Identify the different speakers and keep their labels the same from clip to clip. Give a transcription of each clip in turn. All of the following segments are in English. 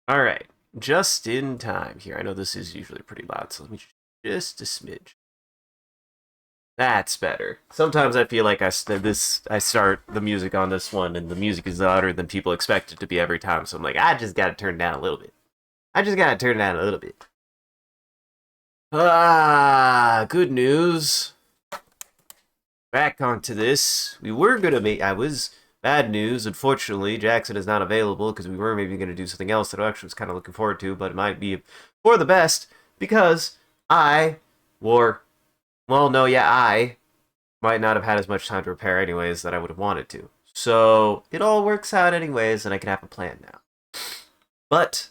Speaker 1: All right, just in time here. I know this is usually pretty loud, so let me just a smidge. That's better. Sometimes I feel like I start the music on this one, and the music is louder than people expect it to be every time. So I'm like, I just gotta turn it down a little bit. I just gotta turn it down a little bit. Good news. Back onto this. We were gonna make. I was bad news. Unfortunately, Jackson is not available because we were maybe gonna do something else that I actually was kind of looking forward to, but it might be for the best because I wore. Well, no, yeah, I might not have had as much time to prepare anyways that I would have wanted to. So it all works out anyways, and I can have a plan now. But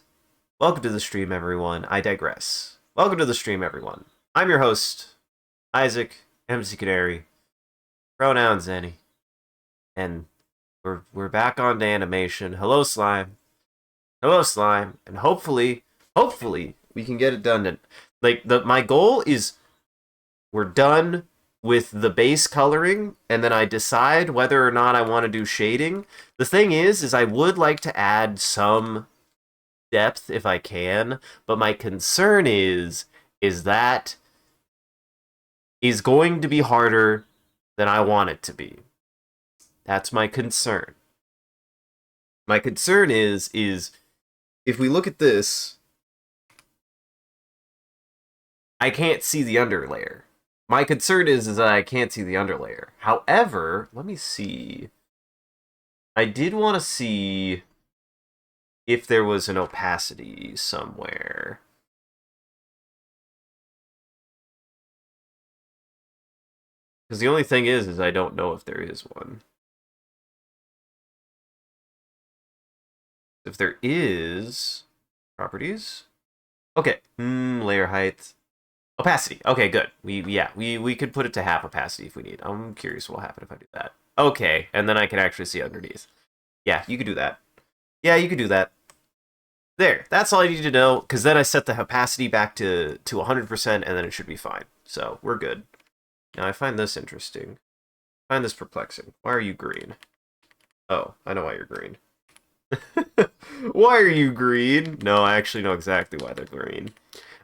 Speaker 1: welcome to the stream, everyone. I digress. Welcome to the stream, everyone. I'm your host, Isaac MCCanary. Pronouns any, and we're back on to animation. Hello slime, and hopefully we can get it done. And like my goal is we're done with the base coloring, and then I decide whether or not I want to do shading. The thing is I would like to add some depth if I can, but my concern is that is going to be harder than I want it to be. That's my concern. My concern is if we look at this, I can't see the underlayer. My concern is that I can't see the underlayer. However, let me see. I did want to see if there was an opacity somewhere. Because the only thing is I don't know if there is one. If there is, properties. Okay, layer height, opacity. Okay, good. We could put it to half opacity if we need. I'm curious what will happen if I do that. Okay, and then I can actually see underneath. Yeah, you could do that. Yeah, you could do that. There, that's all I need to know, because then I set the opacity back to 100%, and then it should be fine. So, we're good. Now, I find this interesting. I find this perplexing. Why are you green? Oh, I know why you're green. Why are you green? No, I actually know exactly why they're green.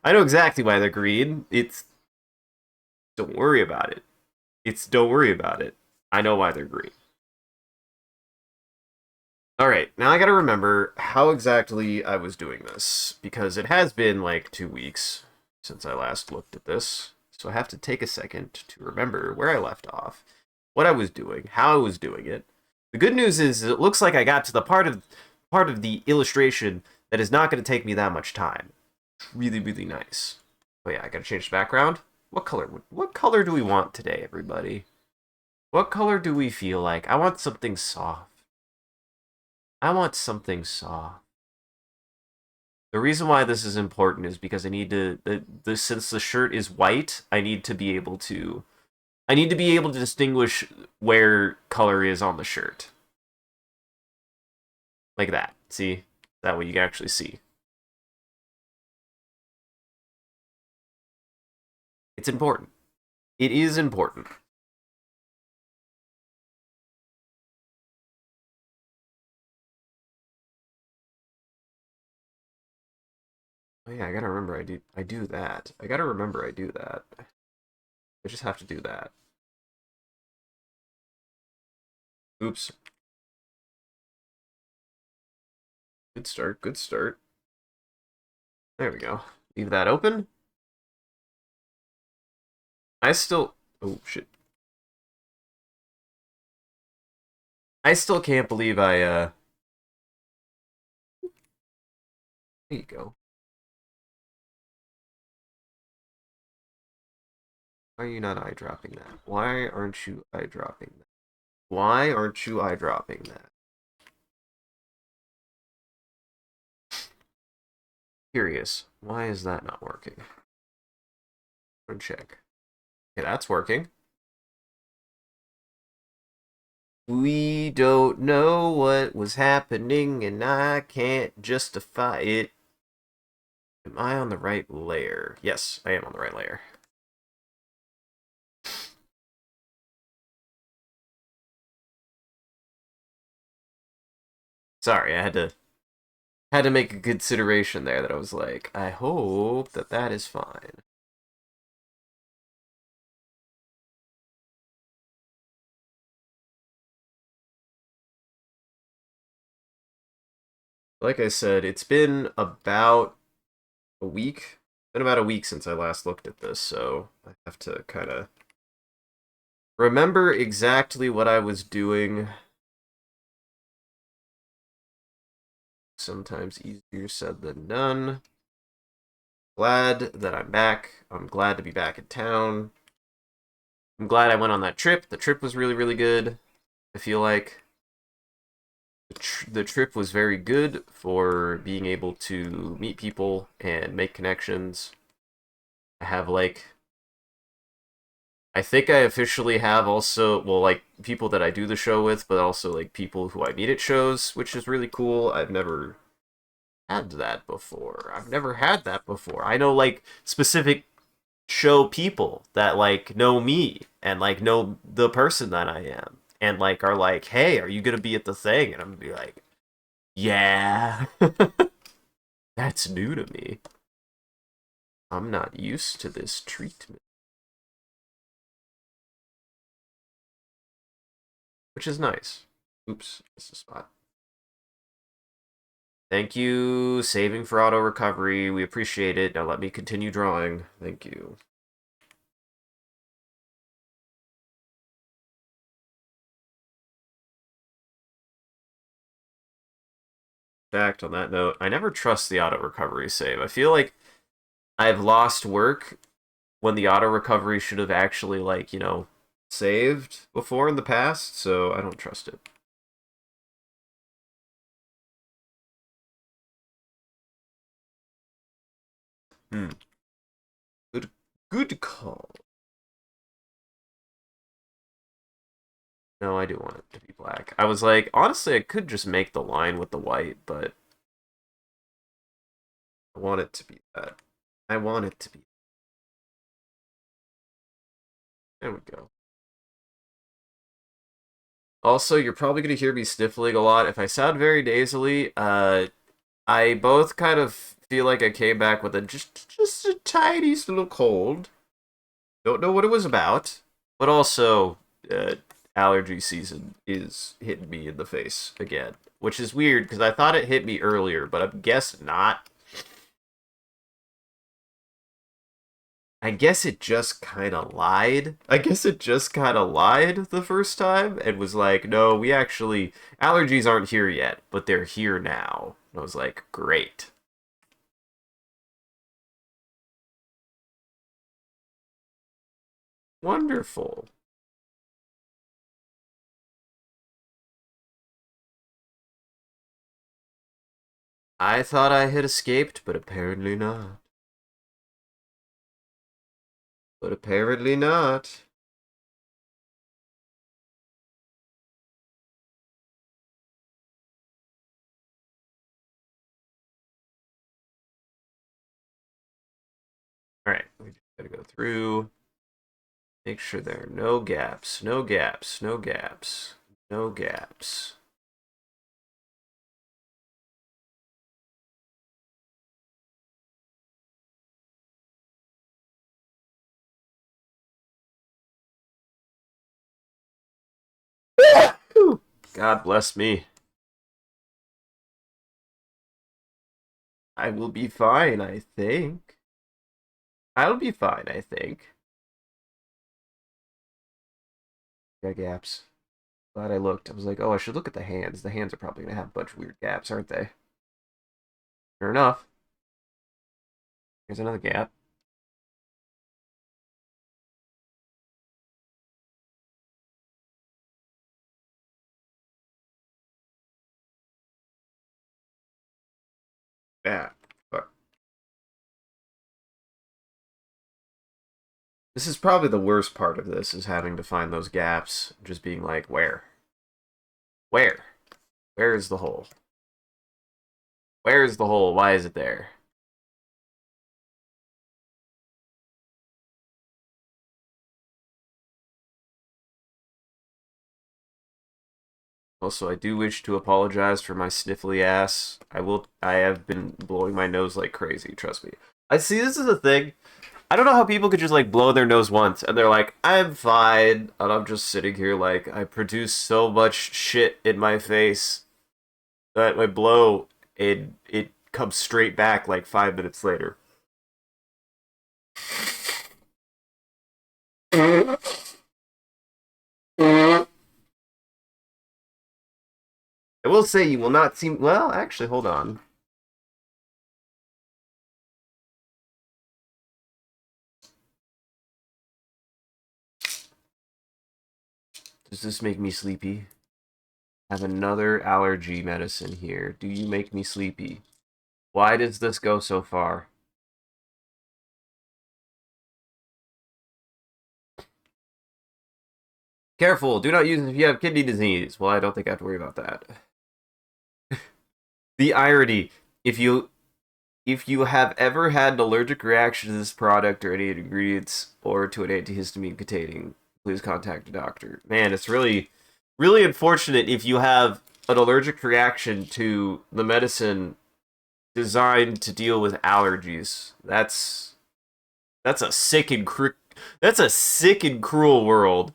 Speaker 1: I know exactly why they're green. It's... Don't worry about it. Don't worry about it. I know why they're green. Alright, now I gotta remember how exactly I was doing this, because it has been like 2 weeks since I last looked at this, so I have to take a second to remember where I left off, what I was doing, how I was doing it. The good news is it looks like I got to the part of the illustration that is not going to take me that much time. Really, really nice. Oh yeah, I gotta change the background. What color do we want today, everybody? What color do we feel like? I want something soft. I want something soft. The reason why this is important is because I need to since the shirt is white, I need to be able to distinguish where color is on the shirt. Like that. See? That way you can actually see. It's important. It is important. Oh yeah, I gotta remember I do that. I gotta remember I do that. I just have to do that. Oops. Good start, good start. There we go. Leave that open. I still oh shit. I still can't believe there you go. Why are you not eye dropping that? Why aren't you eye dropping that? Why aren't you eye dropping that? Curious. Why is that not working? Check. Okay, that's working. We don't know what was happening, and I can't justify it. Am I on the right layer? Yes, I am on the right layer. Sorry, I had to had to make a consideration there that I was like, I hope that that is fine. Like I said, it's been about a week. Been about a week since I last looked at this, so I have to kind of remember exactly what I was doing. Sometimes easier said than done. Glad that I'm back. I'm glad to be back in town. I'm glad I went on that trip. The trip was really, really good. I feel like the trip was very good for being able to meet people and make connections. I have like I think I officially have also, well, like people that I do the show with, but also like people who I meet at shows, which is really cool. I've never had that before. I've never had that before. I know like specific show people that like know me and like know the person that I am and like are like, "Hey, are you going to be at the thing?" And I'm going to be like, "Yeah." That's new to me. I'm not used to this treatment, which is nice. Oops, it's a spot. Thank you, saving for auto recovery. We appreciate it. Now let me continue drawing. Thank you. In fact, on that note, I never trust the auto recovery save. I feel like I've lost work when the auto recovery should have actually, like, saved before in the past, so I don't trust it. Hmm. Good, good call. No, I do want it to be black. I was like, honestly, I could just make the line with the white, but I want it to be that. I want it to be. There we go. Also, you're probably going to hear me sniffling a lot. If I sound very nasally, I both kind of feel like I came back with a just a tiny little cold. Don't know what it was about, but also uh, allergy season is hitting me in the face again, which is weird because I thought it hit me earlier, but I guess not. I guess it just kind of lied. I guess it just kind of lied the first time and was like, no, we actually, allergies aren't here yet, but they're here now. And I was like, great. Wonderful. I thought I had escaped, but apparently not. But apparently not. All right, we just gotta go through. Make sure there are no gaps, no gaps, no gaps, no gaps. God bless me. I will be fine, I think. I'll be fine, I think. Got gaps. Glad I looked. I was like, oh, I should look at the hands. The hands are probably going to have a bunch of weird gaps, aren't they? Sure enough. Here's another gap. Yeah. Fuck. This is probably the worst part of this, is having to find those gaps. Just being like, where? Where? Where is the hole? Where is the hole? Why is it there? Also, I do wish to apologize for my sniffly ass. I have been blowing my nose like crazy, trust me. I see this is a thing. I don't know how people could just like blow their nose once and they're like, I'm fine. And I'm just sitting here like I produce so much shit in my face that my blow it comes straight back like 5 minutes later. I will say you will not see. Well, actually, hold on. Does this make me sleepy? I have another allergy medicine here. Do you make me sleepy? Why does this go so far? Careful, do not use it if you have kidney disease. Well, I don't think I have to worry about that. The irony, if you have ever had an allergic reaction to this product or any ingredients or to an antihistamine containing, please contact a doctor. Man, it's really unfortunate if you have an allergic reaction to the medicine designed to deal with allergies. That's a sick and that's a sick and cruel world.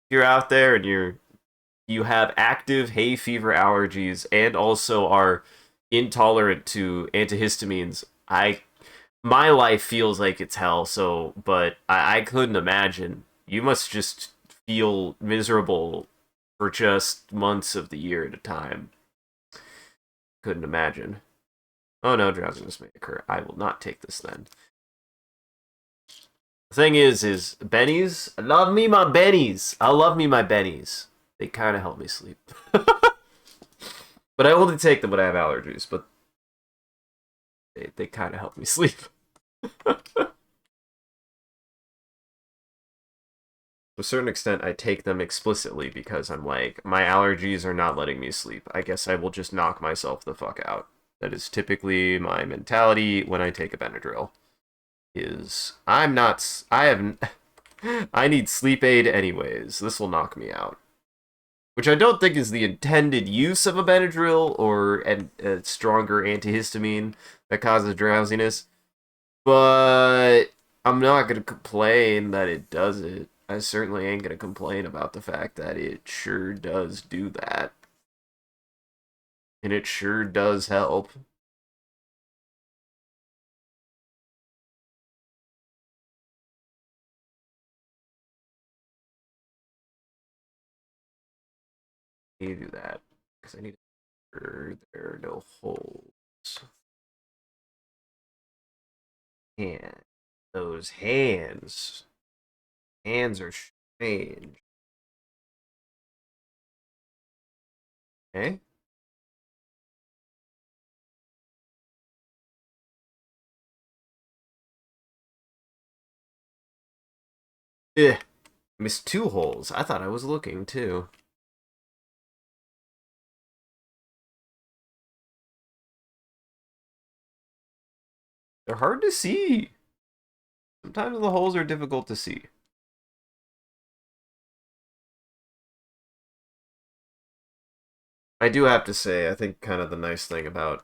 Speaker 1: You're out there and you have active hay fever allergies and also are intolerant to antihistamines. My life feels like it's hell, so but I couldn't imagine. You must just feel miserable for just months of the year at a time. Couldn't imagine. Oh no, drowsiness may occur. I will not take this then. The thing is bennies. I love me my bennies. I love me my bennies. They kind of help me sleep. But I only take them when I have allergies. But they kind of help me sleep. To a certain extent, I take them explicitly because I'm like, my allergies are not letting me sleep. I guess I will just knock myself the fuck out. That is typically my mentality when I take a Benadryl. I'm not. I have. I need sleep aid anyways. This will knock me out. Which I don't think is the intended use of a Benadryl or a stronger antihistamine that causes drowsiness. But I'm not going to complain that it does it. I certainly ain't going to complain about the fact that it sure does do that. And it sure does help. I need to do that because I need to make sure there are no holes. And those hands. Hands are strange. Okay? Eh. Missed two holes. I thought I was looking too. They're hard to see. Sometimes the holes are difficult to see. I do have to say, I think kind of the nice thing about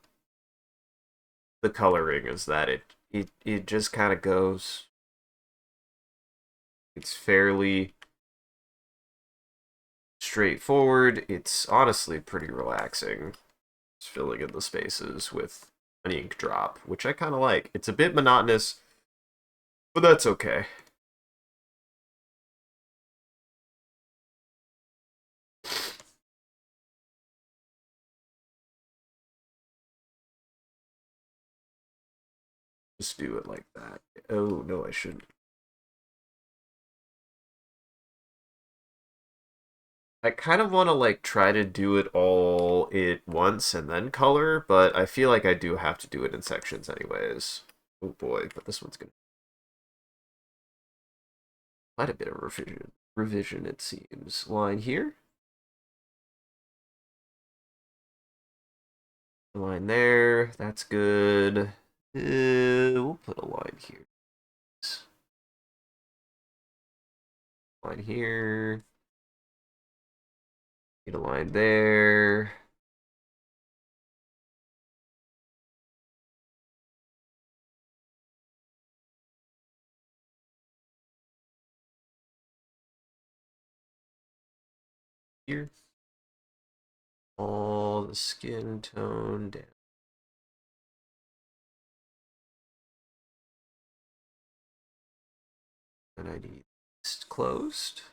Speaker 1: the coloring is that it just kind of goes. It's fairly straightforward. It's honestly pretty relaxing. It's filling in the spaces with an ink drop, which I kind of like. It's a bit monotonous, but that's okay. Just do it like that. Oh, no, I shouldn't. I kind of want to like try to do it all at once and then color, but I feel like I do have to do it in sections anyways. Oh boy, but this one's gonna quite a bit of revision. Revision, it seems. Line here, line there. That's good. We'll put a line here. Line here. Need a line there. Here. All the skin tone down. And I need this closed.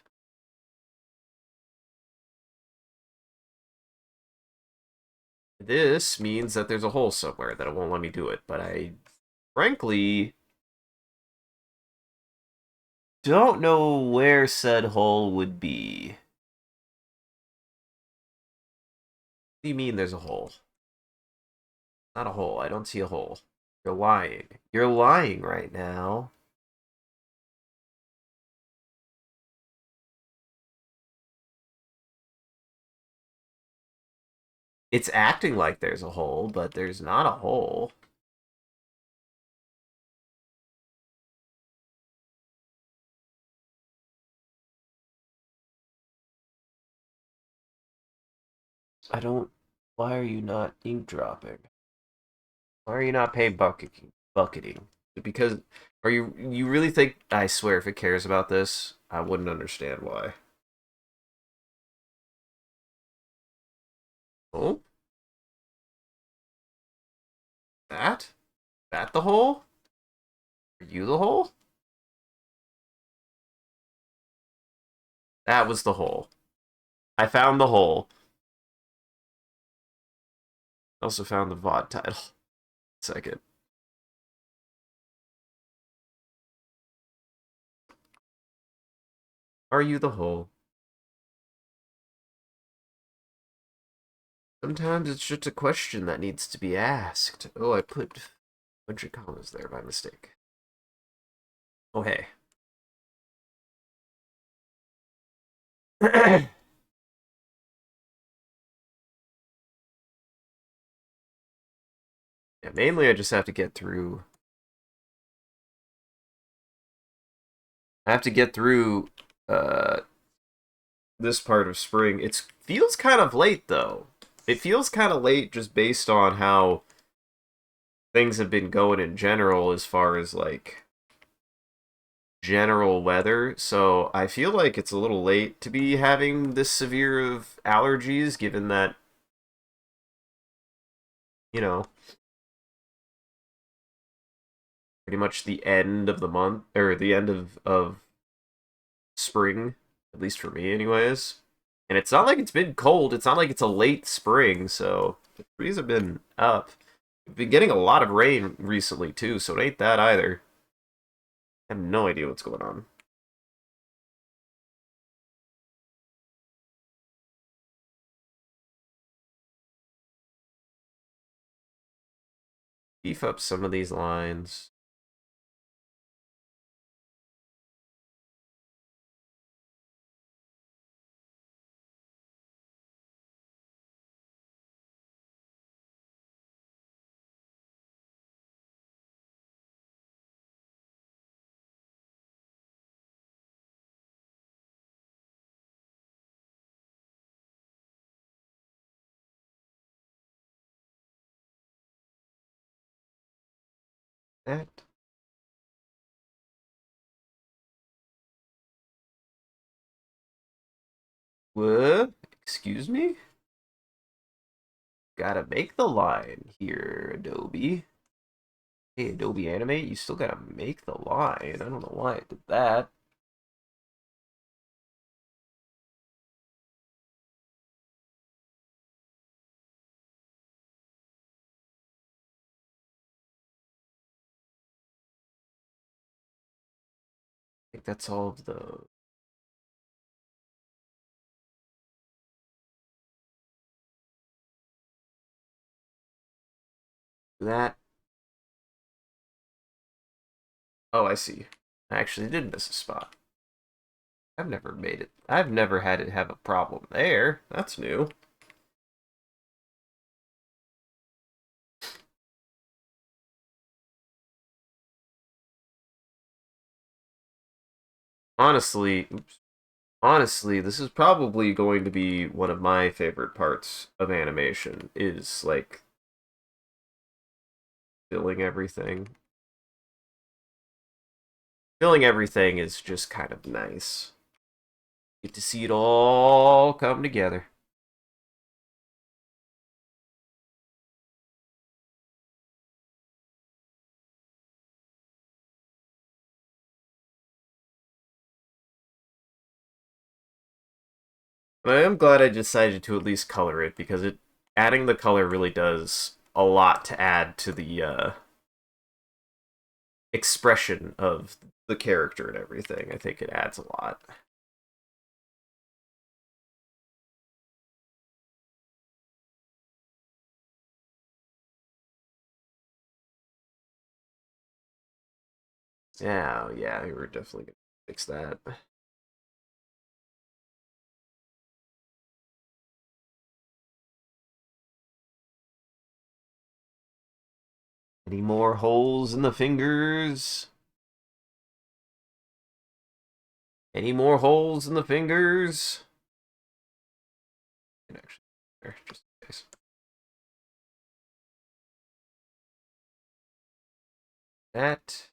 Speaker 1: This means that there's a hole somewhere that it won't let me do it, but I frankly don't know where said hole would be. What do you mean there's a hole? Not a hole. I don't see a hole. You're lying. You're lying right now. It's acting like there's a hole, but there's not a hole. I don't. Why are you not ink dropping? Why are you not paying bucketing? Because are you really think? I swear, if it cares about this, I wouldn't understand why. Oh, that that the hole? Are you the hole? That was the hole. I found the hole. I also found the VOD title. Second. Are you the hole? Sometimes it's just a question that needs to be asked. Oh, I put a bunch of commas there by mistake. Oh, hey. Yeah, mainly I just have to get through. I have to get through uh, this part of spring. It feels kind of late, though. It feels kind of late just based on how things have been going in general as far as, like, general weather. So I feel like it's a little late to be having this severe of allergies, given that, you know, pretty much the end of the month, or the end of spring, at least for me, anyways. And it's not like it's been cold. It's not like it's a late spring, so the trees have been up. We've been getting a lot of rain recently too, so it ain't that either. I have no idea what's going on. Beef up some of these lines. That. What? Excuse me? Gotta make the line here, Adobe. Hey, Adobe Animate, you still gotta make the line. I don't know why I did that. I think that's all of the... That... Oh, I see. I actually did miss a spot. I've never made it. I've never had it have a problem there. That's new. Honestly, oops. Honestly, this is probably going to be one of my favorite parts of animation, is like filling everything. Filling everything is just kind of nice. Get to see it all come together. But I am glad I decided to at least color it because it adding the color really does a lot to add to the expression of the character and everything. I think it adds a lot. Yeah, yeah, we were definitely gonna fix that. Any more holes in the fingers? Any more holes in the fingers? And actually, there, just in case. That.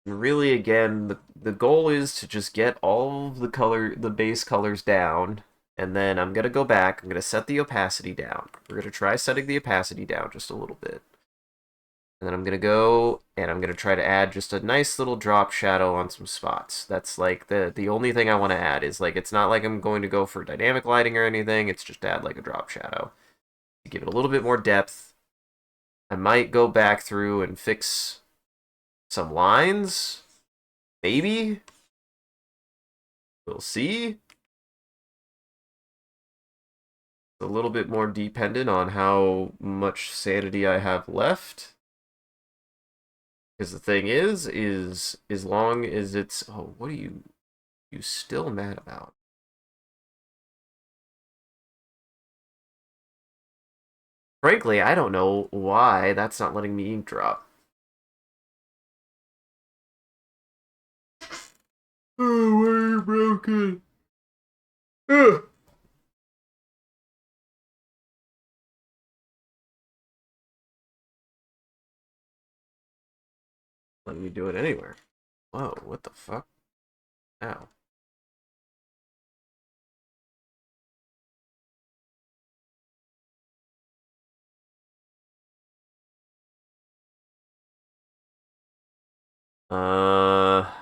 Speaker 1: And really, again, the goal is to just get all of the base colors down, and then I'm gonna go back. I'm gonna set the opacity down. We're gonna try setting the opacity down just a little bit. And then I'm gonna go and I'm gonna try to add just a nice little drop shadow on some spots. That's like the only thing I want to add is like it's not like I'm going to go for dynamic lighting or anything. It's just add like a drop shadow to give it a little bit more depth. I might go back through and fix some lines, maybe. We'll see. A little bit more dependent on how much sanity I have left. Because the thing is as long as it's what are you still mad about? Frankly, I don't know why that's not letting me ink drop. Oh, why are you broken? Ugh. Let me do it anywhere. Whoa, what the fuck? Ow.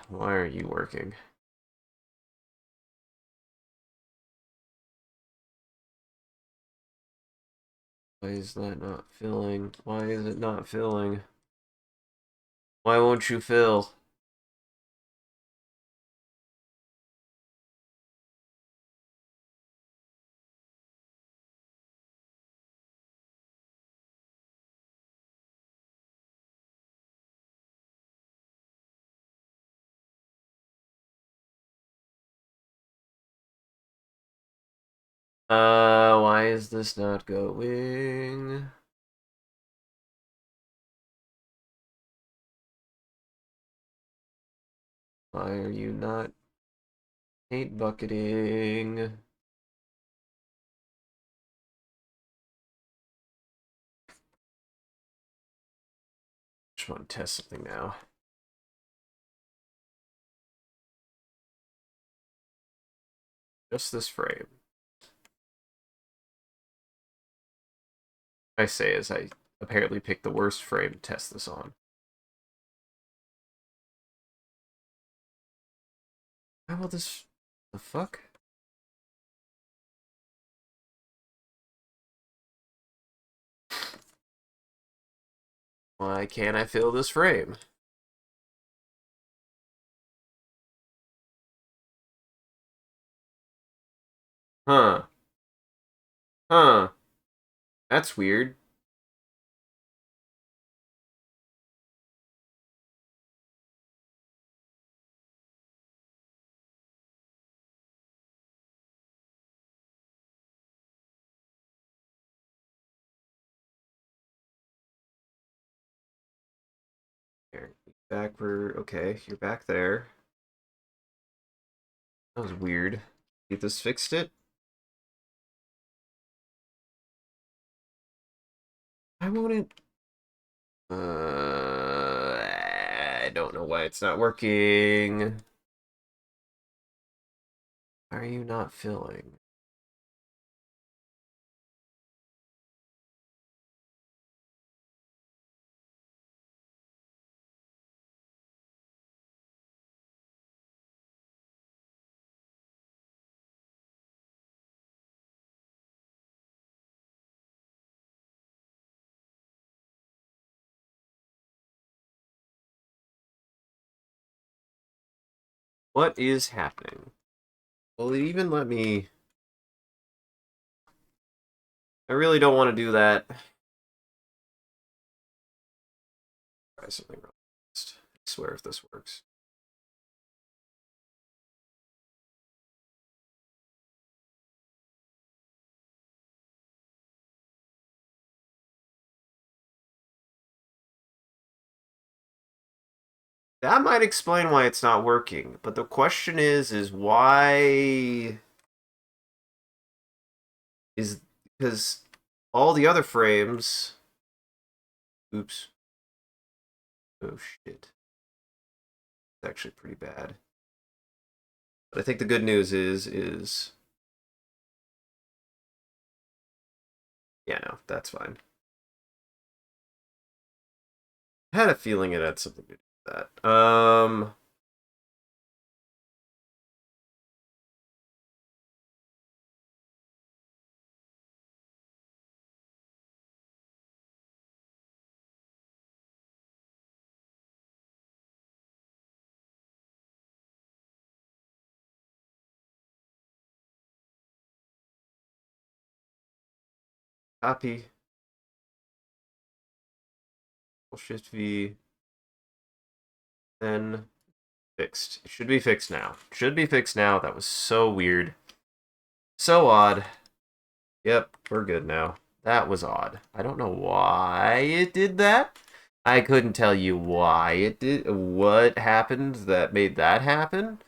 Speaker 1: Why are you working? Why is that not filling? Why is it not filling? Why won't you fill? Why is this not going? Why are you not paint bucketing? Just want to test something now. Just this frame. I say as I apparently picked the worst frame to test this on. How about this? The fuck? Why can't I fill this frame? Huh. Huh. That's weird. There, backward. Okay, you're back there. That was weird. Get this fixed it? I won't it? I don't know why it's not working. Why are you not filling? What is happening? Will it even let me... I really don't want to do that. Try something wrong. I swear if this works. That might explain why it's not working, but the question is why is because all the other frames. Oops. Oh shit. It's actually pretty bad. But I think the good news is yeah, no, that's fine. I had a feeling it had something to do with that. Copy. Shift V. Then fixed. It should be fixed now. Should be fixed now. That was so weird. So odd. Yep, we're good now. That was odd. I don't know why it did that. I couldn't tell you why it did. What happened that made that happen?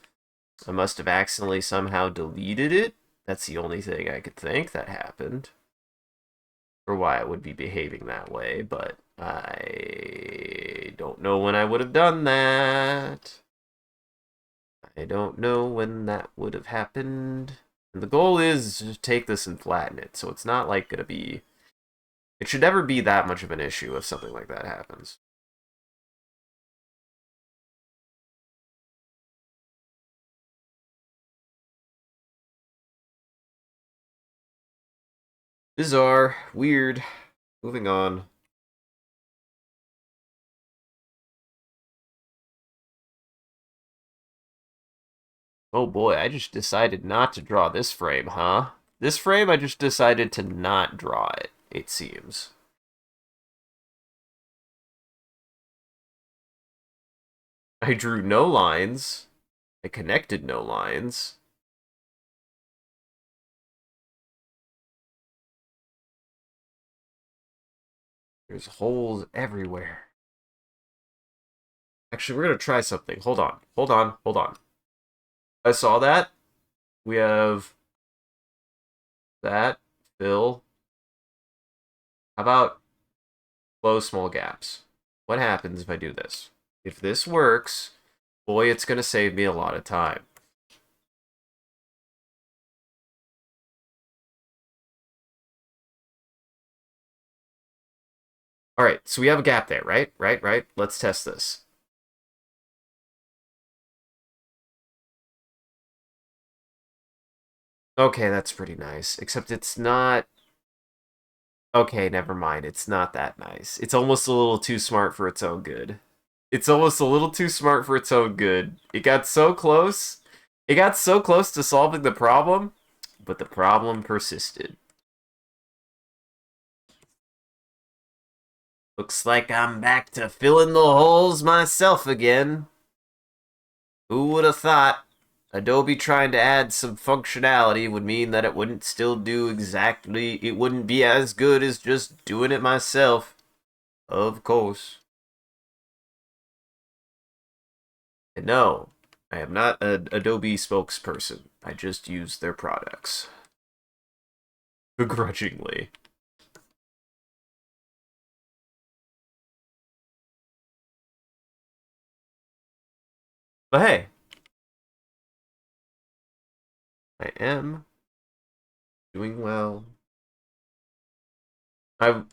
Speaker 1: I must have accidentally somehow deleted it. That's the only thing I could think that happened. Or why it would be behaving that way, but I don't know when I would have done that. I don't know when that would have happened. And the goal is to take this and flatten it, so it's not like gonna be... It should never be that much of an issue if something like that happens. Bizarre. Weird. Moving on. Oh boy, I just decided not to draw this frame, huh? This frame, I just decided to not draw it, it seems. I drew no lines. I connected no lines. There's holes everywhere. Actually, we're going to try something. Hold on. Hold on. Hold on. I saw that. We have that. Fill. How about close small gaps? What happens if I do this? If this works, boy, it's going to save me a lot of time. All right, so we have a gap there, right? Right. Let's test this. Okay, that's pretty nice. Except it's not... Okay, never mind. It's not that nice. It's almost a little too smart for its own good. It's almost a little too smart for its own good. It got so close. It got so close to solving the problem, but the problem persisted. Looks like I'm back to filling the holes myself again. Who would have thought Adobe trying to add some functionality would mean that it wouldn't still do exactly, it wouldn't be as good as just doing it myself. Of course. And no, I am not an Adobe spokesperson. I just use their products. Begrudgingly. But hey, I am doing well.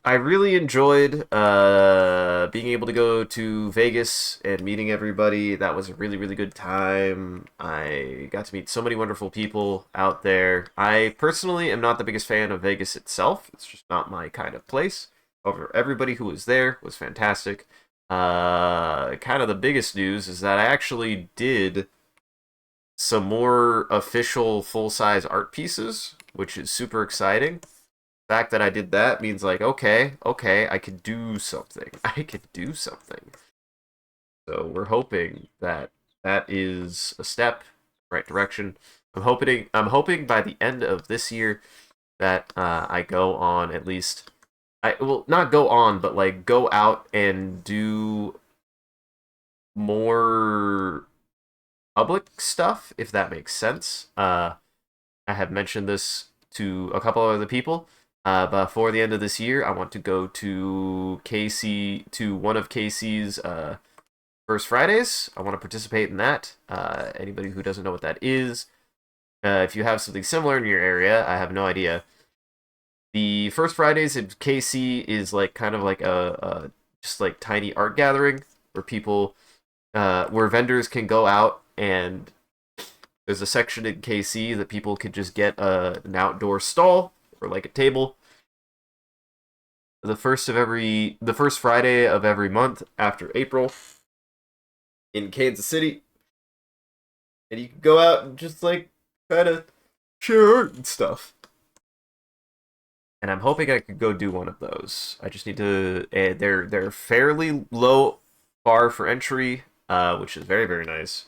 Speaker 1: I really enjoyed being able to go to Vegas and meeting everybody. That was a really good time. I got to meet so many wonderful people out there. I personally am not the biggest fan of Vegas itself. It's just not my kind of place. However, everybody who was there was fantastic. Kind of the biggest news is that I actually did some more official full-size art pieces, which is super exciting. Fact that I did that means like, okay, I could do something. I could do something. So we're hoping that that is a step right direction. I'm hoping by the end of this year that I go on at least I will not go on, but like go out and do more public stuff, if that makes sense. I have mentioned this to a couple of other people. Before the end of this year, I want to go to Casey to one of Casey's First Fridays. I want to participate in that. Anybody who doesn't know what that is, if you have something similar in your area, I have no idea. The First Fridays in KC is like kind of like a just like tiny art gathering where people where vendors can go out and there's a section in KC that people could just get an outdoor stall or like a table. The first Friday of every month after April in Kansas City, and you can go out and just like kind of share art and stuff. And I'm hoping I could go do one of those. I just need to. They're fairly low bar for entry, which is very nice.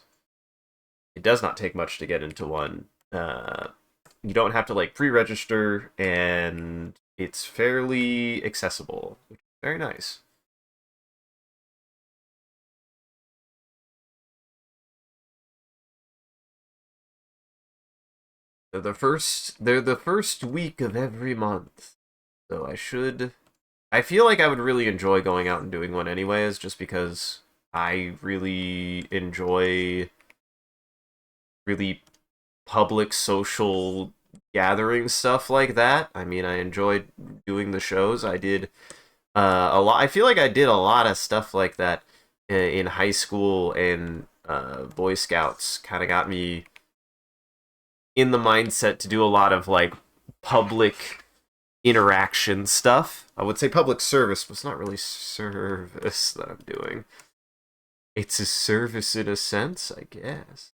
Speaker 1: It does not take much to get into one. You don't have to like pre-register, and it's fairly accessible, which is very nice. They're the first week of every month. So I feel like I would really enjoy going out and doing one anyways, just because I really enjoy really public social gathering stuff like that. I mean, I enjoyed doing the shows. I did a lot. I feel like I did a lot of stuff like that in high school, and Boy Scouts kind of got me in the mindset to do a lot of like public interaction stuff. I would say public service, but it's not really service that I'm doing. It's a service in a sense, I guess.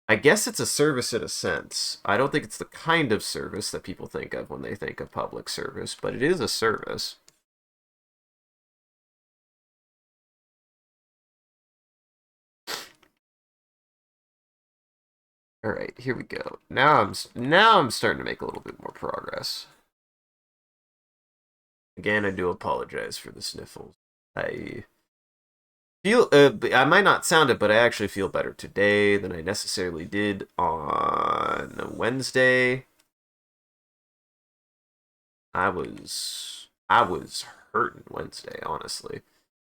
Speaker 1: I guess it's a service in a sense. I don't think it's the kind of service that people think of when they think of public service, but it is a service. All right, here we go. Now I'm starting to make a little bit more progress. Again, I do apologize for the sniffles. I feel I might not sound it, but I actually feel better today than I necessarily did on Wednesday. I was hurting Wednesday, honestly.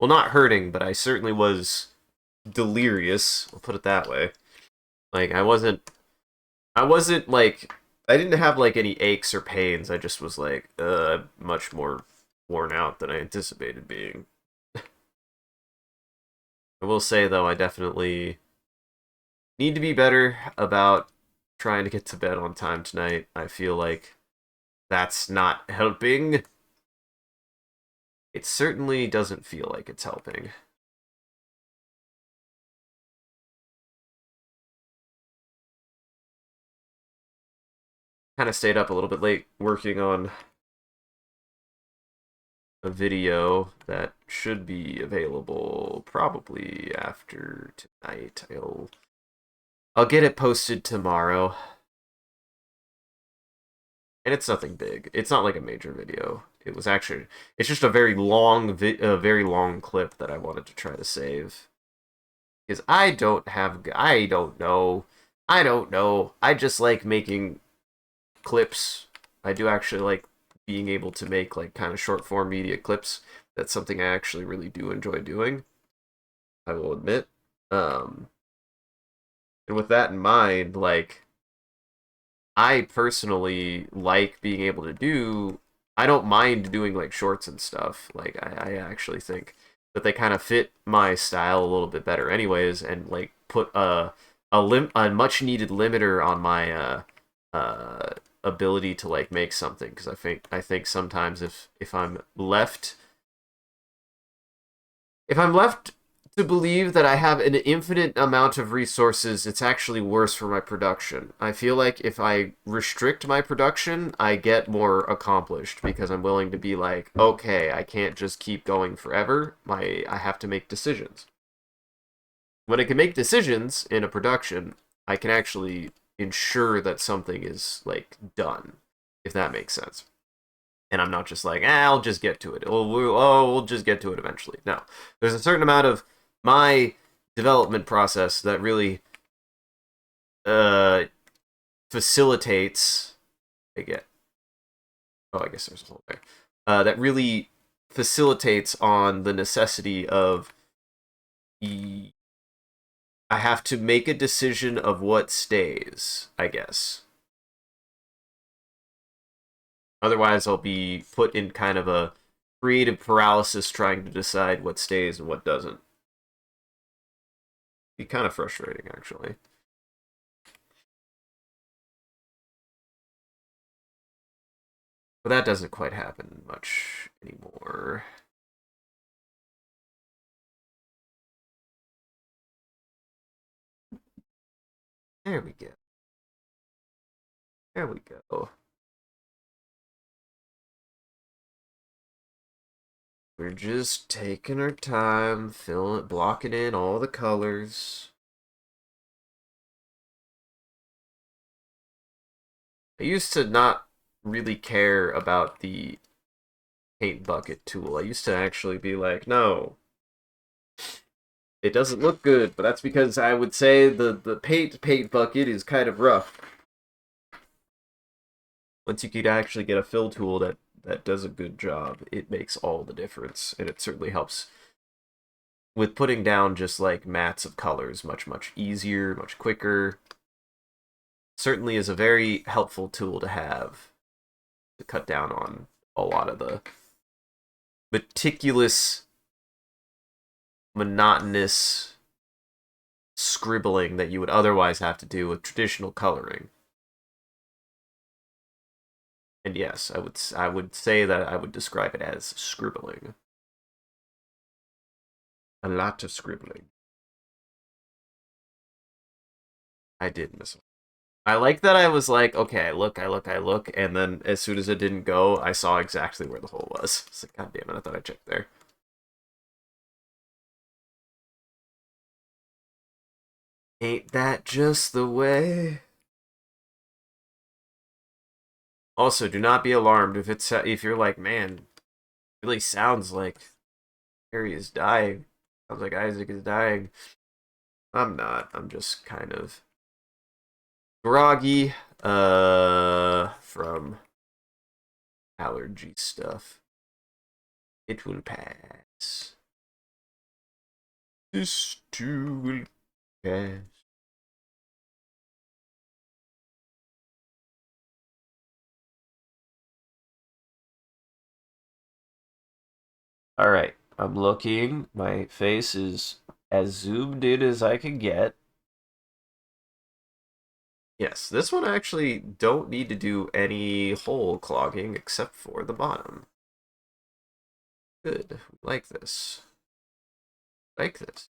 Speaker 1: Well, not hurting, but I certainly was delirious. I'll put it that way. Like I wasn't like I didn't have like any aches or pains. I just was like much more worn out than I anticipated being. I will say though, I definitely need to be better about trying to get to bed on time tonight. I feel like that's not helping. It certainly doesn't feel like it's helping. Kind of stayed up a little bit late working on a video that should be available probably after tonight. I'll get it posted tomorrow. And it's nothing big. It's not like a major video. It's just a very long clip that I wanted to try to save. Because I don't know. I don't know. I just like making clips. I do actually like being able to make like kind of short form media clips. That's something I actually really do enjoy doing. I will admit. Um, and with that in mind, like I personally like being able to do. I don't mind doing like shorts and stuff. Like I actually think that they kind of fit my style a little bit better, anyways, and like put a much needed limiter on my uh ability to like make something because I think sometimes if I'm left to believe that I have an infinite amount of resources, it's actually worse for my production. I feel like if I restrict my production, I get more accomplished because I'm willing to be like, okay, I can't just keep going forever. I have to make decisions. When I can make decisions in a production, I can actually ensure that something is like done, if that makes sense. And I'm not just like, I'll just get to it. We'll just get to it eventually. No, there's a certain amount of my development process that really uh, facilitates. I get. Oh, I guess there's a hole there. That really facilitates on the necessity of I have to make a decision of what stays. I guess. Otherwise, I'll be put in kind of a creative paralysis trying to decide what stays and what doesn't. Be kind of frustrating, actually. But that doesn't quite happen much anymore. There we go. There we go. We're just taking our time, filling, blocking in all the colors. I used to not really care about the paint bucket tool. I used to actually be like, no, it doesn't look good, but that's because I would say the paint bucket is kind of rough. Once you could actually get a fill tool that does a good job, it makes all the difference, and it certainly helps with putting down just like mats of colors much easier, much quicker. Certainly is a very helpful tool to have to cut down on a lot of the meticulous, monotonous scribbling that you would otherwise have to do with traditional coloring. And yes, I would say that I would describe it as scribbling. A lot of scribbling. I did miss it. I like that I was like, okay, I look, and then as soon as it didn't go, I saw exactly where the hole was. It's like, god damn it, I thought I checked there. Ain't that just the way? Also, do not be alarmed if you're like, man, it really sounds like Harry is dying. Sounds like Isaac is dying. I'm not. I'm just kind of groggy from allergy stuff. It will pass. This too will pass. All right, I'm looking. My face is as zoomed in as I can get. Yes, this one I actually don't need to do any hole clogging except for the bottom. Good. Like this. Like this.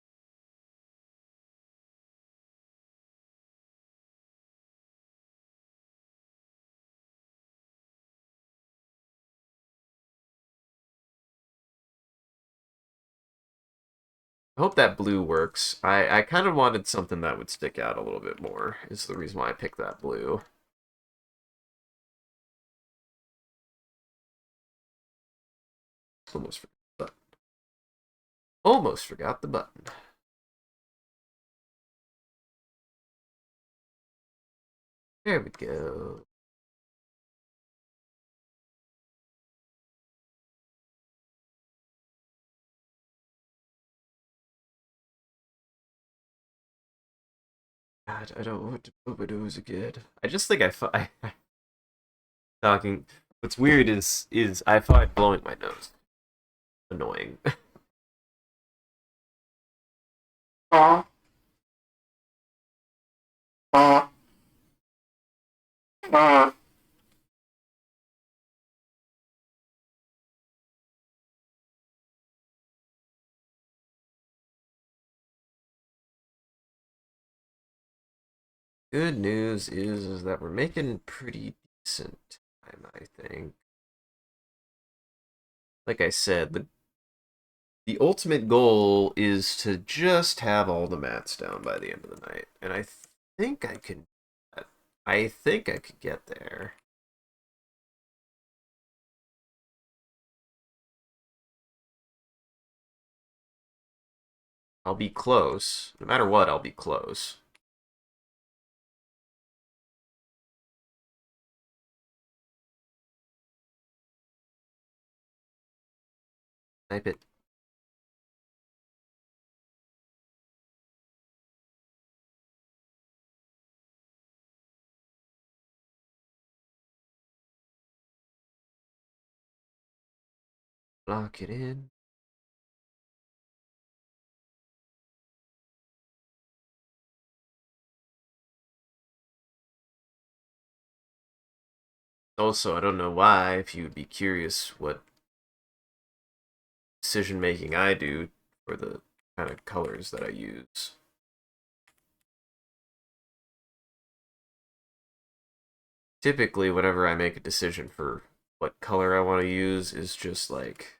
Speaker 1: I hope that blue works. I kind of wanted something that would stick out a little bit more, is the reason why I picked that blue. Almost forgot the button. Almost forgot the button. There we go. God, I don't want to put my nose again. I just think I talking. What's weird is I find blowing my nose annoying. Good news is that we're making pretty decent time, I think. Like I said, the ultimate goal is to just have all the mats down by the end of the night, and I think I can. I think I could get there. I'll be close. No matter what, I'll be close. Type it. Lock it in. Also, I don't know why, if you would be curious what decision making I do for the kind of colors that I use. Typically, whenever I make a decision for what color I want to use, is just like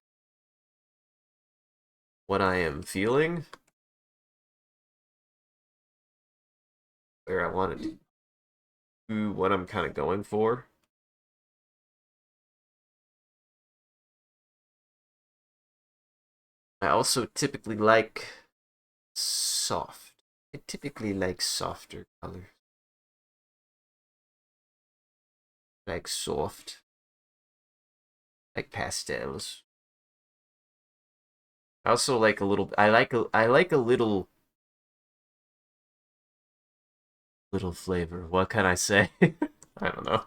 Speaker 1: what I am feeling, where I want to do what I'm kind of going for. I also typically like soft. I typically like softer colors. Like soft. Like pastels. I also like a little. I like a little flavor. What can I say? I don't know.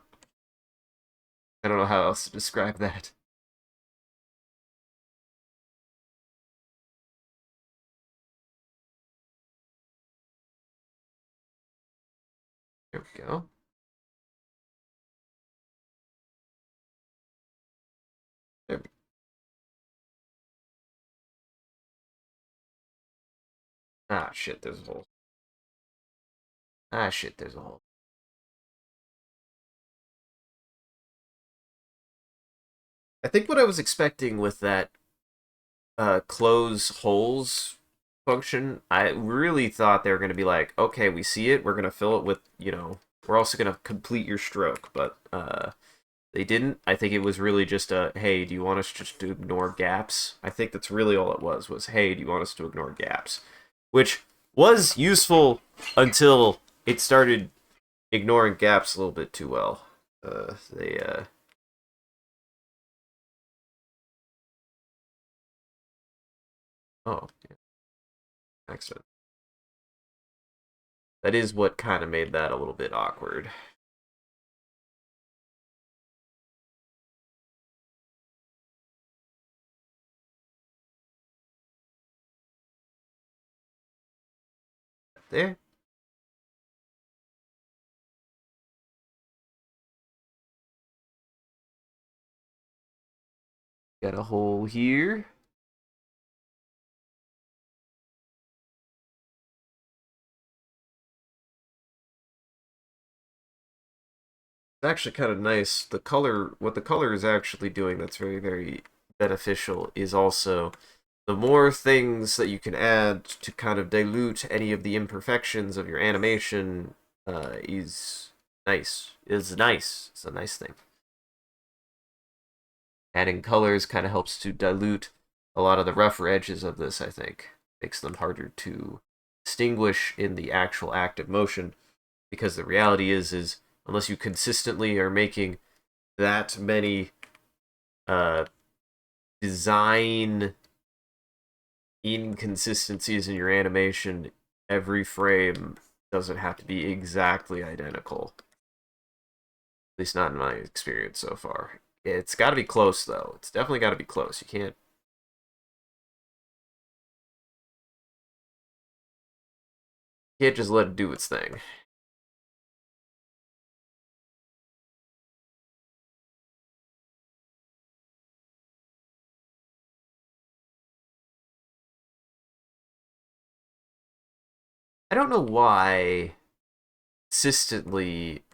Speaker 1: I don't know how else to describe that. There we go. There we Ah, shit, there's a hole. Ah, shit, there's a hole. I think what I was expecting with that close holes function, I really thought they were going to be like, okay, we see it, we're going to fill it with, we're also going to complete your stroke, but they didn't. I think it was really just a, hey, do you want us just to ignore gaps? I think that's really all it was, hey, do you want us to ignore gaps? Which was useful until it started ignoring gaps a little bit too well. They Oh, yeah, excellent. That is what kind of made that a little bit awkward. There, got a hole here. It's actually kind of nice. What the color is actually doing that's very, very beneficial is also the more things that you can add to kind of dilute any of the imperfections of your animation is nice. Is nice. It's a nice thing. Adding colors kind of helps to dilute a lot of the rougher edges of this, I think. Makes them harder to distinguish in the actual act of motion because the reality is unless you consistently are making that many design inconsistencies in your animation. Every frame doesn't have to be exactly identical. At least not in my experience so far. It's got to be close, though. It's definitely got to be close. You can't just let it do its thing. I don't know why consistently.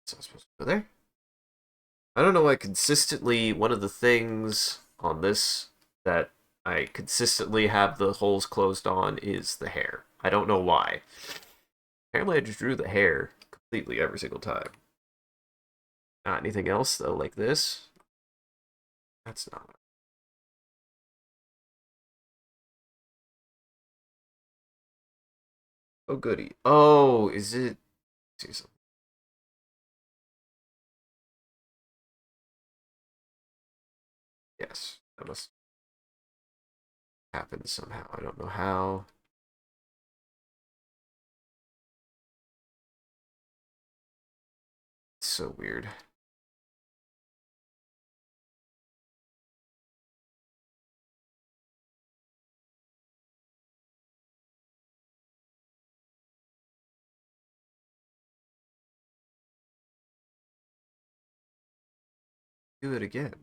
Speaker 1: So I'm supposed to go there? I don't know why consistently one of the things on this that I consistently have the holes closed on is the hair. I don't know why. Apparently I just drew the hair completely every single time. Not anything else though, like this. That's not. Oh goody. Oh, is it? See something. Yes, that must happen somehow. I don't know how. It's so weird. Do it again.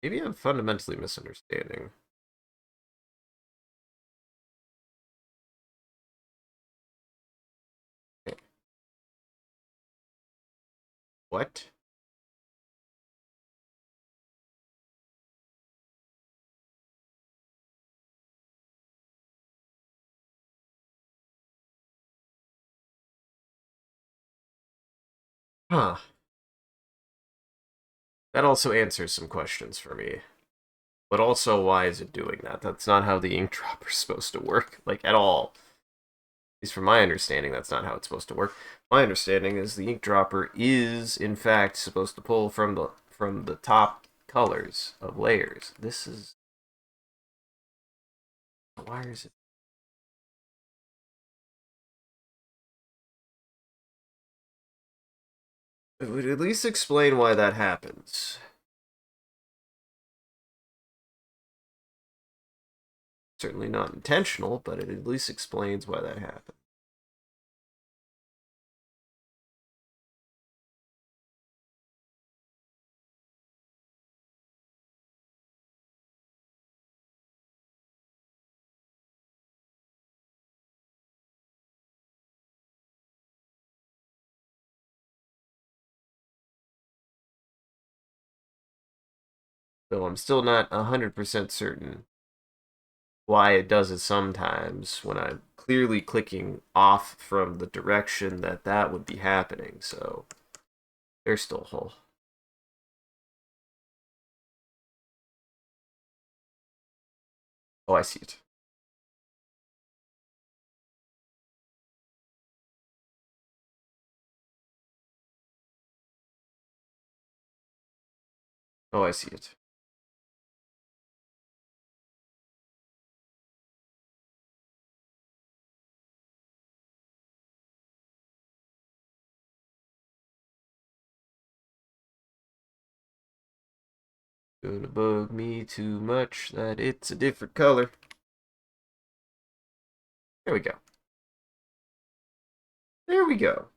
Speaker 1: Maybe I'm fundamentally misunderstanding. What? Huh. That also answers some questions for me. But also, why is it doing that? That's not how the ink dropper's supposed to work, like, at all. At least from my understanding, that's not how it's supposed to work. My understanding is the ink dropper is, in fact, supposed to pull from the top colors of layers. This is... Why is it... It would at least explain why that happens. Certainly not intentional, but it at least explains why that happened. Though I'm still not 100% certain why it does it sometimes when I'm clearly clicking off from the direction that that would be happening. So there's still a hole. Oh, I see it. Oh, I see it. Gonna bug me too much that it's a different color. There we go. There we go.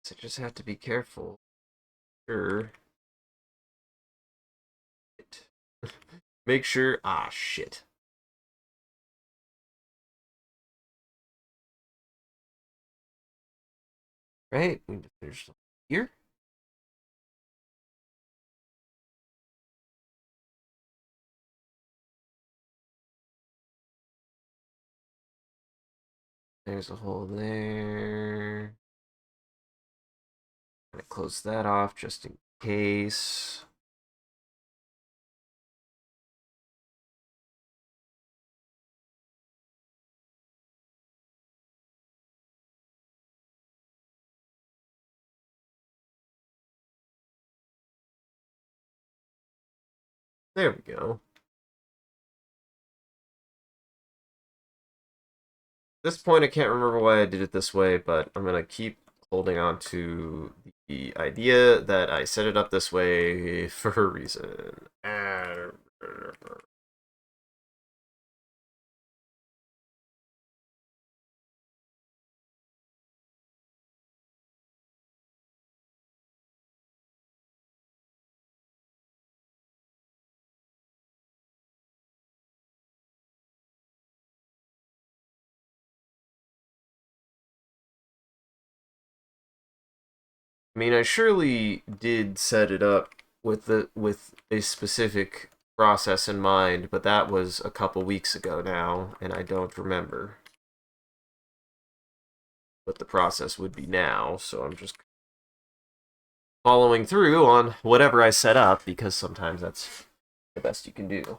Speaker 1: So just have to be careful. Sure. Make sure. Ah, shit. right? We need to finish here. There's a hole there. Gonna close that off just in case. There we go. At this point, I can't remember why I did it this way, but I'm gonna keep holding on to the idea that I set it up this way for a reason. I mean, I surely did set it up with a specific process in mind, but that was a couple weeks ago now, and I don't remember what the process would be now, so I'm just following through on whatever I set up because sometimes that's the best you can do.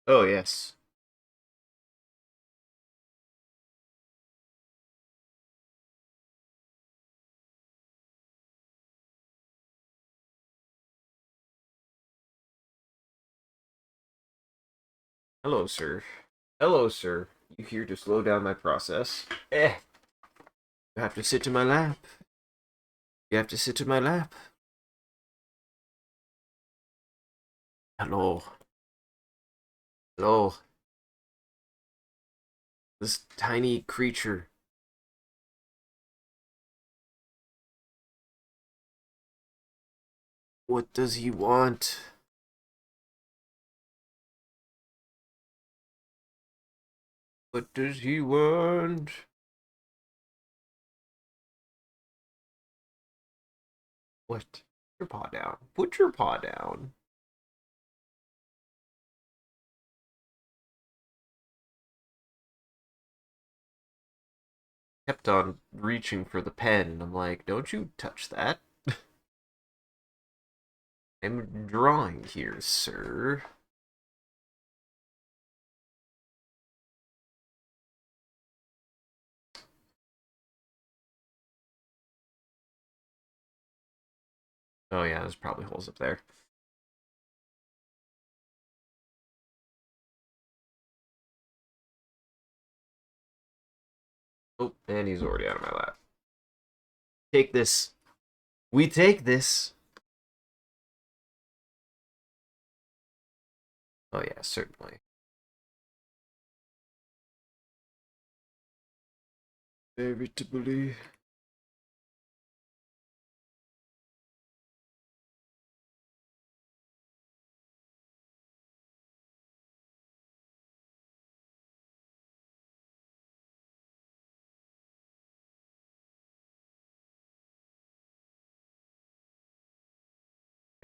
Speaker 1: Oh, yes. Hello, sir. Hello, sir. You here to slow down my process? You have to sit in my lap. You have to sit in my lap. Hello. Hello. This tiny creature. What does he want? What does he want? What? Put your paw down. Put your paw down. Kept on reaching for the pen, and I'm like, don't you touch that. I'm drawing here, sir. Oh yeah, there's probably holes up there. Oh, and he's already out of my lap. Take this. We take this. Oh yeah, certainly. Veritably.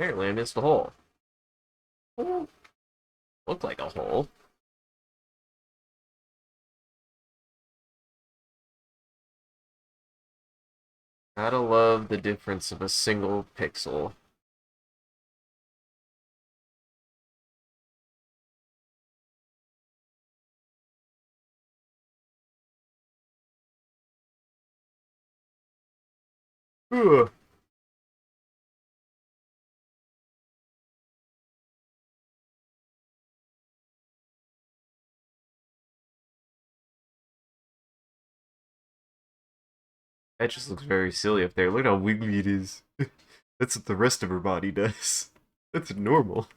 Speaker 1: Apparently I missed a hole. Oh, looked like a hole. Gotta love the difference of a single pixel. Ugh. That just looks very silly up there. Look how wiggly it is. That's what the rest of her body does. That's normal.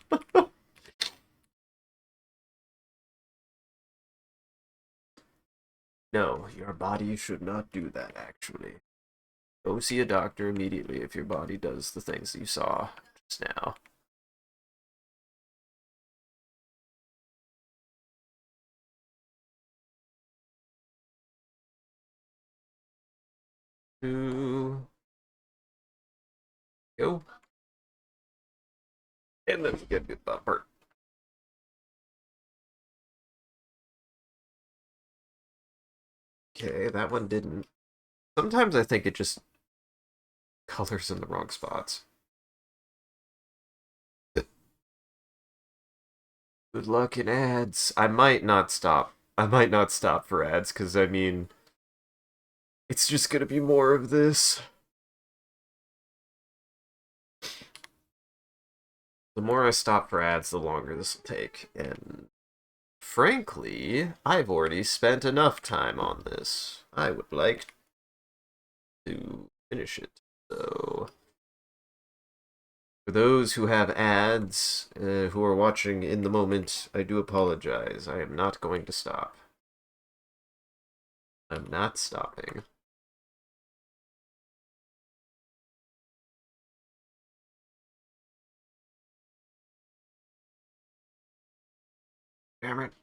Speaker 1: No, your body should not do that, actually. Go see a doctor immediately if your body does the things that you saw just now. Two, go. And then get a bumper. Okay, that one didn't. Sometimes I think it just colors in the wrong spots. Good luck in ads. I might not stop. I might not stop for ads, because, I mean, it's just gonna be more of this. The more I stop for ads, the longer this will take. And frankly, I've already spent enough time on this. I would like to finish it. So, for those who have ads, who are watching in the moment, I do apologize. I am not going to stop. I'm not stopping. Damn it.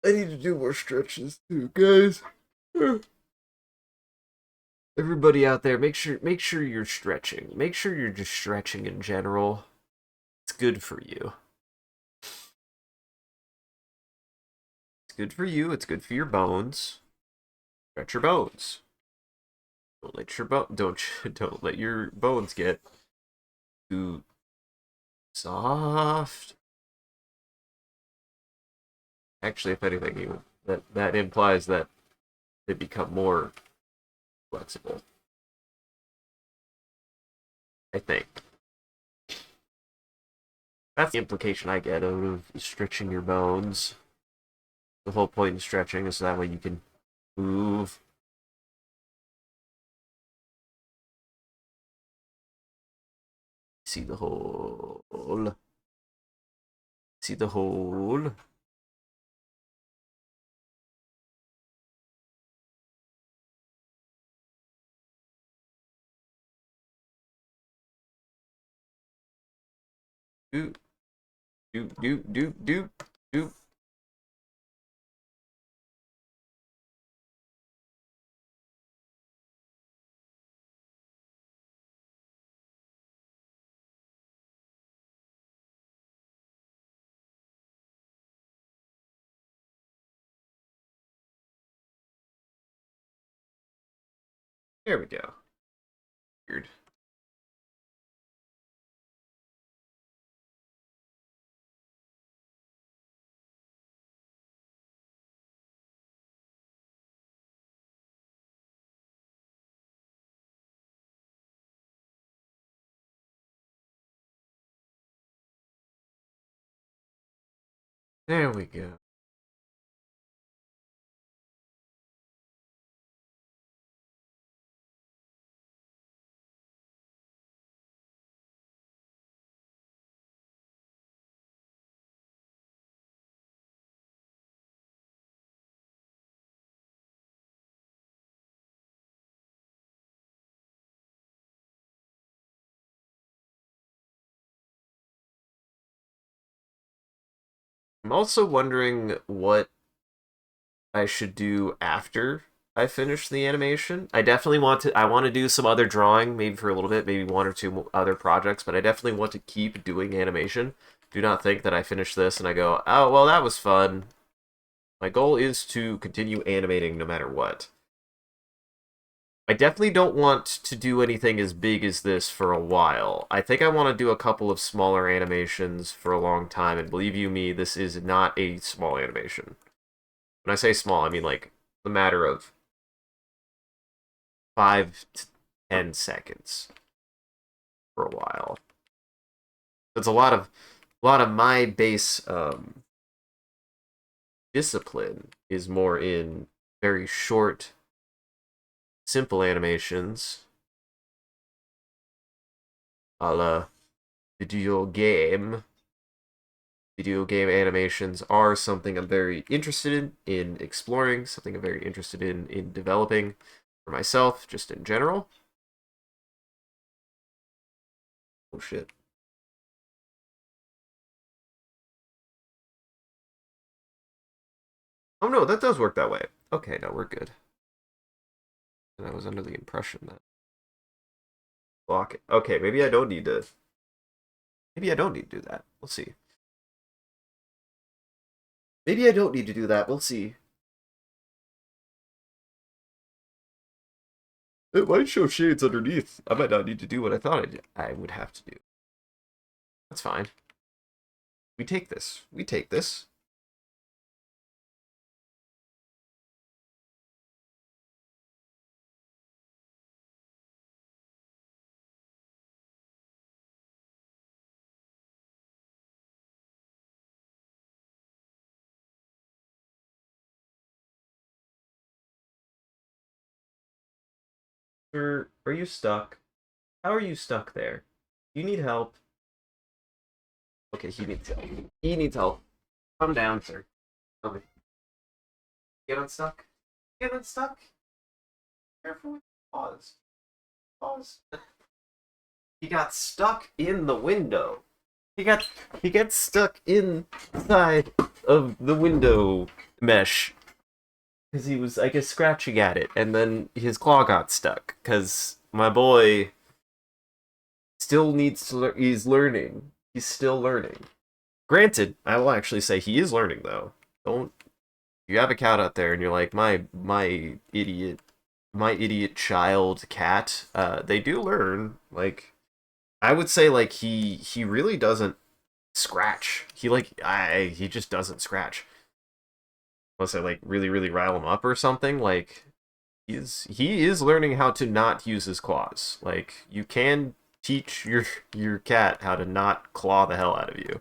Speaker 1: I need to do more stretches too, guys. Everybody out there, make sure you're stretching. Make sure you're just stretching in general. It's good for you. It's good for you. It's good for your bones. Stretch your bones. Don't let your don't let your bones get too soft. Actually, if anything, even that implies that they become more flexible. I think that's the implication I get of stretching your bones. The whole point of stretching is so that way you can move. See the hole. See the hole. Do, do. There we go. Weird. There we go. I'm also wondering what I should do after I finish the animation. I want to do some other drawing, maybe for a little bit, maybe one or two other projects, but I definitely want to keep doing animation. Do not think that I finish this and I go, oh, well, that was fun. My goal is to continue animating no matter what. I definitely don't want to do anything as big as this for a while. I think I want to do a couple of smaller animations for a long time, and believe you me, this is not a small animation. When I say small, I mean like the matter of 5 to 10 seconds for a while. It's a lot of my base discipline is more in very short, simple animations, a la video game. Video game animations are something I'm very interested in exploring, something I'm very interested in developing for myself, just in general. Oh shit. Oh no, that does work that way. Okay, no, we're good. And I was under the impression that block it. Okay, maybe I don't need to. Maybe I don't need to do that. We'll see. Maybe I don't need to do that. We'll see. It might show shades underneath. I might not need to do what I thought I would have to do. That's fine. We take this. We take this. Sir, are you stuck? How are you stuck there? You need help. Okay, he needs help. He needs help. Calm down, sir. Okay. Get unstuck. Get unstuck. Careful with pause. Pause. He got stuck in the window. He got he gets stuck inside of the window mesh because he was, I guess, scratching at it, and then his claw got stuck. Because my boy still needs to learn. He's learning. He's still learning. Granted, I will actually say he is learning though. Don't You have a cat out there and you're like my idiot child cat. They do learn. Like I would say, like he really doesn't scratch. He just doesn't scratch. Unless I like really rile him up or something. Like he is learning how to not use his claws. Like you can teach your cat how to not claw the hell out of you.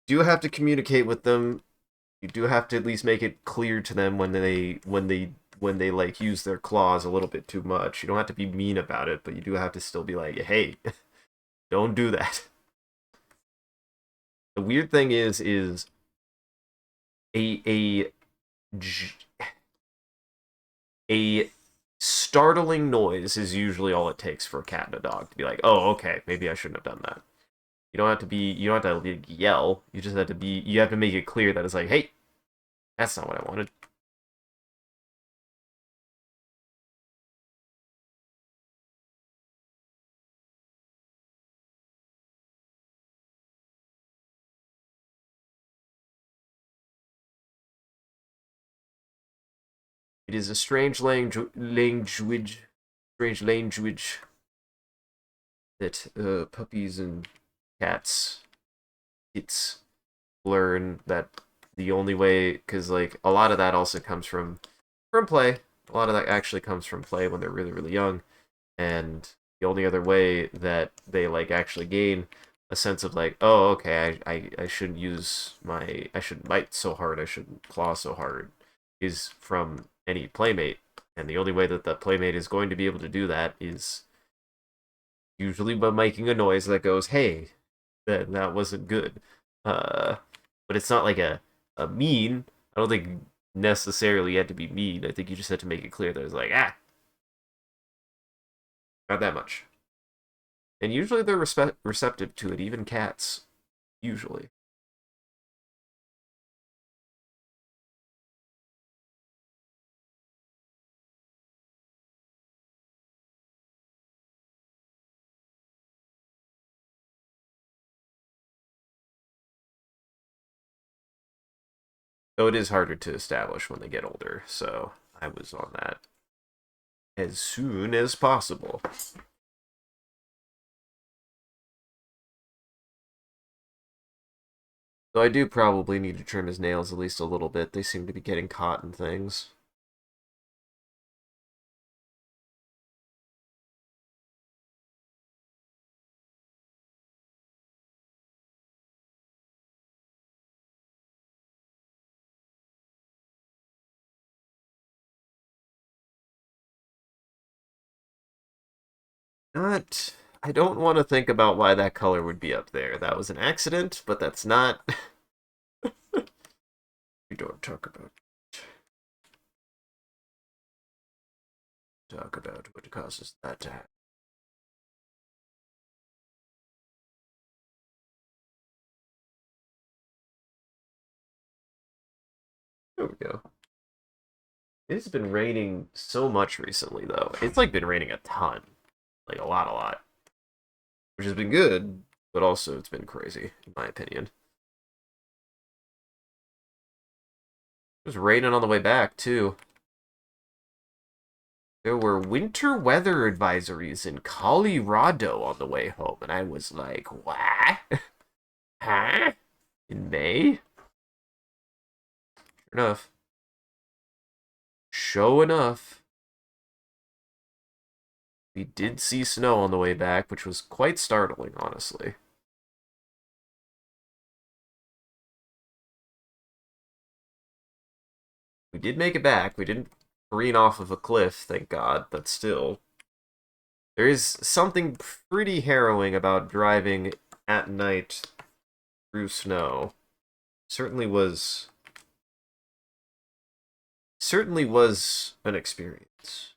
Speaker 1: Do have to communicate with them. You do have to at least make it clear to them when they like use their claws a little bit too much. You don't have to be mean about it, but you do have to still be like, hey, don't do that. The weird thing is a a a startling noise is usually all it takes for a cat and a dog to be like, oh, okay, maybe I shouldn't have done that. You don't have to yell. You have to make it clear that it's like, hey, that's not what I wanted. It is a strange language that puppies and cats, it's learn that the only way, because like a lot of that also comes from play. A lot of that actually comes from play when they're really young, and the only other way that they like actually gain a sense of like, oh, okay, I shouldn't I shouldn't bite so hard, I shouldn't claw so hard, is from any playmate. And the only way that the playmate is going to be able to do that is usually by making a noise that goes, hey, that wasn't good. Uh, but it's not like a mean. I don't think necessarily you had to be mean. I think you just had to make it clear that it's like, not that much. And usually they're receptive to it, even cats, usually. Though it is harder to establish when they get older, so I was on that as soon as possible. So I do probably need to trim his nails at least a little bit. They seem to be getting caught in things. Not. I don't want to think about why that color would be up there. That was an accident, but that's not. We don't talk about what causes that to happen. There we go. It's been raining so much recently, though. It's like been raining a ton, like a lot, which has been good, but also it's been crazy, in my opinion. It was raining on the way back too. There were winter weather advisories in Colorado on the way home, and I was like, what? Huh? In May? Sure enough. Sure enough. We did see snow on the way back, which was quite startling, honestly. We did make it back. We didn't careen off of a cliff, thank God, but still. There is something pretty harrowing about driving at night through snow. Certainly was an experience.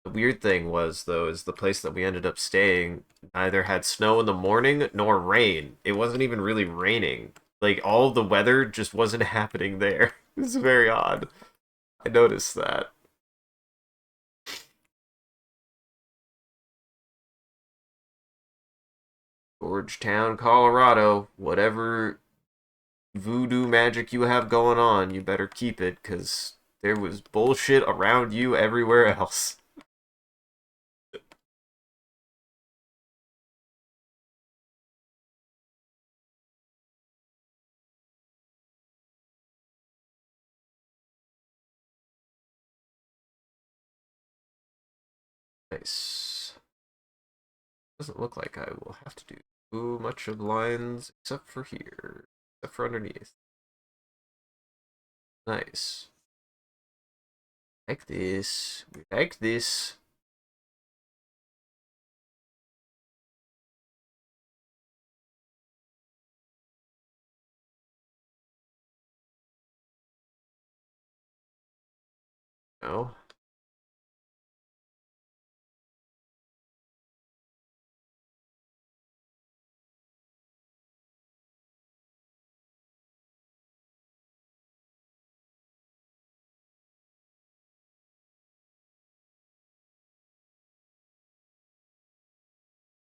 Speaker 1: The weird thing was, though, is the place that we ended up staying neither had snow in the morning nor rain. It wasn't even really raining. Like, all the weather just wasn't happening there. It's very odd. I noticed that. Georgetown, Colorado, whatever voodoo magic you have going on, you better keep it, because there was bullshit around you everywhere else. Nice. Doesn't look like I will have to do too much of lines except for here, except for underneath. Nice. Like this. We like this. No.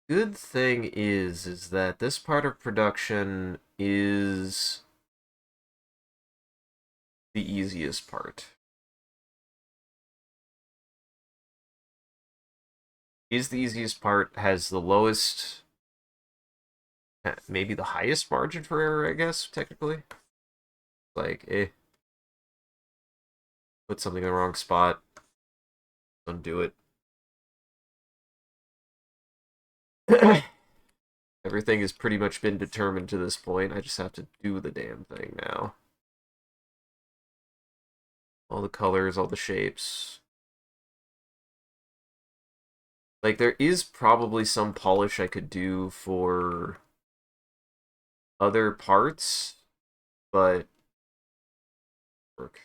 Speaker 1: Good thing is that this part of production is the easiest part. Is the easiest part, has the lowest, maybe the highest margin for error, I guess, technically. Like, put something in the wrong spot, undo it. Everything has pretty much been determined to this point. I just have to do the damn thing now. All the colors, all the shapes. Like, there is probably some polish I could do for other parts, but work.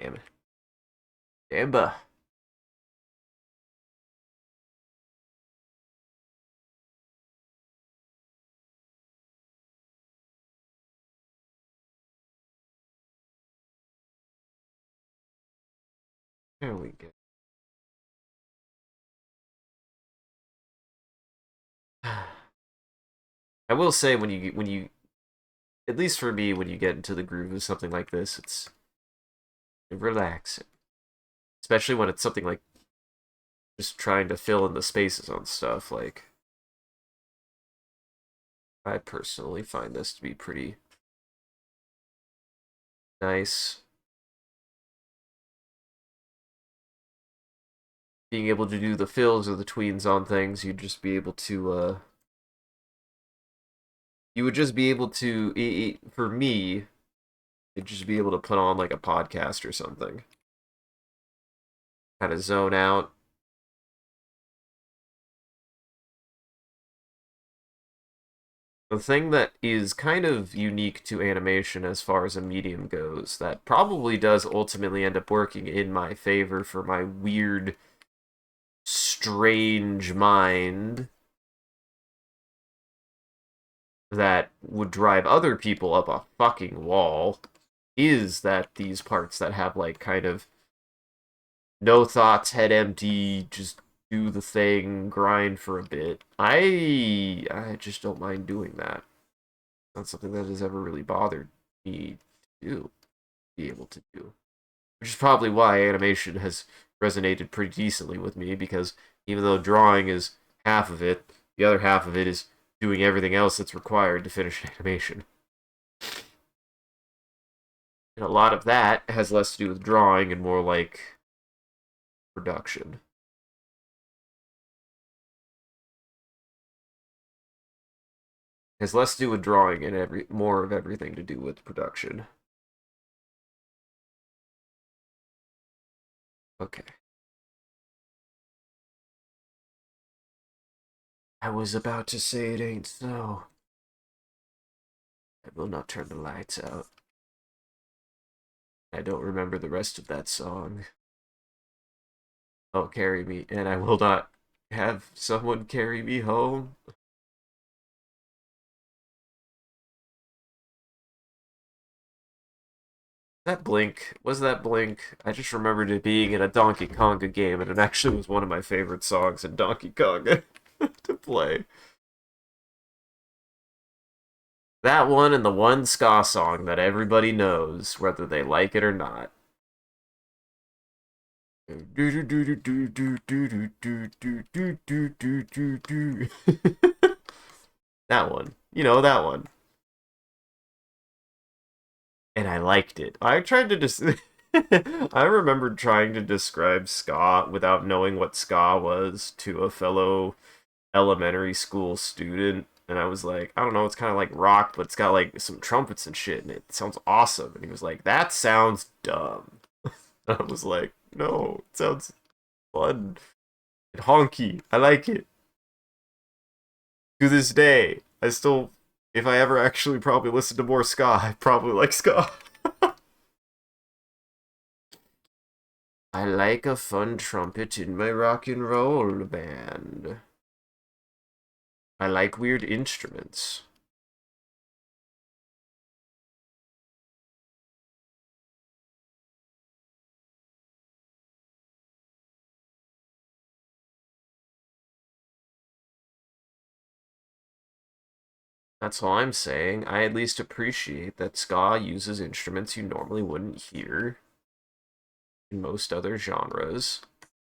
Speaker 1: Damn it. Damba. There we go. I will say when you at least for me when you get into the groove of something like this, it's relaxing. Especially when it's something like just trying to fill in the spaces on stuff. Like, I personally find this to be pretty nice. being able to do the fills or the tweens on things, you'd just be able to you would just be able to for me, you'd just be able to put on like a podcast or something. Kind of zone out. The thing that is kind of unique to animation as far as a medium goes, that probably does ultimately end up working in my favor for my weird, strange mind that would drive other people up a fucking wall, is that these parts that have like kind of no thoughts, head empty, just do the thing, grind for a bit. I just don't mind doing that. Not something that has ever really bothered me to do, be able to do. Which is probably why animation has resonated pretty decently with me, because even though drawing is half of it, the other half of it is doing everything else that's required to finish animation. And a lot of that has less to do with drawing and more like production. It has less to do with drawing and more of everything to do with production. Okay. I was about to say it ain't so. I will not turn the lights out. I don't remember the rest of that song. Oh, carry me, and I will not have someone carry me home. That Blink, was that Blink? I just remembered it being in a Donkey Konga game, and it actually was one of my favorite songs in Donkey Konga to play. That one and the one ska song that everybody knows, whether they like it or not. That one. You know, that one. And I liked it. I tried to just. I remembered trying to describe ska without knowing what ska was to a fellow elementary school student. And I was like, I don't know, it's kind of like rock, but it's got like some trumpets and shit, and it sounds awesome. And he was like, that sounds dumb. I was like, no, it sounds fun and honky. I like it. To this day, I still, if I ever actually probably listen to more ska, I probably like ska. I like a fun trumpet in my rock and roll band. I like weird instruments. That's all I'm saying. I at least appreciate that ska uses instruments you normally wouldn't hear in most other genres.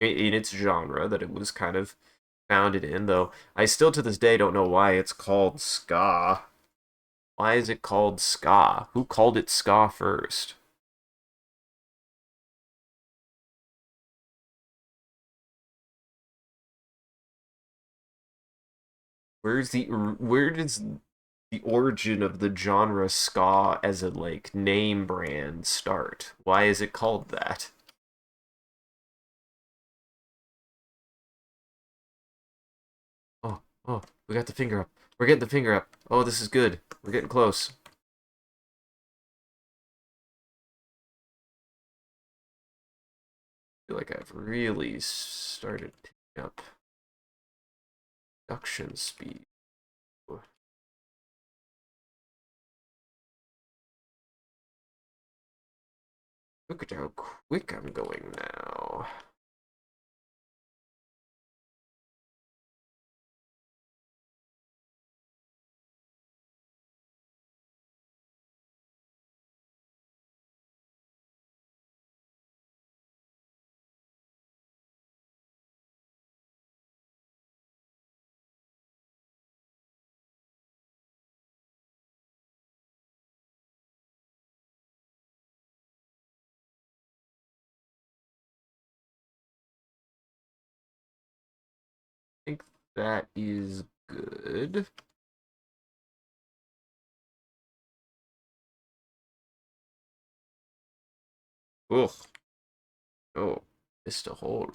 Speaker 1: In its genre that it was kind of founded in, though I still to this day don't know why it's called ska. Why is it called ska? Who called it ska first? Where does the origin of the genre ska as a like name brand start? Why is it called that? Oh, oh, we got the finger up. We're getting the finger up. Oh, this is good. We're getting close. I feel like I've really started picking up production speed. Look at how quick I'm going now. That is good. Ugh. Oh, missed a hole.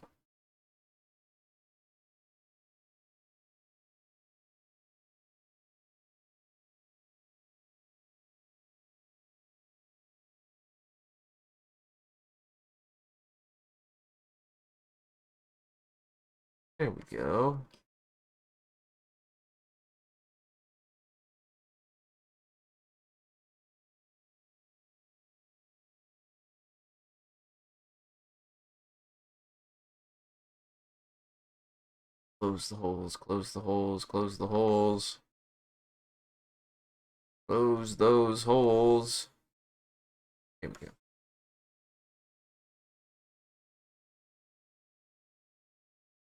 Speaker 1: There we go. Close the holes, close the holes, close the holes. Close those holes. There we go.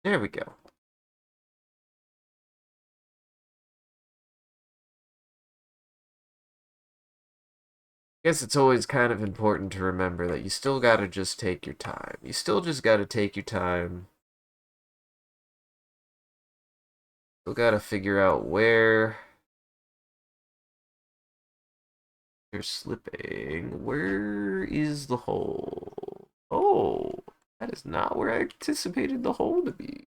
Speaker 1: There we go. I guess it's always kind of important to remember that you still gotta just take your time. You still just gotta take your time. Still gotta figure out where you're slipping. Where is the hole? Oh, that is not where I anticipated the hole to be.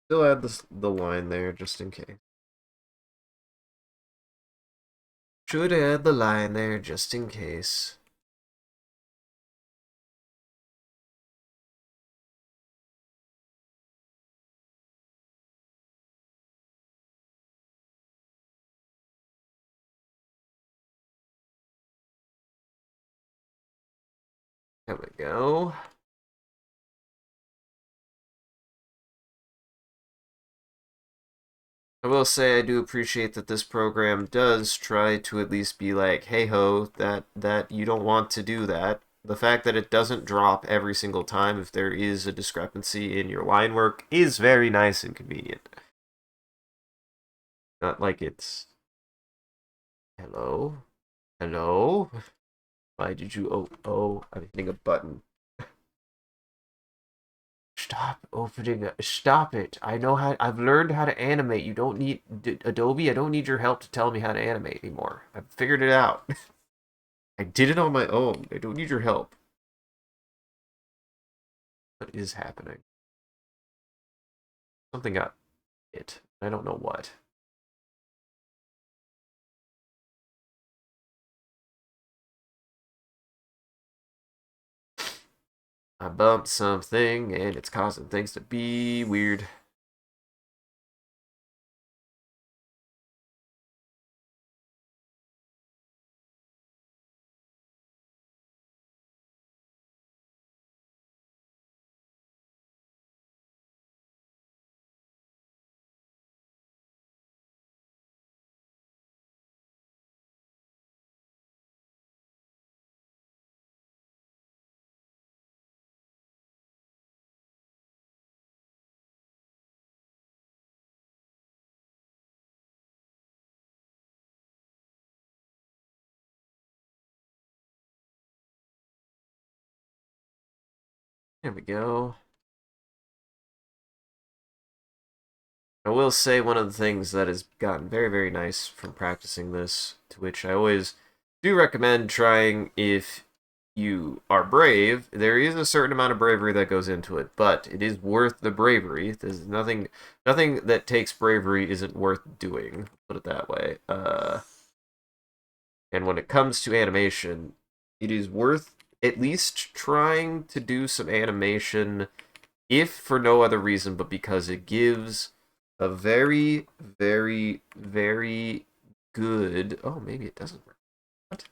Speaker 1: Still add the line there just in case. Should add the line there just in case. There we go. I will say I do appreciate that this program does try to at least be like, hey ho, that you don't want to do that. The fact that it doesn't drop every single time if there is a discrepancy in your line work is very nice and convenient. Not like it's hello? Hello? Why did you I'm hitting a button. Stop opening it. Stop it. I've learned how to animate. You don't need Adobe, I don't need your help to tell me how to animate anymore. I've figured it out. I did it on my own. I don't need your help. What is happening? Something got hit. I don't know what. I bumped something and it's causing things to be weird. There we go. I will say one of the things that has gotten very, very nice from practicing this, to which I always do recommend trying if you are brave. There is a certain amount of bravery that goes into it, but it is worth the bravery. There's nothing that takes bravery isn't worth doing. Put it that way. And when it comes to animation, it is worth at least trying to do some animation, if for no other reason but because it gives a very, very, very good. Oh, maybe it doesn't work. What?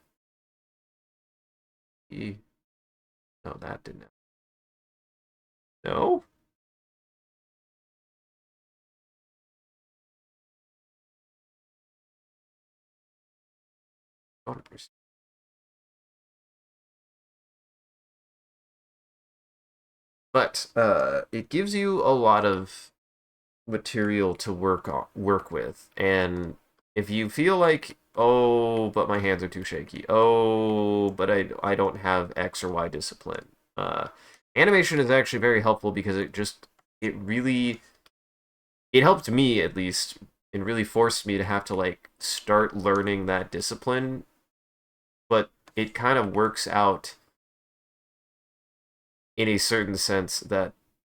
Speaker 1: No, that didn't. No. Don't understand. But it gives you a lot of material to work with, and if you feel like, oh, but my hands are too shaky, oh, but I don't have X or Y discipline, uh, animation is actually very helpful because it really it helped me at least, and really forced me to have to like start learning that discipline, but it kind of works out in a certain sense that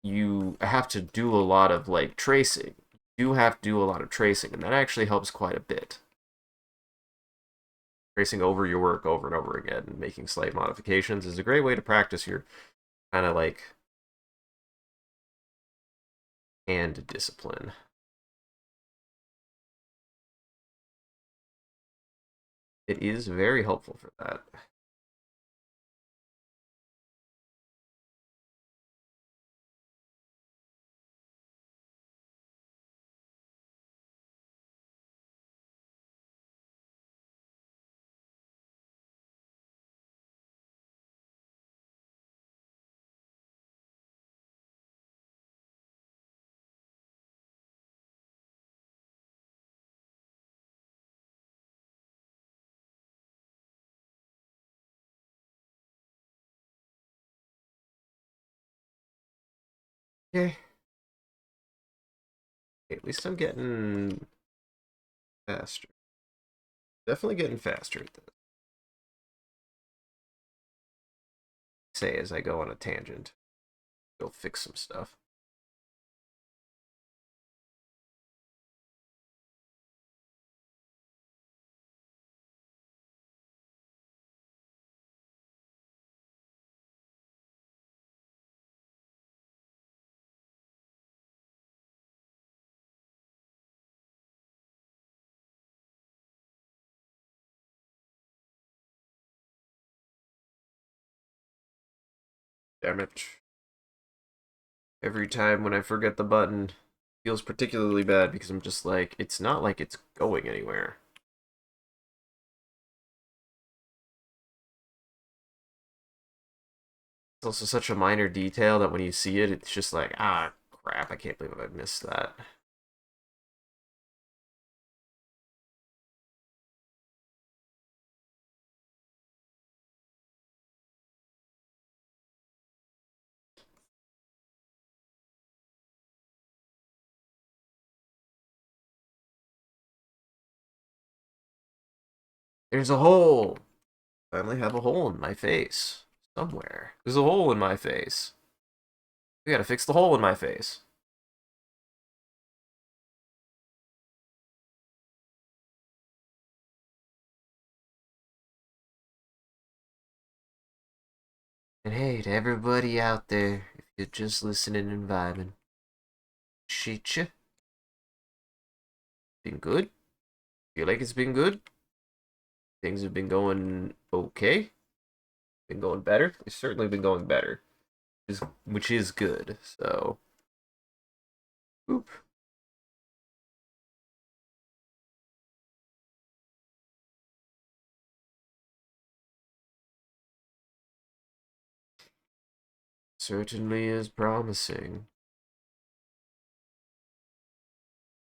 Speaker 1: you have to do a lot of like tracing. You have to do a lot of tracing, and that actually helps quite a bit. Tracing over your work over and over again and making slight modifications is a great way to practice your kind of like hand discipline. It is very helpful for that. Okay. At least I'm getting faster. Definitely getting faster at this. Say as I go on a tangent. Go fix some stuff. Damn it. Every time when I forget the button, it feels particularly bad because I'm just like, it's not like it's going anywhere. It's also such a minor detail that when you see it, it's just like, ah, crap, I can't believe I missed that. There's a hole. I finally have a hole in my face. Somewhere. There's a hole in my face. We gotta fix the hole in my face. And hey, to everybody out there, if you're just listening and vibing, shit you. Been good? Feel like it's been good? Things have been going okay? Been going better? It's certainly been going better. Which is good, so. Oop. Certainly is promising.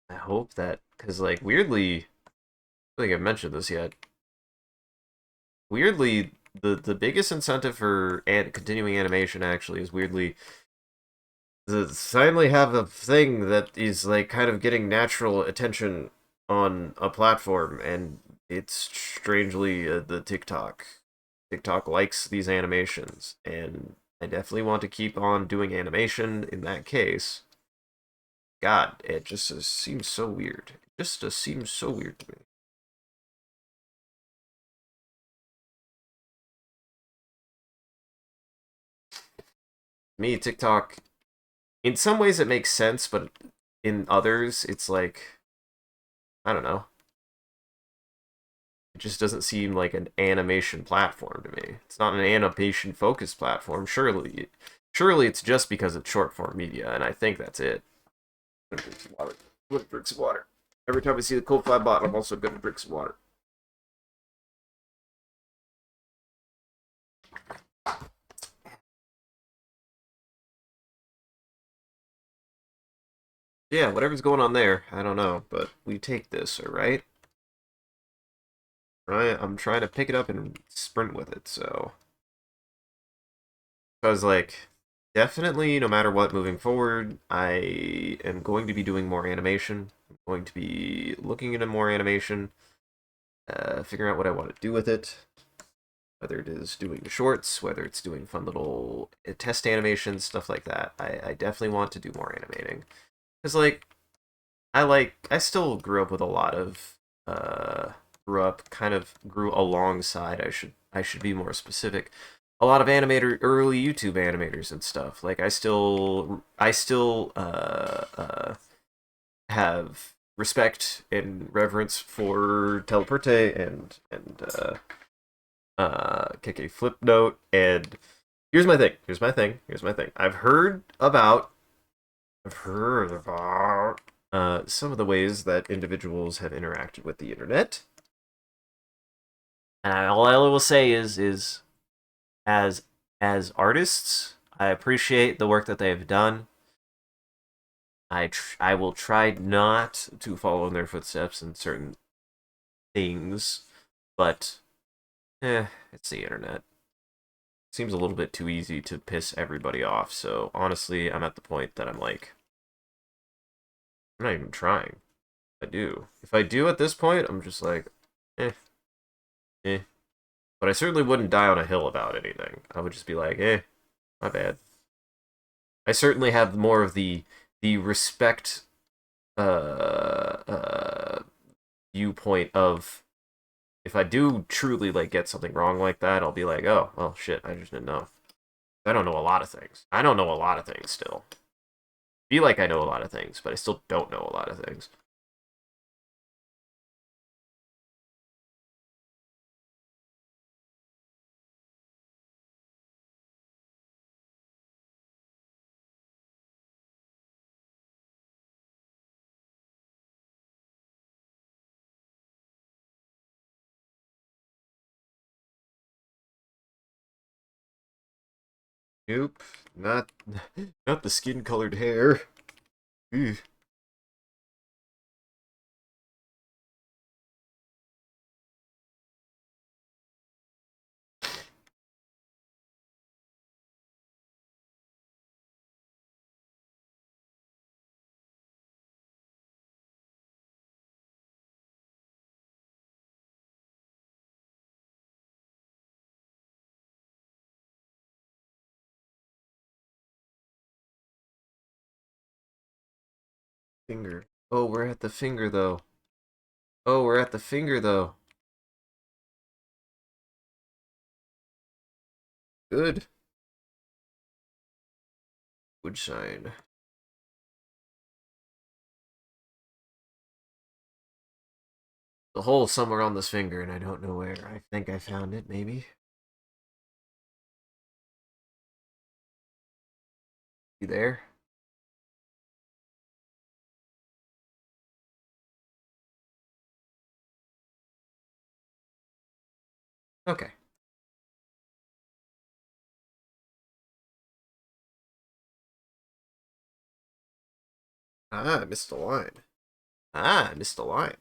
Speaker 1: I hope that, because, like, weirdly, I don't think I've mentioned this yet. Weirdly, the biggest incentive for continuing animation actually is weirdly to finally have a thing that is like kind of getting natural attention on a platform, and it's strangely the TikTok. TikTok likes these animations, and I definitely want to keep on doing animation in that case. God, it just seems so weird. It just seems so weird to me. Me, TikTok, in some ways it makes sense, but in others, it's like, I don't know. It just doesn't seem like an animation platform to me. It's not an animation focused platform. Surely it's just because it's short form media, and I think that's it. I'm gonna drink some water. I'm gonna drink some water. Every time I see the Cold 5 bottle, I'm also gonna drink some water. Yeah, whatever's going on there, I don't know, but we take this, alright? Right? I'm trying to pick it up and sprint with it, so. Because, like, definitely, no matter what, moving forward, I am going to be doing more animation. I'm going to be looking into more animation, figuring out what I want to do with it. Whether it is doing shorts, whether it's doing fun little test animations, stuff like that. I definitely want to do more animating. Because, I still grew up with a lot of, grew alongside, I should be more specific, a lot of early YouTube animators and stuff. Like, I still have respect and reverence for Teleperte and kick a flip note. And here's my thing. I've heard about some of the ways that individuals have interacted with the internet. And all I will say is as as artists, I appreciate the work that they've done. I will try not to follow in their footsteps in certain things, but it's the internet. Seems a little bit too easy to piss everybody off. So honestly, I'm at the point that I'm like, I'm not even trying. If I do at this point, I'm just like, eh, eh. But I certainly wouldn't die on a hill about anything. I would just be like, my bad. I certainly have more of the respect viewpoint of, if I do truly like get something wrong like that, I'll be like, oh well, shit, I just didn't know. I don't know a lot of things. I don't know a lot of things still. Feel like I know a lot of things, but I still don't know a lot of things. Nope, not not the skin colored hair. Ew. Finger. Oh, we're at the finger though. Oh, we're at the finger though. Good. Wood shine. The hole somewhere on this finger, and I don't know where. I think I found it, maybe. You there? Okay. Ah, I missed the line. Ah, I missed the line.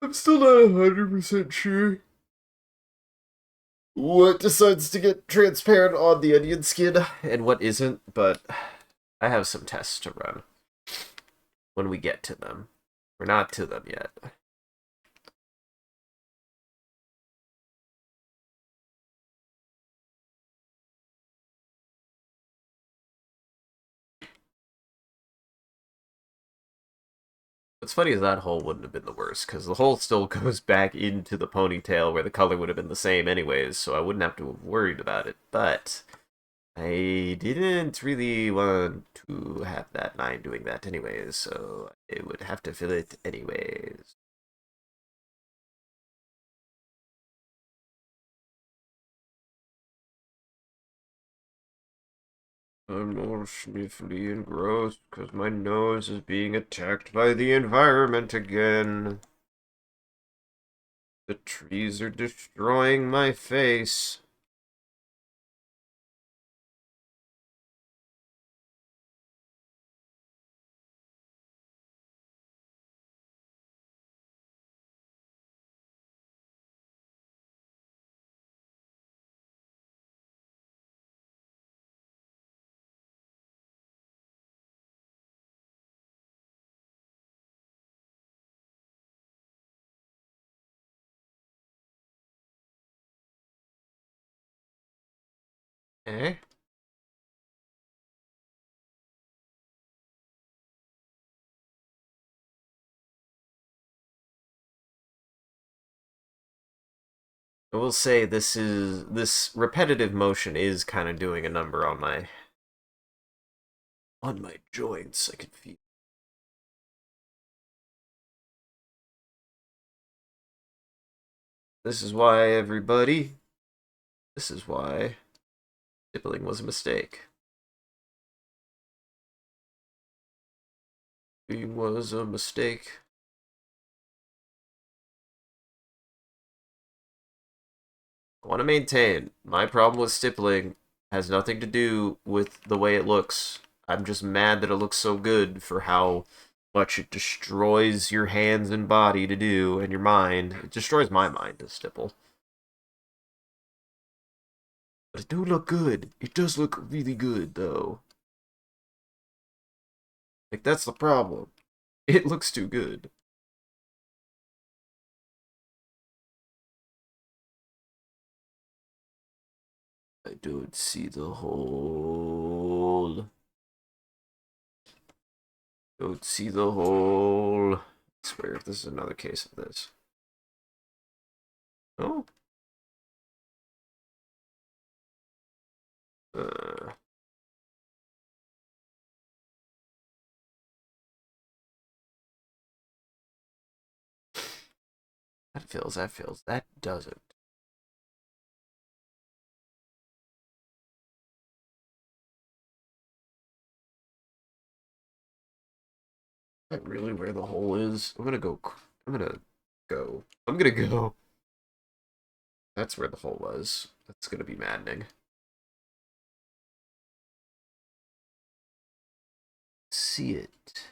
Speaker 1: I'm still not 100% sure what decides to get transparent on the onion skin and what isn't, but I have some tests to run when we get to them. We're not to them yet. What's funny is that hole wouldn't have been the worst, because the hole still goes back into the ponytail where the color would have been the same anyways, so I wouldn't have to have worried about it. But I didn't really want to have that line doing that anyways, so I would have to fill it anyways. I'm all sniffly and gross because my nose is being attacked by the environment again. The trees are destroying my face. Eh? I will say this repetitive motion is kind of doing a number on my joints. I can feel. This is why, everybody. This is why stippling was a mistake. It was a mistake. I want to maintain my problem with stippling has nothing to do with the way it looks. I'm just mad that it looks so good for how much it destroys your hands and body to do and your mind. It destroys my mind to stipple. But it do look good. It does look really good though. Like that's the problem. It looks too good. I don't see the hole. Don't see the hole. I swear if this is another case of this. Oh. Uh, that feels, that feels. That doesn't. That really where the hole is? I'm gonna go. I'm gonna go. I'm gonna go. That's where the hole was. That's gonna be maddening. See it.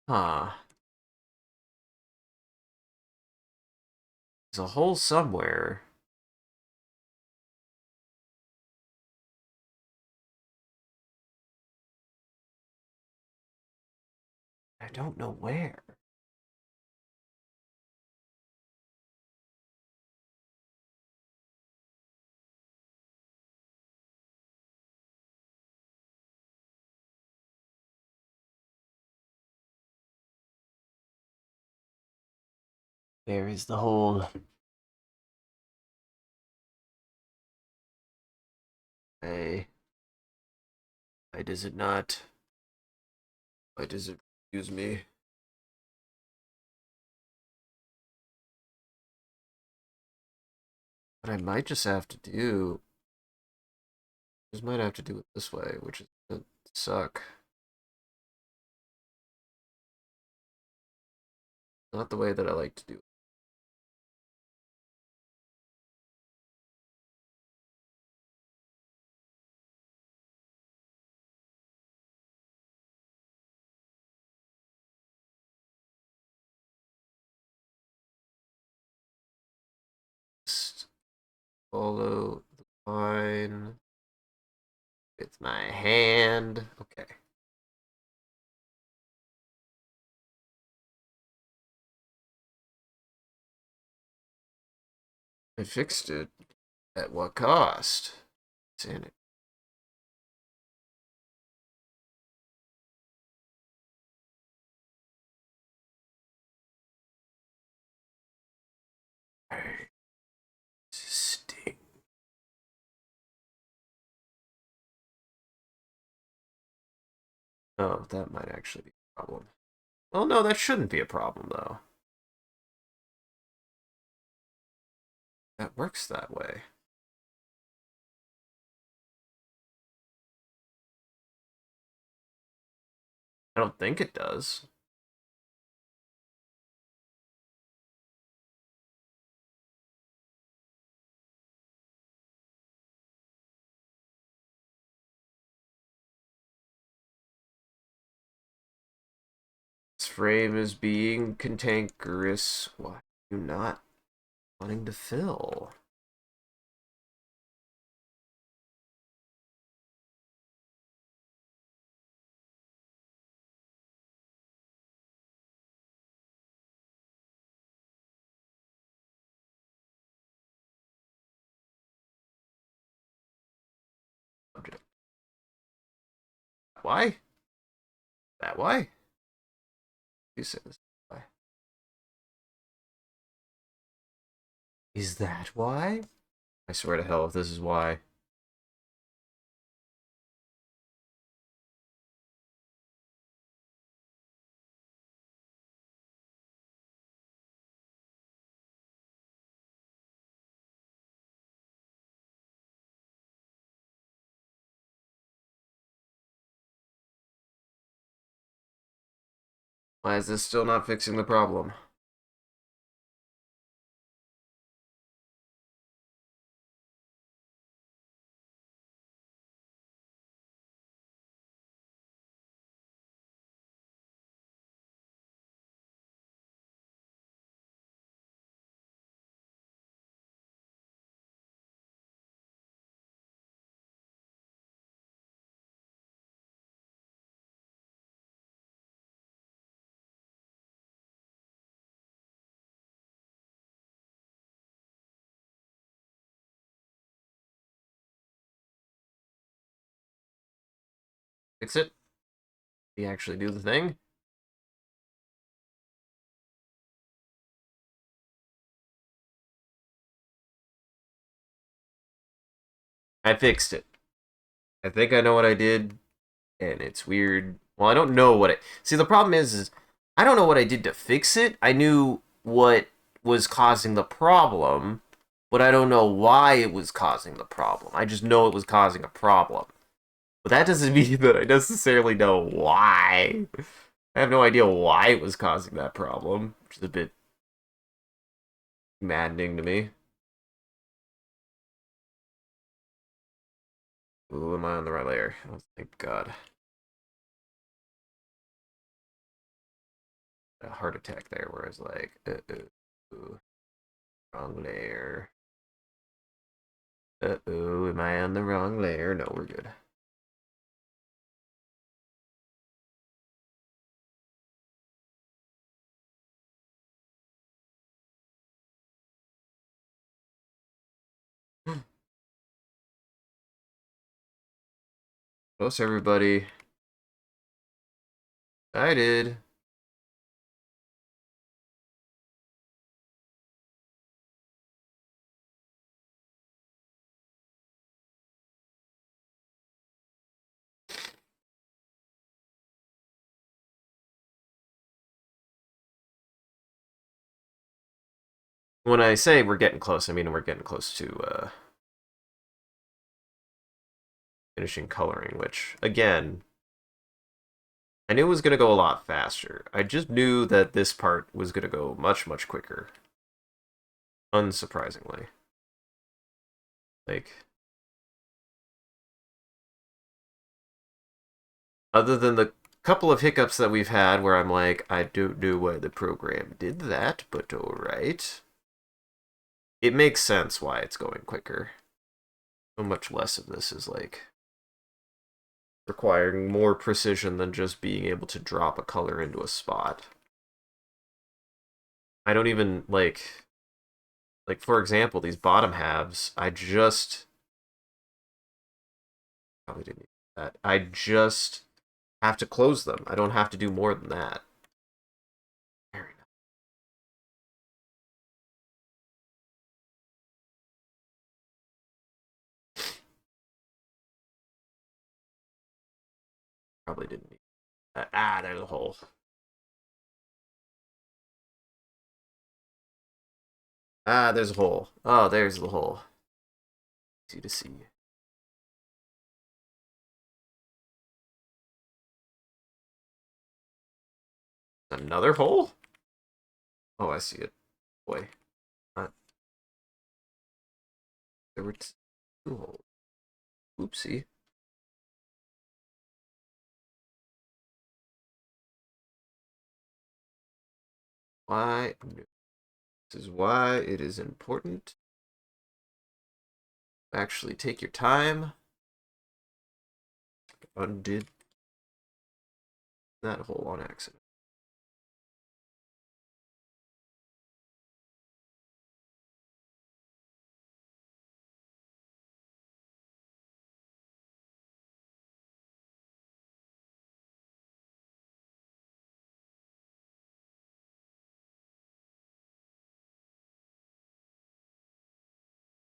Speaker 1: Huh. There's a hole somewhere. I don't know where. Where is the hole? Hey. Why does it not? Why does it confuse me? What I might just have to do. Just might have to do it this way, which is gonna suck. Not the way that I like to do it. Just follow the line with my hand. Okay. I fixed it. At what cost? Sanity. Sting. Oh, that might actually be a problem. Well, no, that shouldn't be a problem, though. That works that way. I don't think it does. This frame is being cantankerous. Why are you not wanting to fill? Subject. Why? That why? You said this. Why? Is that why? I swear to hell if this is why. Why is this still not fixing the problem? Fix it? You actually do the thing? I fixed it. I think I know what I did, and it's weird. Well, I don't know what it. See, the problem is I don't know what I did to fix it. I knew what was causing the problem, but I don't know why it was causing the problem. I just know it was causing a problem. But that doesn't mean that I necessarily know why. I have no idea why it was causing that problem, which is a bit maddening to me. Ooh, am I on the right layer? Oh, thank God. A heart attack there, where I was like, wrong layer. Uh-oh, am I on the wrong layer? No, we're good. Close, everybody. I did. When I say we're getting close, I mean we're getting close to finishing coloring, which, again, I knew it was going to go a lot faster. I just knew that this part was going to go much, much quicker. Unsurprisingly. Like, other than the couple of hiccups that we've had where I'm like, I don't know why the program did that, but alright. It makes sense why it's going quicker. So much less of this is like requiring more precision than just being able to drop a color into a spot. I don't even like for example, these bottom halves, I just probably didn't need that. I just have to close them. I don't have to do more than that. Very nice. Probably didn't need that. Ah, there's a hole. Ah, there's a hole. Oh, there's the hole. Easy to see. Another hole? Oh, I see it. Boy. Uh, there were two holes. Oopsie. Why? This is why it is important. Actually, take your time. Undid that hole on accident.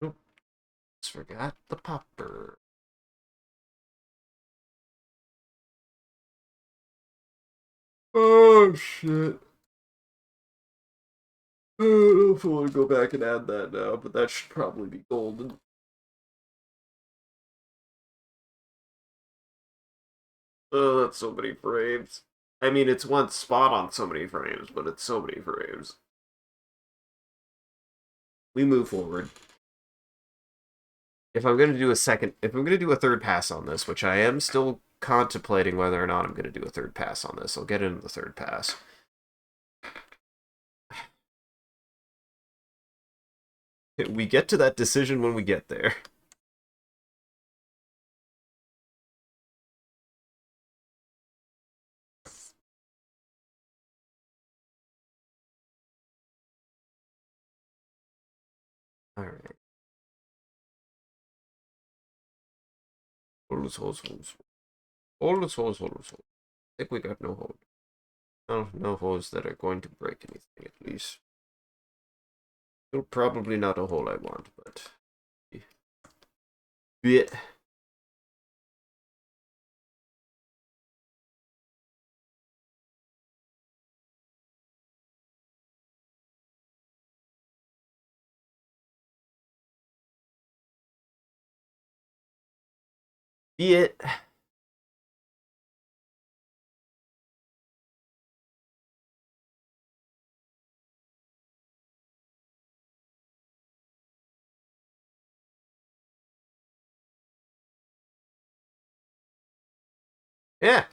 Speaker 1: Oops, forgot the popper. Oh, shit. I don't know if I want to go back and add that now, but that should probably be golden. Oh, that's so many frames. I mean, it's one spot on so many frames, but it's so many frames. We move forward. If I'm gonna do a second, if I'm gonna do a third pass on this, which I am still contemplating whether or not I'm gonna do a third pass on this, I'll get into the third pass. We get to that decision when we get there. All right. Holes, holes, holes. Holes, holes, holes, holes. I think we got no holes. No, no holes that are going to break anything, at least. Still probably not a hole I want, but... Yeah. Be it. Yeah.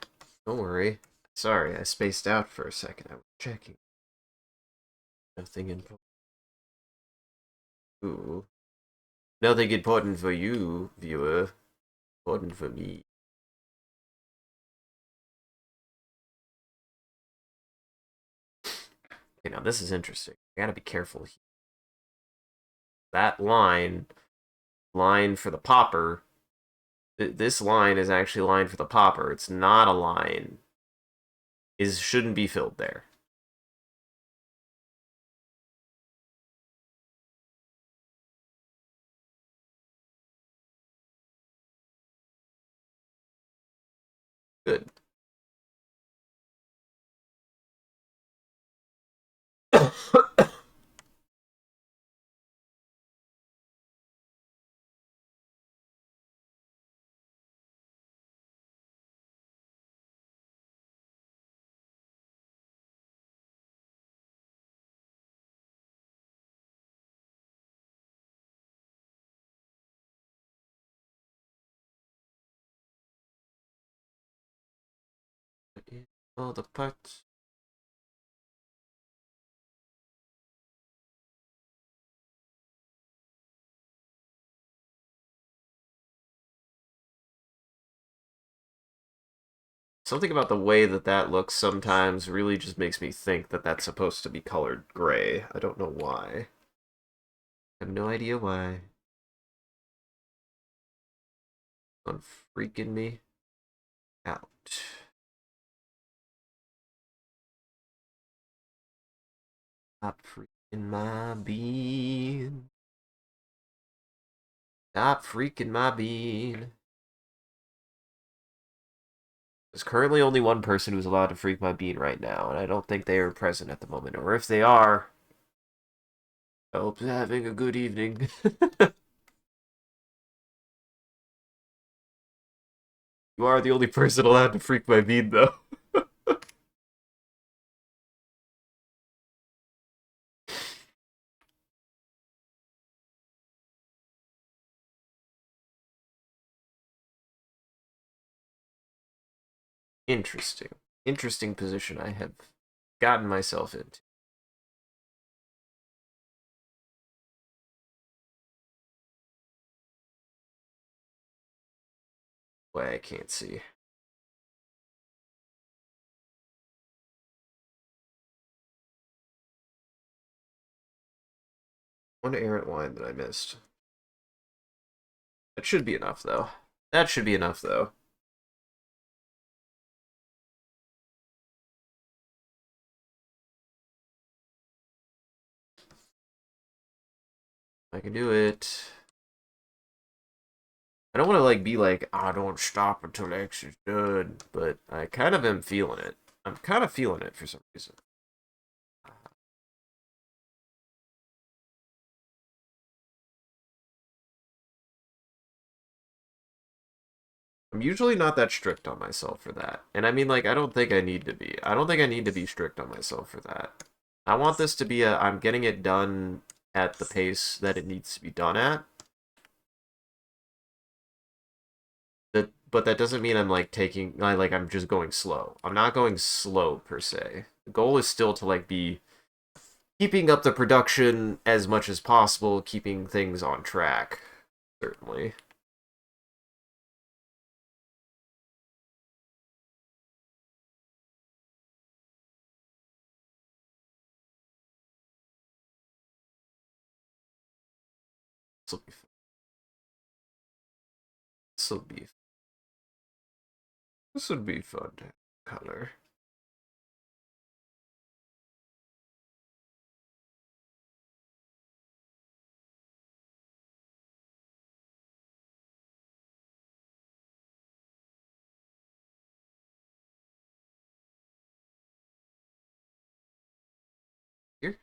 Speaker 1: Don't worry. Sorry, I spaced out for a second. I was checking. Nothing important. Ooh. Nothing important for you, viewer. Important for me. Okay, now this is interesting. I gotta be careful. That line for the popper, this line is actually a line for the popper. It's not a line. Shouldn't be filled there. Good. All the parts. Something about the way that that looks sometimes really just makes me think that that's supposed to be colored gray. I don't know why. I have no idea why. I'm freaking me out. Stop freaking my bean. Stop freaking my bean. There's currently only one person who's allowed to freak my bean right now, and I don't think they are present at the moment. Or if they are, I hope you're having a good evening. You are the only person allowed to freak my bead, though. Interesting. Interesting position I have gotten myself into. Why I can't see. One errant line that I missed. That should be enough, though. That should be enough, though. I can do it. I don't want to like be like, I don't stop until X is done, but I kind of am feeling it. I'm kind of feeling it for some reason. I'm usually not that strict on myself for that. And I mean, like, I don't think I need to be. I don't think I need to be strict on myself for that. I want this to be I'm getting it done at the pace that it needs to be done at. But that doesn't mean I'm like I'm just going slow. I'm not going slow per se. The goal is still to like be keeping up the production as much as possible, keeping things on track, certainly. This will be fun. This will be this would be fun to color. Here?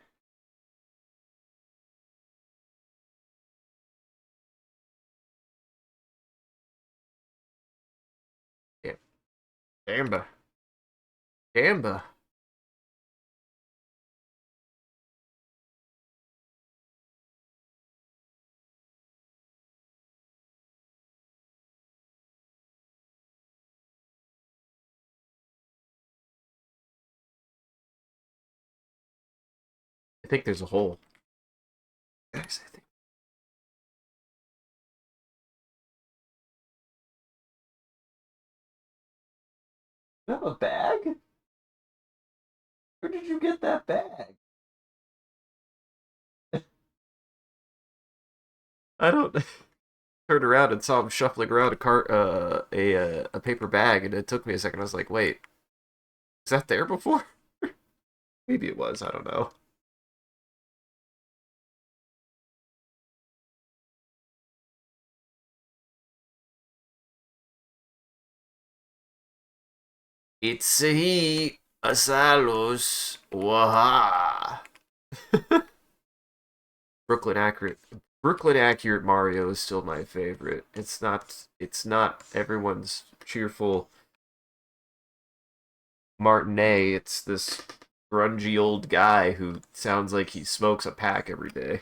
Speaker 1: Yeah. Gamba. Gamba. I think there's a hole. Guys, I think. You have a bag? Where did you get that bag? I don't turned around and saw him shuffling around a paper bag, and it took me a second. I was like, wait, is that there before? Maybe it was. I don't know. It's a he, a Salos, waha. Brooklyn accurate. Brooklyn accurate Mario is still my favorite. It's not. It's not everyone's cheerful Martinet. It's this grungy old guy who sounds like he smokes a pack every day.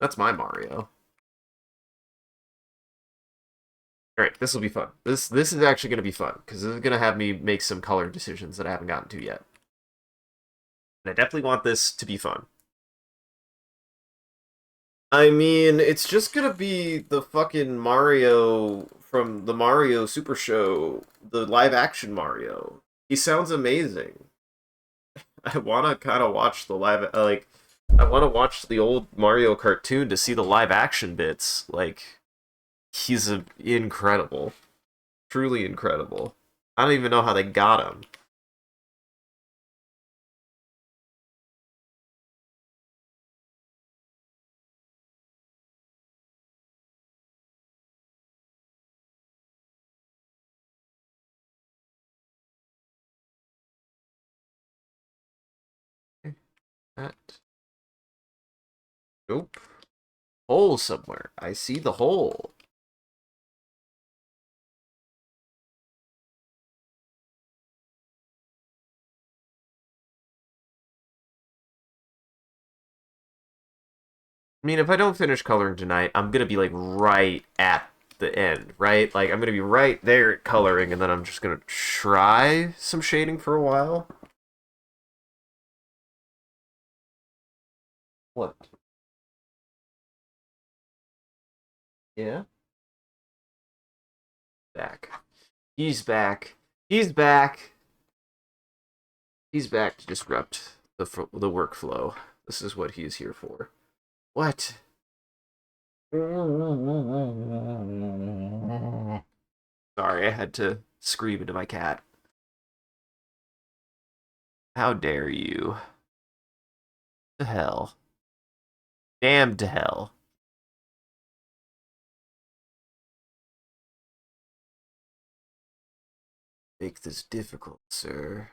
Speaker 1: That's my Mario. All right, this will be fun. This is actually going to be fun because this is going to have me make some color decisions that I haven't gotten to yet. And I definitely want this to be fun. I mean, it's just gonna be the fucking Mario from the Mario Super Show, the live action Mario. He sounds amazing. I want to kind of watch the live, I want to watch the old Mario cartoon to see the live action bits. Like, incredible. Truly incredible. I don't even know how they got him. That Nope. Hole somewhere. I see the hole. I mean, if I don't finish coloring tonight, I'm gonna be like right at the end, right? Like I'm gonna be right there at coloring, and then I'm just gonna try some shading for a while. What? Yeah. Back. He's back. He's back. He's back to disrupt the workflow. This is what he's here for. What? Sorry, I had to scream into my cat. How dare you? The hell. Damn to hell. Make this difficult, sir.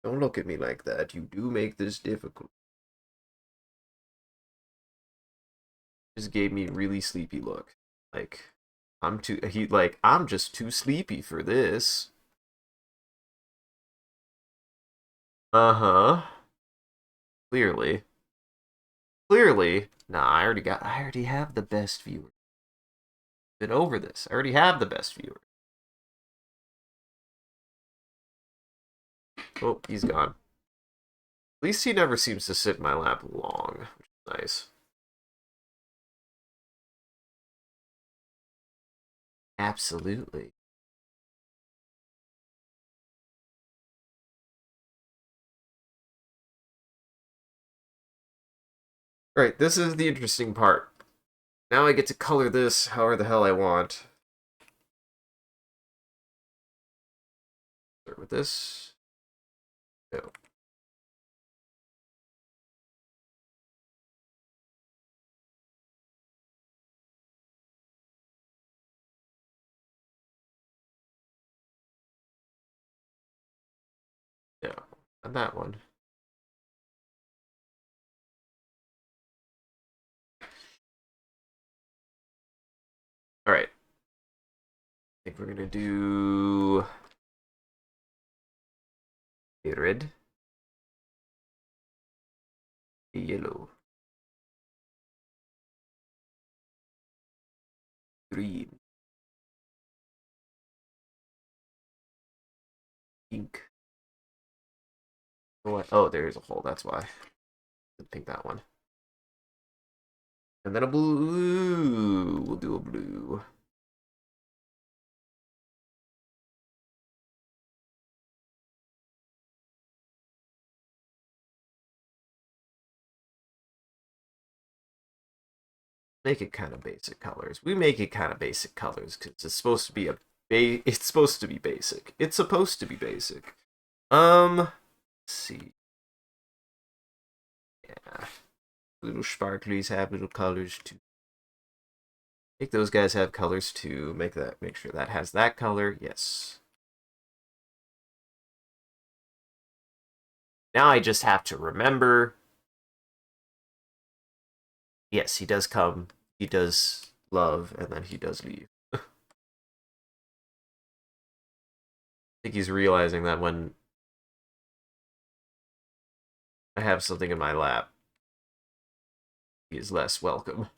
Speaker 1: Don't look at me like that. You do make this difficult. Just gave me really sleepy look. Like, I'm just too sleepy for this. Uh-huh. Clearly. Clearly. Nah, I already have the best viewer. Been over this. I already have the best viewer. Oh, he's gone. At least he never seems to sit in my lap long, which is nice. Absolutely. Right, this is the interesting part. Now I get to color this however the hell I want. Start with this. No. No. And that one. Alright. I think we're gonna do a red, a yellow, green, pink. Oh, there's a hole, that's why. Didn't think that one. And then a blue. We'll do a blue. Make it kind of basic colors. We make it kind of basic colors because it's supposed to be it's supposed to be basic. It's supposed to be basic. Let's see. Yeah. Little sparklies have little colors too. Make those guys have colors too. Make sure that has that color. Yes. Now I just have to remember. Yes, he does come. He does love, and then he does leave. I think he's realizing that when I have something in my lap, he is less welcome.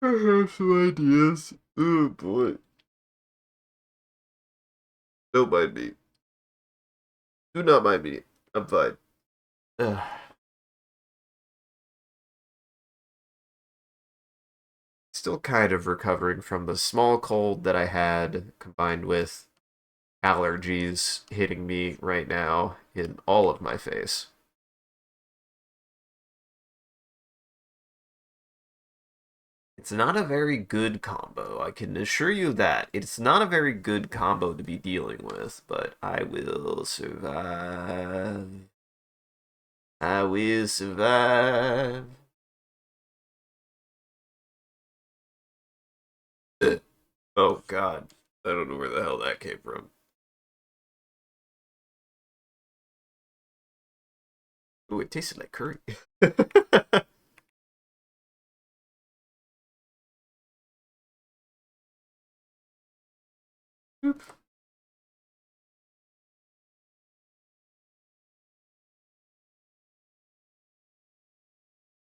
Speaker 1: I have some ideas. Oh boy. Don't mind me. Do not mind me. I'm fine. Ugh. Still kind of recovering from the small cold that I had, combined with allergies hitting me right now in all of my face. It's not a very good combo. I can assure you that. It's not a very good combo to be dealing with, but I will survive. I will survive. Oh god. I don't know where the hell that came from. Ooh, it tasted like curry.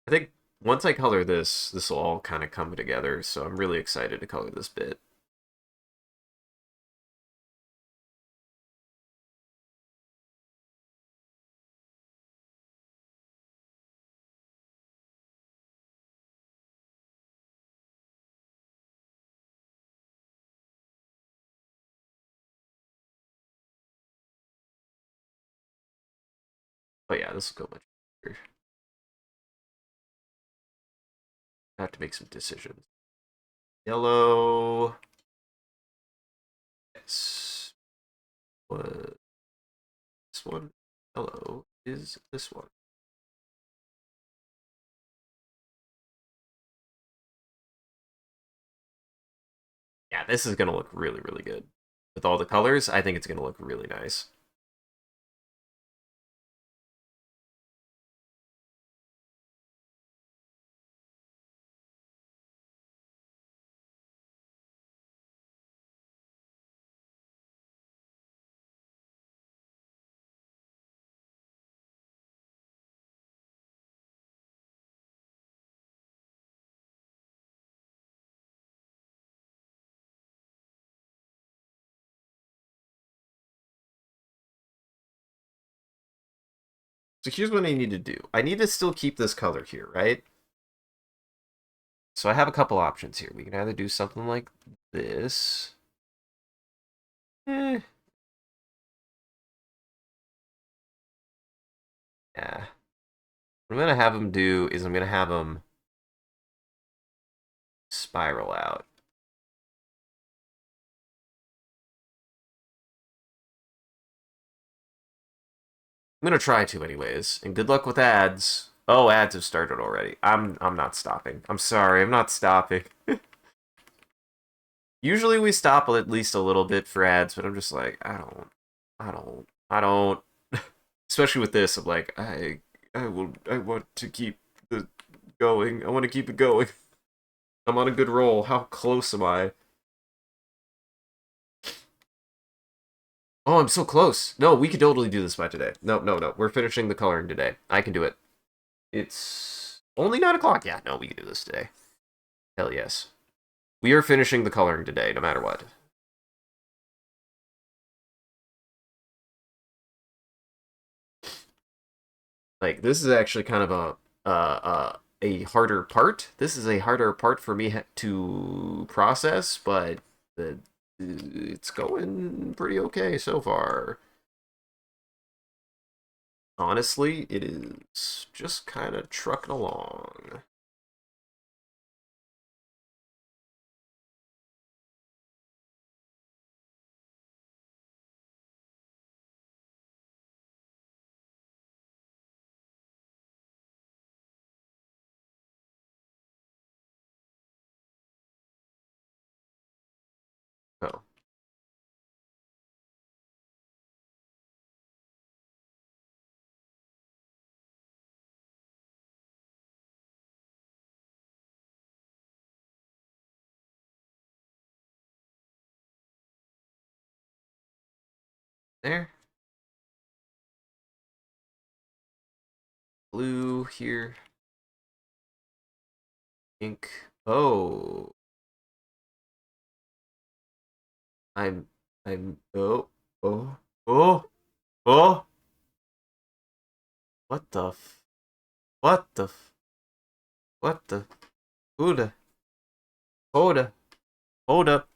Speaker 1: I think once I color this, this will all kind of come together, so I'm really excited to color this bit. Oh yeah, this will go much better. I have to make some decisions. Yellow. Yes. What? This one. Yellow is this one. Yeah, this is gonna look really, really good. With all the colors, I think it's gonna look really nice. So here's what I need to do. I need to still keep this color here, right? So I have a couple options here. We can either do something like this. Eh, yeah. What I'm gonna have them do is I'm gonna have them spiral out. I'm gonna try to anyways. And good luck with ads. Oh, ads have started already. I'm not stopping. I'm sorry, I'm not stopping. Usually we stop at least a little bit for ads, but I'm just like, I don't. Especially with this, I'm like, I want to keep the going. I want to keep it going. I'm on a good roll. How close am I? Oh, I'm so close. No, we could totally do this by today. No, no, no. We're finishing the coloring today. I can do it. It's only 9 o'clock. Yeah, no, we can do this today. Hell yes. We are finishing the coloring today, no matter what. Like, this is actually kind of a harder part. This is a harder part for me to process, but it's going pretty okay so far. Honestly, it is just kind of trucking along. Oh, there. Blue here. Ink. Oh, I'm, oh, oh, oh, oh. What the what the what the, who the, hold up, hold up.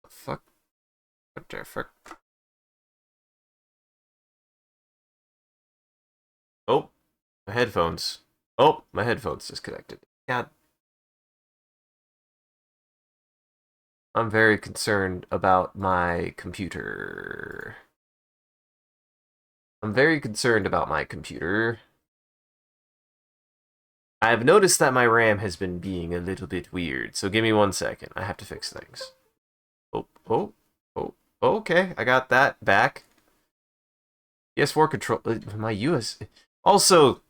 Speaker 1: The fuck, what the fuck? Oh, my headphones. Oh, my headphones disconnected. God, I'm very concerned about my computer. I'm very concerned about my computer. I've noticed that my RAM has been being a little bit weird, so give me 1 second. I have to fix things. Oh, oh, oh, okay. I got that back. PS4 control... my US... Also,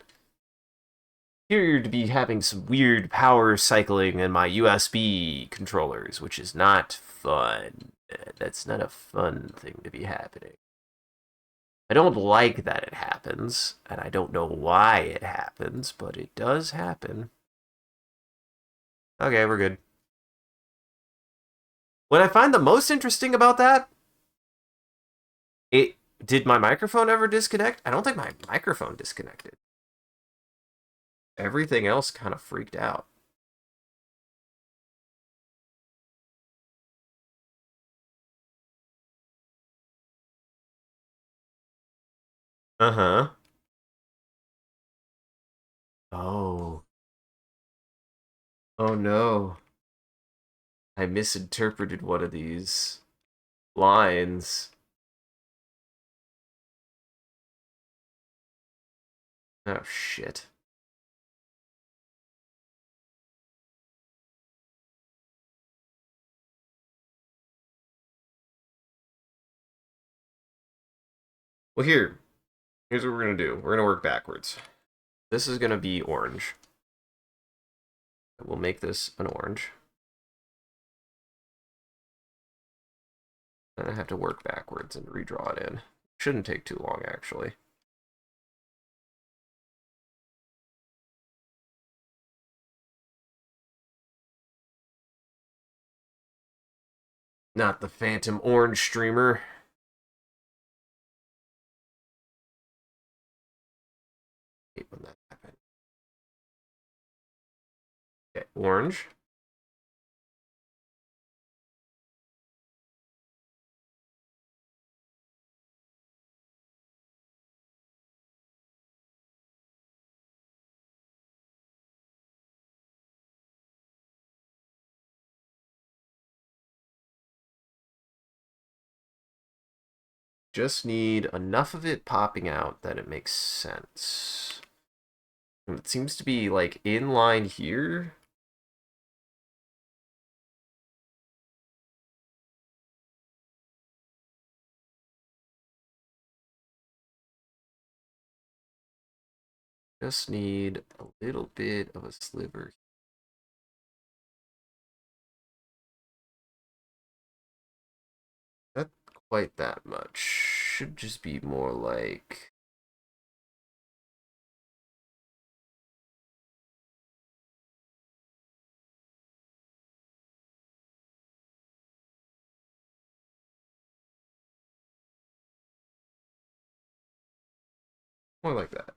Speaker 1: appear to be having some weird power cycling in my USB controllers, which is not fun. That's not a fun thing to be happening. I don't like that it happens, and I don't know why it happens, but it does happen. Okay, we're good. What I find the most interesting about that, did my microphone ever disconnect? I don't think my microphone disconnected. Everything else kind of freaked out. Uh-huh. Oh. Oh no. I misinterpreted one of these lines. Oh shit. Well, here's what we're gonna do. We're gonna work backwards. This is gonna be orange. We'll make this an orange. Then I have to work backwards and redraw it in. Shouldn't take too long, actually. Not the phantom orange streamer. I hate when that happens. Okay, orange. Just need enough of it popping out that it makes sense. And it seems to be like in line here. Just need a little bit of a sliver. Not quite that much. Should just be more like... more like that.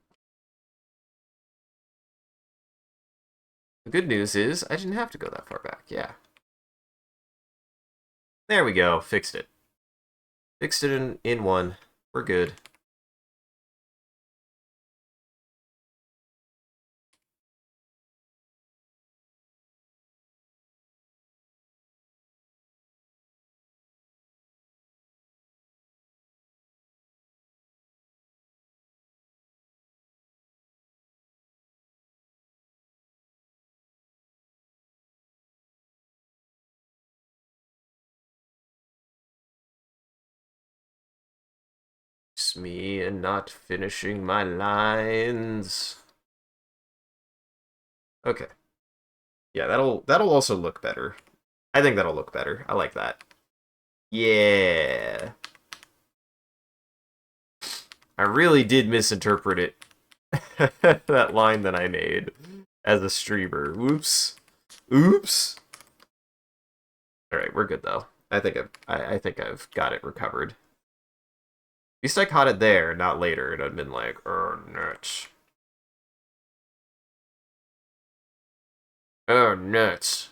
Speaker 1: The good news is I didn't have to go that far back. Yeah. There we go. Fixed it. Fixed it in one. We're good. It's me and not finishing my lines. Okay. Yeah, that'll also look better. I think that'll look better. I like that. Yeah. I really did misinterpret it. That line that I made as a streamer. Whoops. Oops. Alright, we're good though. I think I've got it recovered. At least I caught it there, not later. It'd have been like, oh nuts. Oh nuts.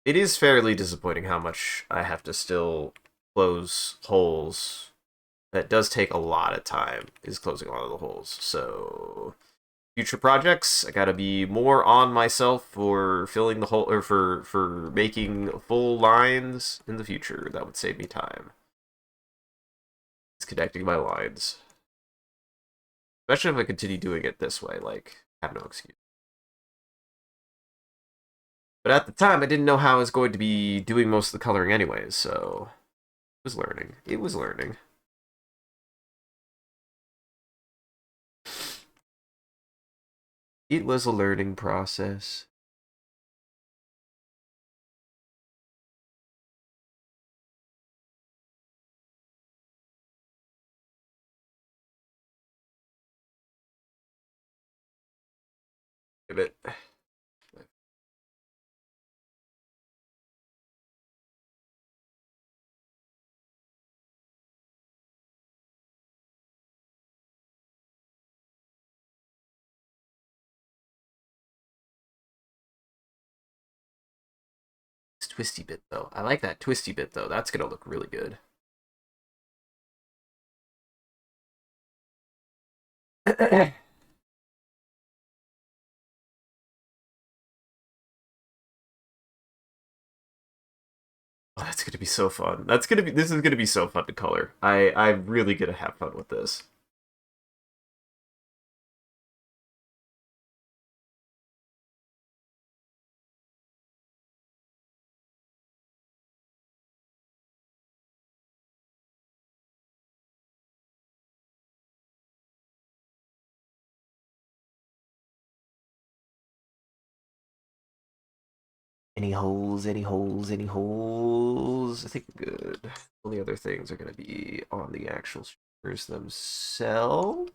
Speaker 1: It is fairly disappointing how much I have to still close holes. That does take a lot of time, is closing a lot of the holes. So future projects. I gotta be more on myself for filling the whole, or for making full lines in the future. That would save me time. It's connecting my lines, especially if I continue doing it this way. Like, I have no excuse. But at the time, I didn't know how I was going to be doing most of the coloring anyways, so it was learning. It was learning. It was a learning process. Give it. It's twisty bit though. I like that twisty bit though. That's gonna look really good. Oh, that's gonna be so fun. This is gonna be so fun to color. I'm really gonna have fun with this. Any holes, any holes, any holes? I think we're good. Only other things are gonna be on the actual streamers themselves.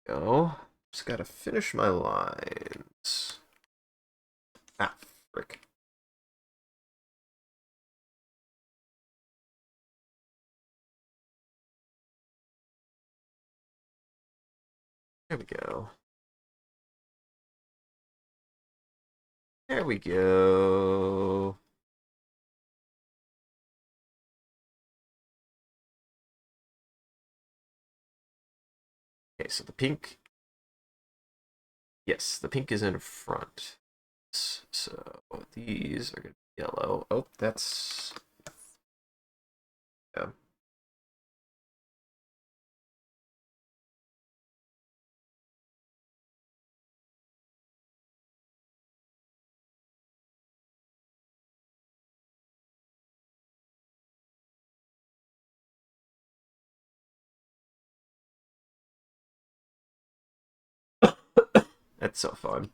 Speaker 1: Go. Just gotta finish my lines. Ah, frick. There we go. There we go. Okay, so the pink. Yes, the pink is in front. So these are going to be yellow. Oh, that's... Yeah. That's so fun.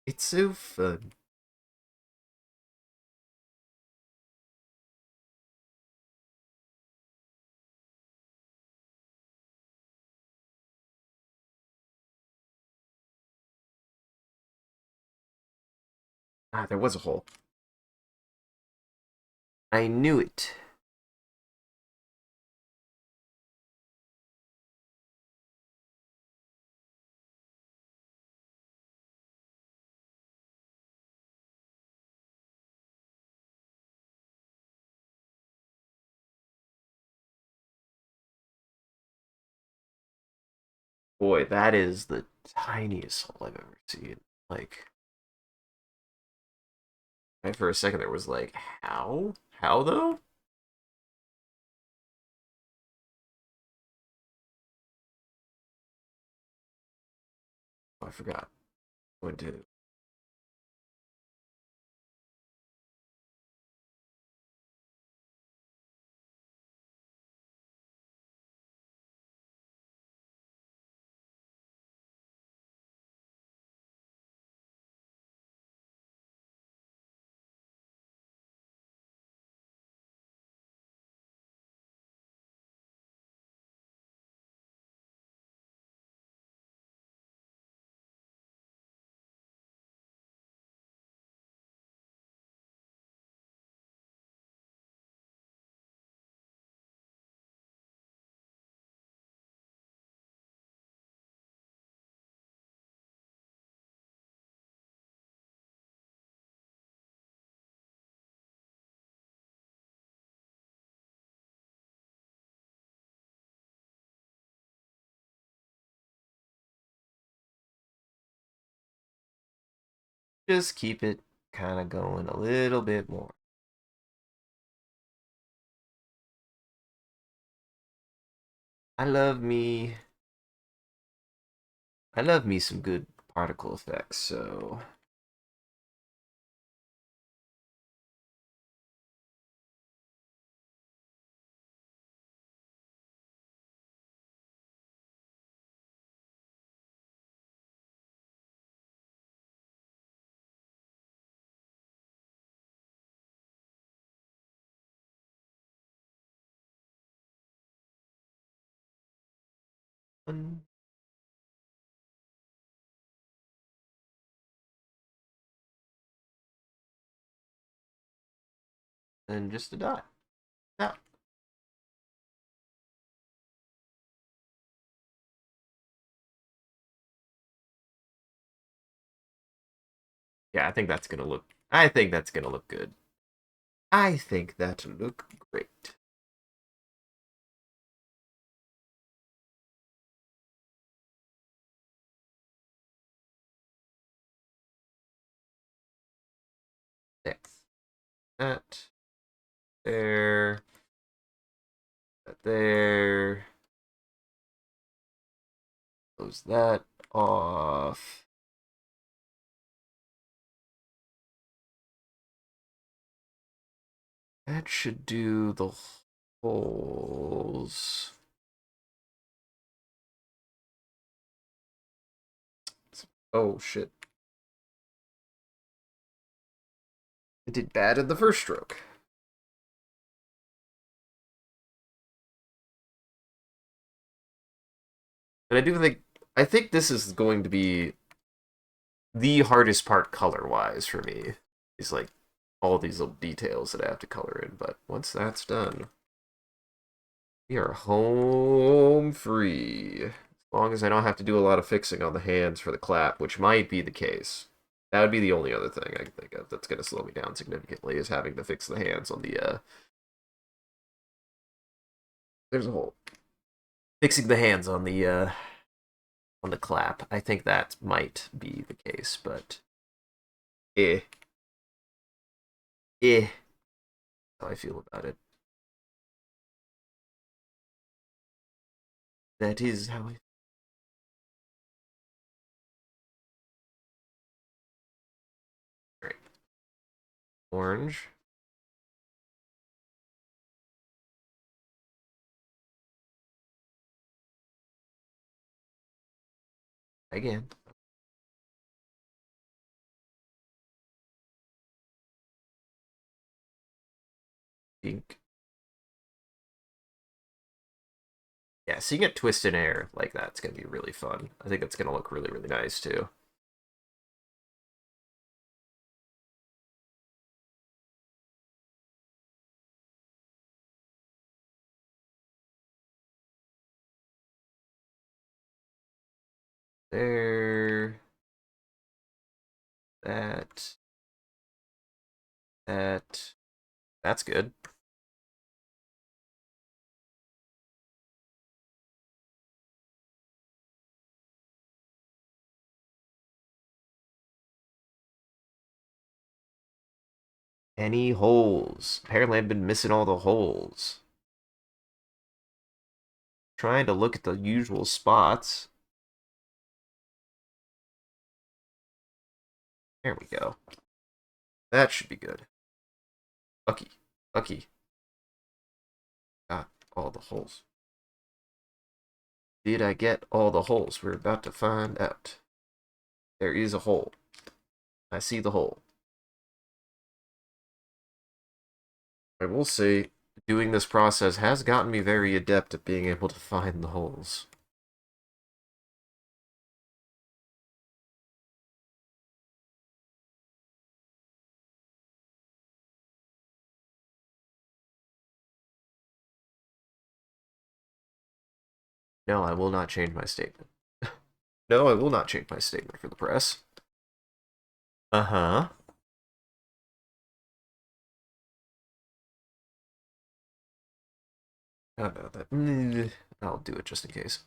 Speaker 1: It's so fun. Ah, there was a hole. I knew it. Boy, that is the tiniest hole I've ever seen. Like, right for a second there was like, how? How though? Oh, I forgot. Going to Just keep it kind of going a little bit more. I love me. I love me some good particle effects, so. And just a dot. Now, yeah, I think that's gonna look. I think that's gonna look good. I think that look great. There. That. There. That there. Close that off. That should do the holes. Oh shit. It did bad in the first stroke. And I think this is going to be the hardest part color wise for me. Is like all these little details that I have to color in, but once that's done, we are home free. As long as I don't have to do a lot of fixing on the hands for the clap, which might be the case. That would be the only other thing I can think of that's going to slow me down significantly is having to fix the hands on the, there's a hole. Fixing the hands on the clap. I think that might be the case, but eh. Eh. How I feel about it. That is how I. Right. Orange. Again. Pink. Yeah, seeing it twist in air like that's gonna be really fun. I think it's gonna look really, really nice too. There. That. That. That's good. Any holes? Apparently I've been missing all the holes. Trying to look at the usual spots. There we go. That should be good. Lucky. Lucky. Got all the holes. Did I get all the holes? We're about to find out. There is a hole. I see the hole. I will say, doing this process has gotten me very adept at being able to find the holes. No, I will not change my statement. No, I will not change my statement for the press. Uh-huh. How about that? I'll do it just in case.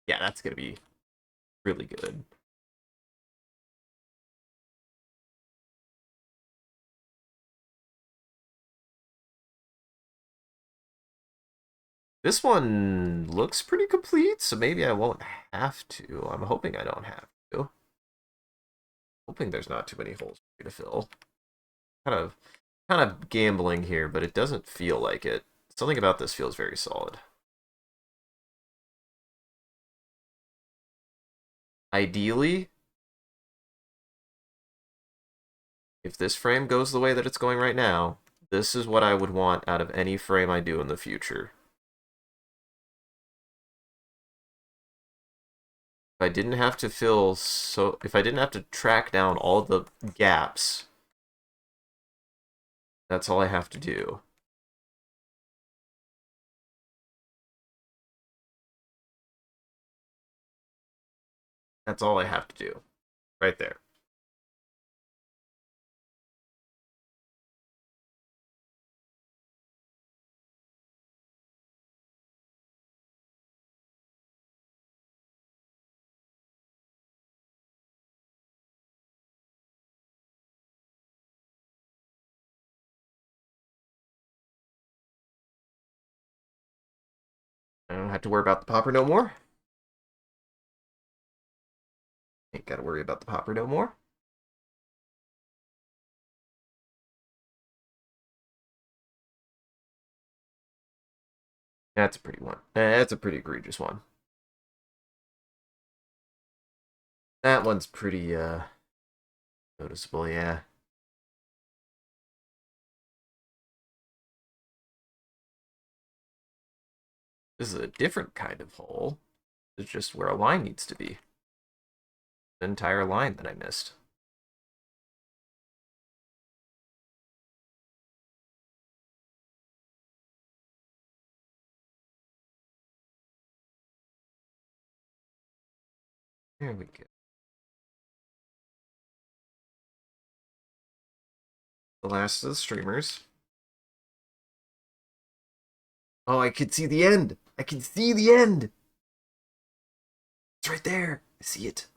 Speaker 1: Yeah, that's gonna be really good. This one looks pretty complete, so maybe I won't have to. I'm hoping I don't have to. Hoping there's not too many holes for me to fill. Kind of, kind of gambling here, but it doesn't feel like it. Something about this feels very solid. Ideally, if this frame goes the way that it's going right now, this is what I would want out of any frame I do in the future. If I didn't have to if I didn't have to track down all the gaps, that's all I have to do. That's all I have to do. Right there. I don't have to worry about the popper no more. Ain't gotta worry about the popper no more. That's a pretty one. That's a pretty egregious one. That one's pretty noticeable, yeah. This is a different kind of hole. It's just where a line needs to be. The entire line that I missed. There we go. The last of the streamers. Oh, I can see the end. I can see the end. It's right there. I see it.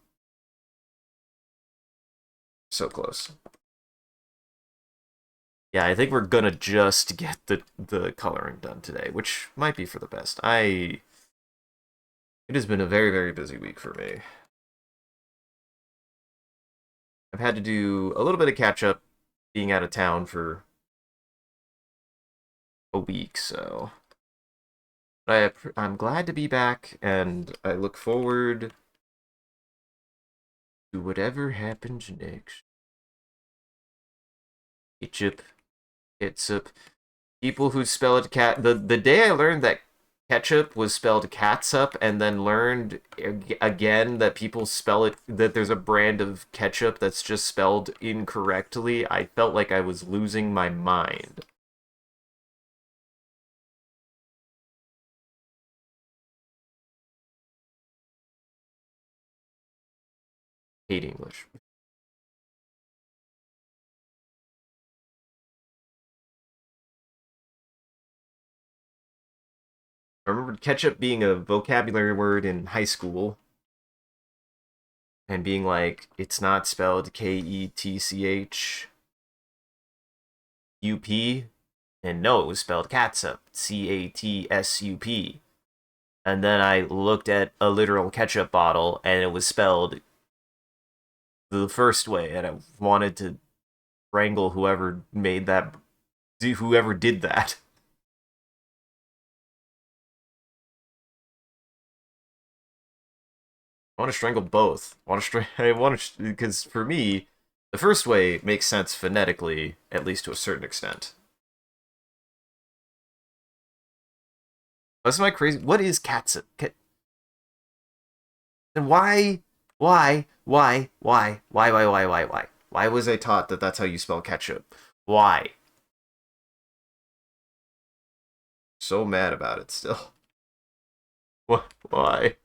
Speaker 1: So close. Yeah, I think we're gonna just get the coloring done today, which might be for the best. It has been a very, very busy week for me. I've had to do a little bit of catch up being out of town for a week, so I'm glad to be back, and I look forward to whatever happens next. Ketchup, ketchup. People who spell it the day I learned that ketchup was spelled catsup, and then learned again that people spell it that there's a brand of ketchup that's just spelled incorrectly, I felt like I was losing my mind. Hate English. I remember ketchup being a vocabulary word in high school and being like, it's not spelled KETCHUP. And no, it was spelled catsup. CATSUP. And then I looked at a literal ketchup bottle and it was spelled the first way. And I wanted to wrangle whoever made that, whoever did that. I want to strangle both. I want to, because for me, the first way makes sense phonetically, at least to a certain extent. That's my crazy. What is catsup? And why? Why was I taught that that's how you spell ketchup? Why? So mad about it still. Why?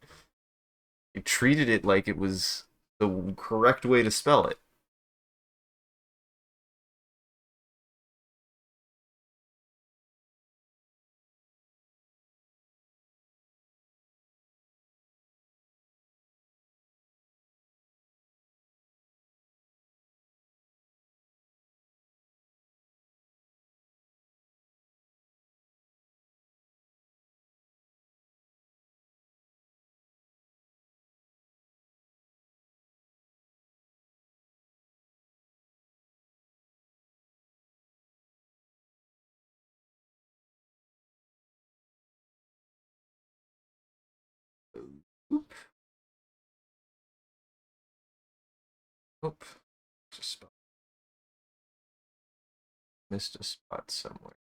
Speaker 1: You treated it like it was the correct way to spell it. Oop. Just missed a spot somewhere.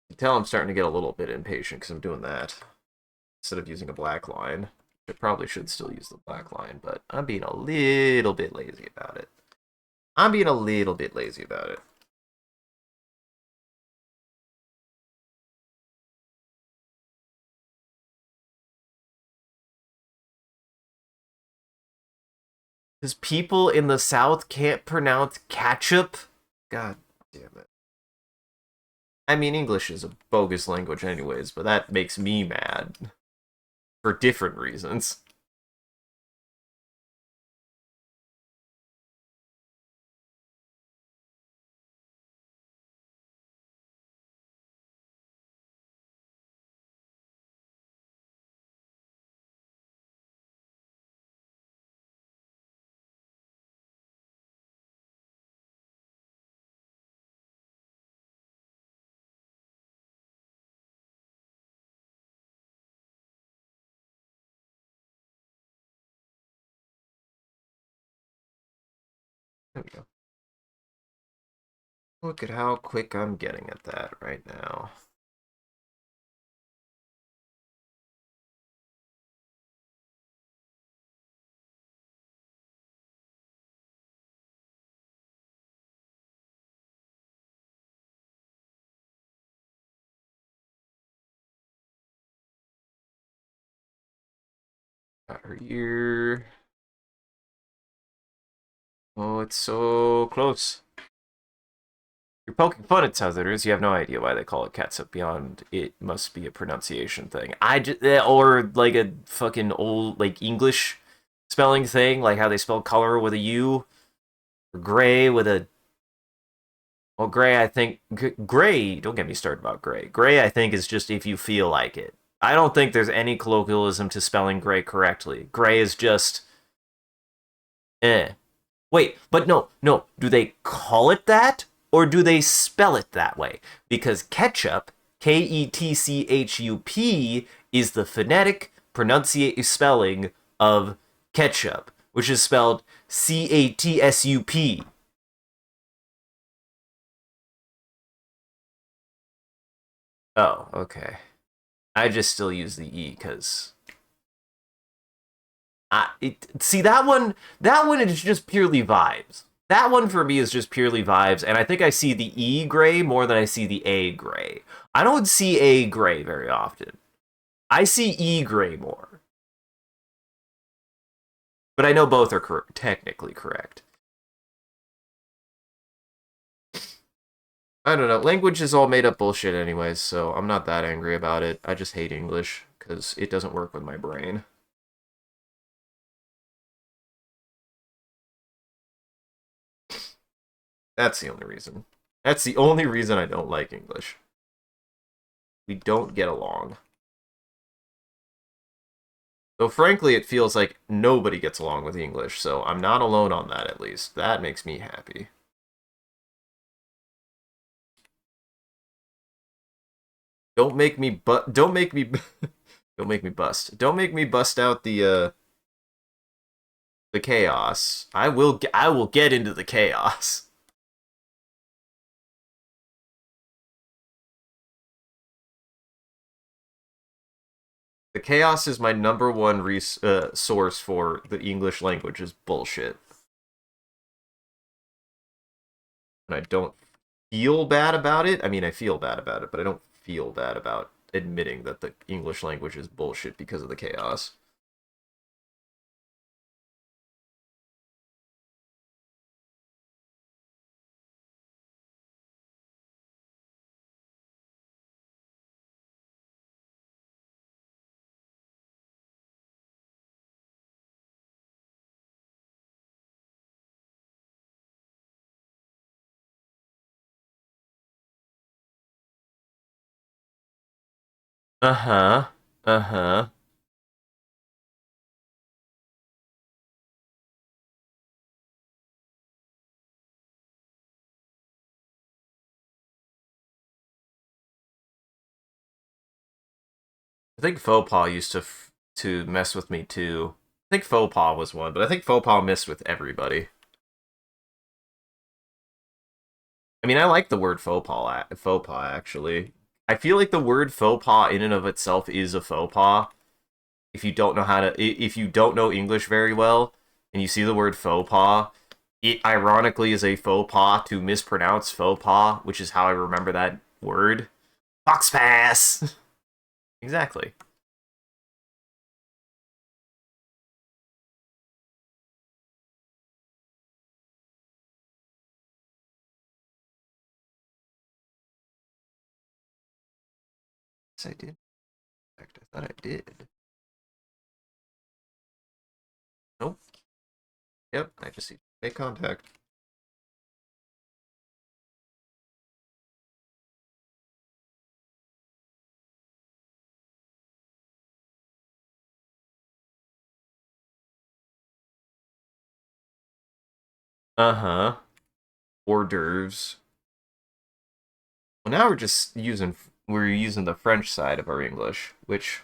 Speaker 1: You can tell I'm starting to get a little bit impatient because I'm doing that instead of using a black line. I probably should still use the black line, but I'm being a little bit lazy about it. Because people in the South can't pronounce ketchup? God damn it. I mean, English is a bogus language anyways, but that makes me mad. For different reasons. There we go. Look at how quick I'm getting at that right now. Got her ear. Oh, it's so close. You're poking fun at Southerners. You have no idea why they call it catsup beyond it must be a pronunciation thing. Or like a fucking old like English spelling thing, like how they spell color with a U, or gray with a. Well, gray, I think gray. Don't get me started about gray. Gray, I think, is just if you feel like it. I don't think there's any colloquialism to spelling gray correctly. Gray is just eh. Wait, but no. Do they call it that or do they spell it that way? Because ketchup, Ketchup, is the phonetic pronunciation spelling of ketchup, which is spelled Catsup. Oh, okay. I just still use the E because see that one is just purely vibes. That one for me is just purely vibes, and I think I see the E gray more than I see the A gray. I don't see A gray very often. I see E gray more, but I know both are technically correct. I don't know. Language is all made up bullshit, anyways, so I'm not that angry about it. I just hate English because it doesn't work with my brain. That's the only reason. That's the only reason I don't like English. We don't get along. Though frankly, it feels like nobody gets along with English, so I'm not alone on that at least. That makes me happy. Don't make me don't make me don't make me bust. Don't make me bust out the chaos. I will get into the chaos. The chaos is my number one source for the English language is bullshit. And I don't feel bad about it. I mean, I feel bad about it, but I don't feel bad about admitting that the English language is bullshit because of the chaos. Uh-huh. Uh-huh. think faux pas used to mess with me too. I think faux pas was one, but I think faux pas messed with everybody. I mean, I like the word faux pas actually. I feel like the word faux pas in and of itself is a faux pas. If you don't know how to, if you don't know English very well, and you see the word faux pas, it ironically is a faux pas to mispronounce faux pas, which is how I remember that word. Fox pass. Exactly. Yes, I did. In fact, I thought I did. Nope. Yep. I just need to make contact. Uh huh. Hors d'oeuvres. Well, now we're using the French side of our English, which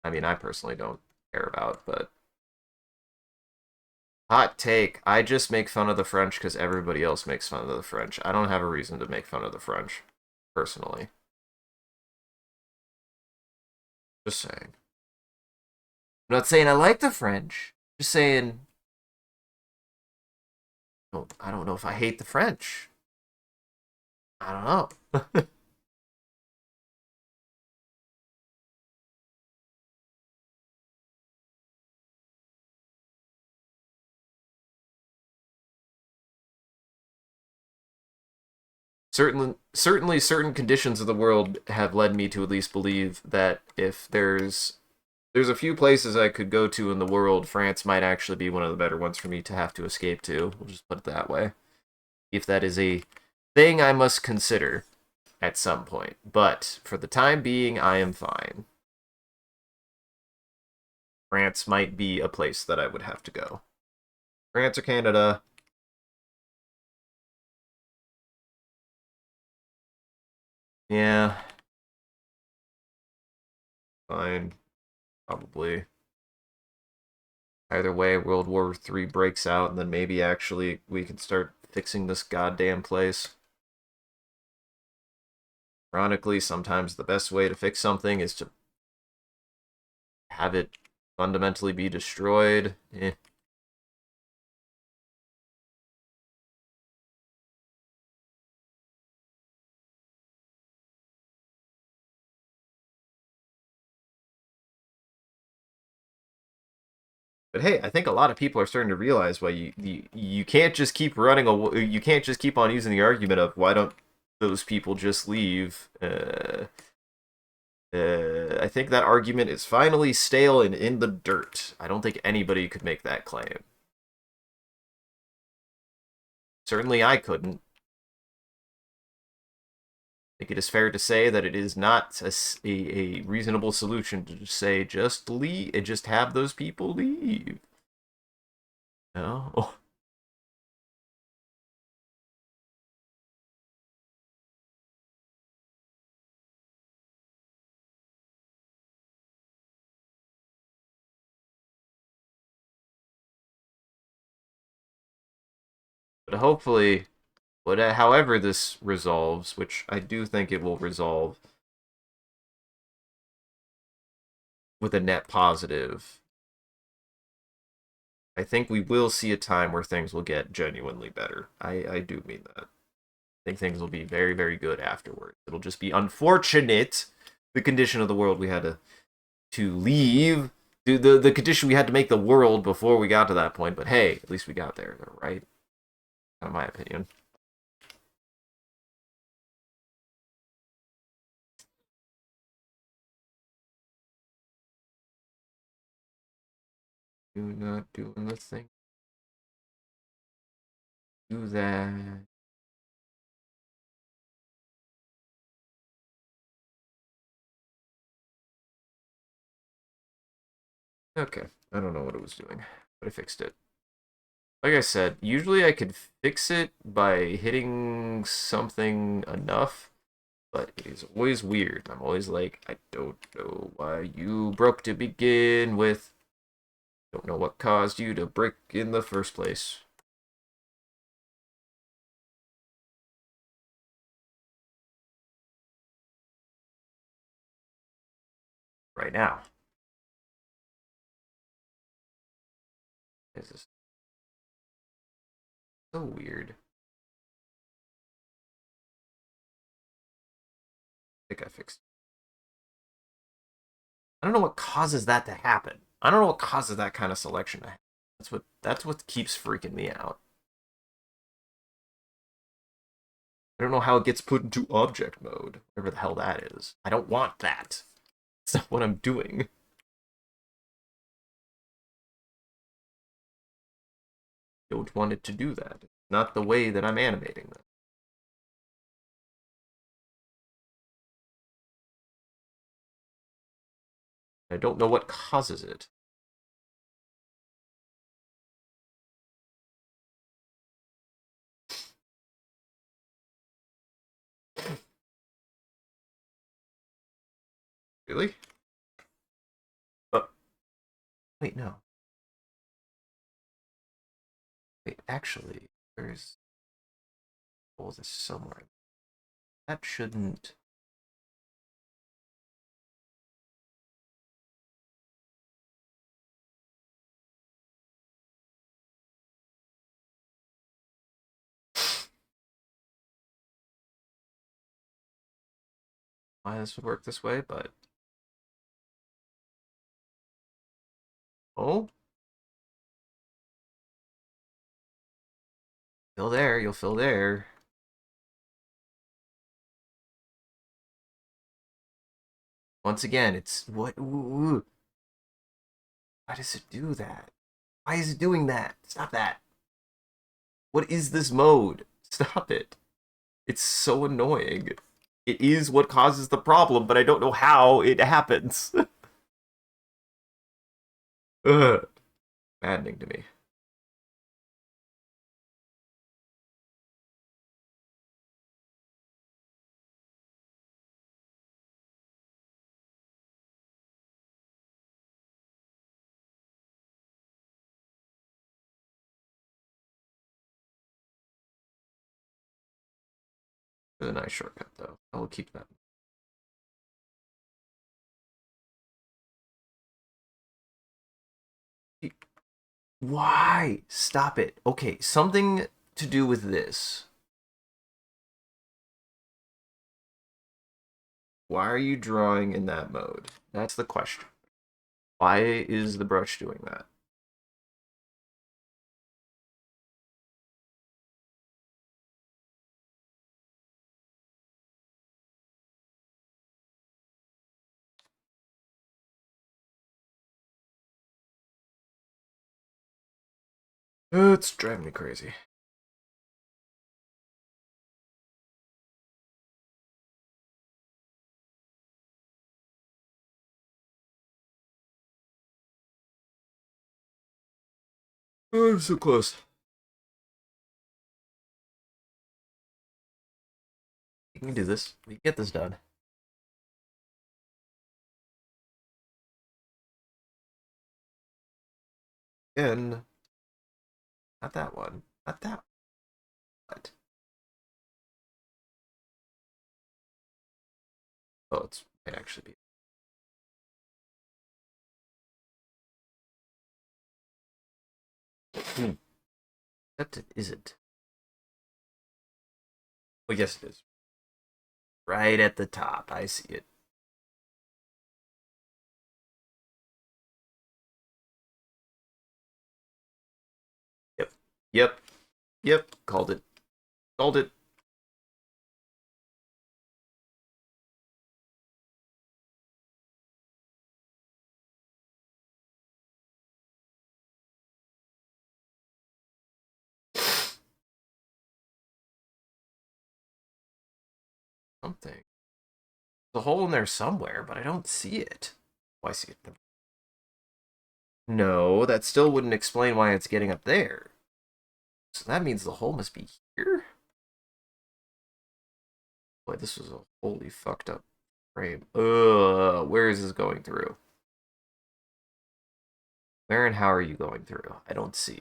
Speaker 1: I mean I personally don't care about, but hot take. I just make fun of the French because everybody else makes fun of the French. I don't have a reason to make fun of the French, personally. Just saying. I'm not saying I like the French. Just saying, I don't know if I hate the French. I don't know. Certainly, certain conditions of the world have led me to at least believe that if there's a few places I could go to in the world, France might actually be one of the better ones for me to have to escape to. We'll just put it that way. If that is a thing I must consider at some point. But for the time being, I am fine. France might be a place that I would have to go. France or Canada? Yeah, fine. Probably. Either way, World War III breaks out, and then maybe actually we can start fixing this goddamn place. Ironically, sometimes the best way to fix something is to have it fundamentally be destroyed. But hey, I think a lot of people are starting to realize why you can't just keep you can't just keep on using the argument of why don't those people just leave. I think that argument is finally stale and in the dirt. I don't think anybody could make that claim. Certainly, I couldn't. I think it is fair to say that it is not a reasonable solution to just say just leave, just have those people leave. No. But hopefully, however this resolves, which I do think it will resolve with a net positive, I think we will see a time where things will get genuinely better. I do mean that. I think things will be very, very good afterwards. It'll just be unfortunate the condition of the world we had to leave. The condition we had to make the world before we got to that point, but hey, at least we got there, right? Kind of my opinion. Do not doing the thing. Do that. Okay, I don't know what it was doing, but I fixed it. Like I said, usually I could fix it by hitting something enough, But it is always weird. I'm always like, I don't know why you broke to begin with. Don't know what caused you to break in the first place. Right now. This is so weird. I think I fixed it. I don't know what causes that to happen. I don't know what causes that kind of selection to happen. That's what keeps freaking me out. I don't know how it gets put into object mode, whatever the hell that is. I don't want that. It's not what I'm doing. I don't want it to do that. It's not the way that I'm animating them. I don't know what causes it. Really? Uh, wait, no. Wait, actually, there's... Oh, this somewhere. That shouldn't... Why this would work this way, but... Oh? Fill there, you'll fill there. Once again, it's... What? Ooh. Why does it do that? Why is it doing that? Stop that. What is this mode? Stop it. It's so annoying. It is what causes the problem, but I don't know how it happens. Ugh. Maddening to me. It's a nice shortcut, though. I will keep that. Why? Stop it. Okay, something to do with this. Why are you drawing in that mode? That's the question. Why is the brush doing that? It's driving me crazy. Oh, I'm so close. We can do this. We can get this done. Again, not that one. Not that one. Oh, it's might actually be. Hmm. Except it isn't. Well, yes, it is. Right at the top. I see it. Yep. Yep. Yep. Called it. Called it. Something. There's a hole in there somewhere, but I don't see it. Oh, I see it. No, that still wouldn't explain why it's getting up there. So that means the hole must be here? Boy, this was a holy fucked up frame. Where is this going through? Where and how are you going through? I don't see.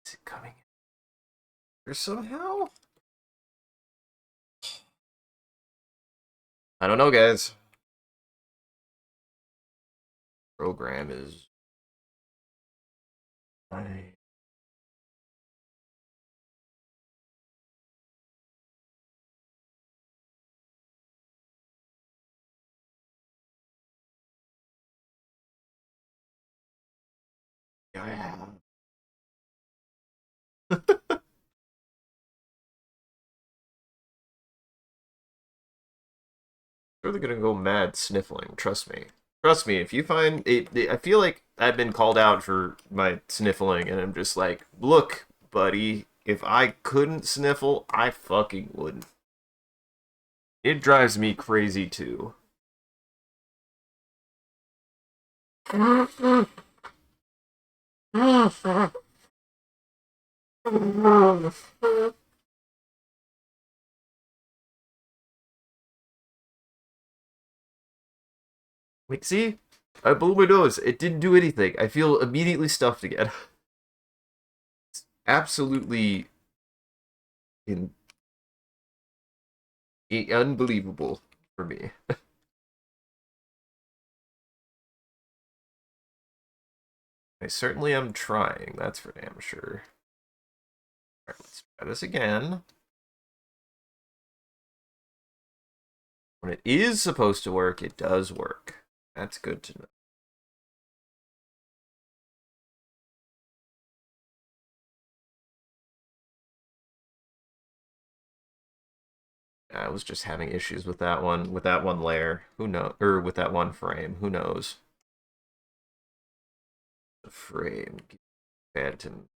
Speaker 1: Is it coming in here somehow? I don't know, guys. Program is. I... Yeah. Really gonna go mad sniffling. Trust me. Trust me. If you find it, I feel like I've been called out for my sniffling, and I'm just like, look, buddy. If I couldn't sniffle, I fucking wouldn't. It drives me crazy too. Like, see? I blew my nose. It didn't do anything. I feel immediately stuffed again. Absolutely in, unbelievable for me. I certainly am trying, that's for damn sure. Alright, let's try this again. When it is supposed to work, it does work. That's good to know. I was just having issues with that one layer. Who knows? Or with that one frame. Who knows? The frame. Phantom.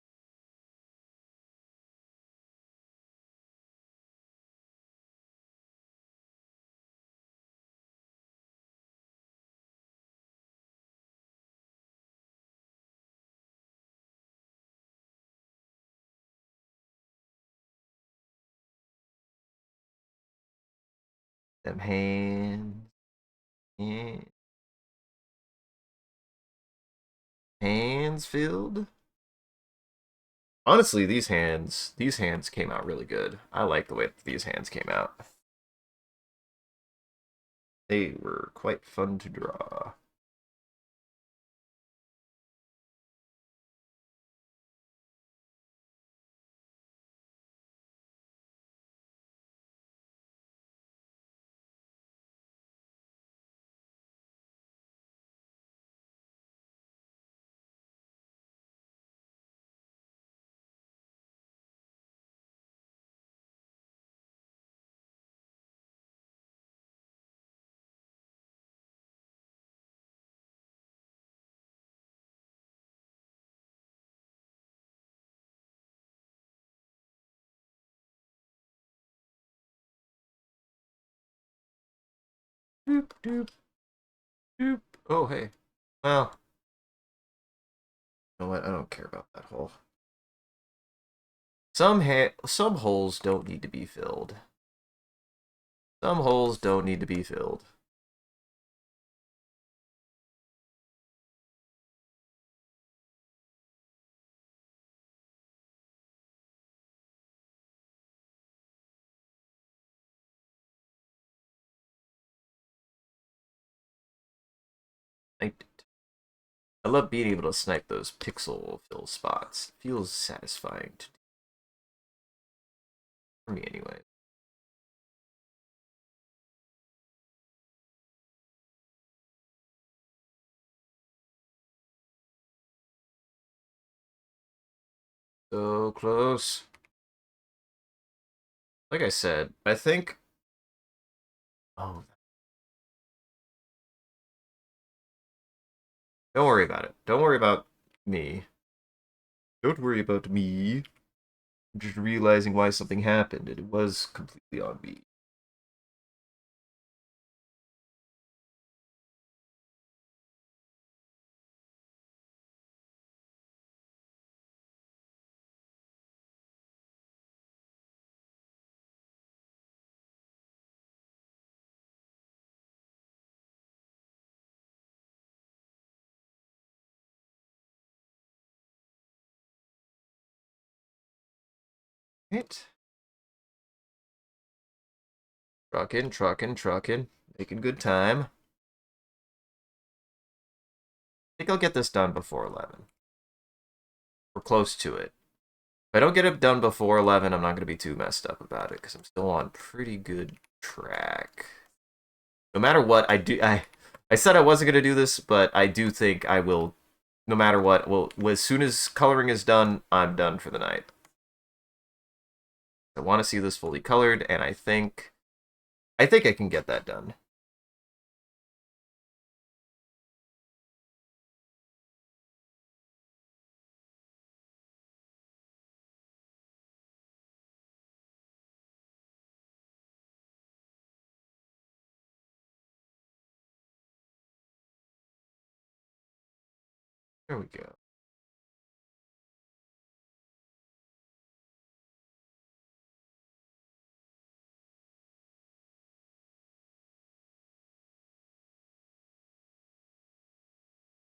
Speaker 1: Them hands. Yeah. Hands filled. Honestly, these hands came out really good. I like the way these hands came out. They were quite fun to draw. Doop, doop, doop. Oh, hey. Well, you know what? I don't care about that hole. Some holes don't need to be filled. Some holes don't need to be filled. I love being able to snipe those pixel fill spots. Feels satisfying for me anyway. So close. Like I said, I think. Oh, Don't worry about it. Don't worry about me. Don't worry about me. I'm just realizing why something happened, and it was completely on me. Right? Trucking, trucking, trucking. Making good time. I think I'll get this done before 11. We're close to it. If I don't get it done before 11, I'm not going to be too messed up about it, because I'm still on pretty good track. No matter what, I said I wasn't going to do this, but I do think I will, no matter what. Well, as soon as coloring is done, I'm done for the night. I want to see this fully colored, and I think I can get that done. There we go.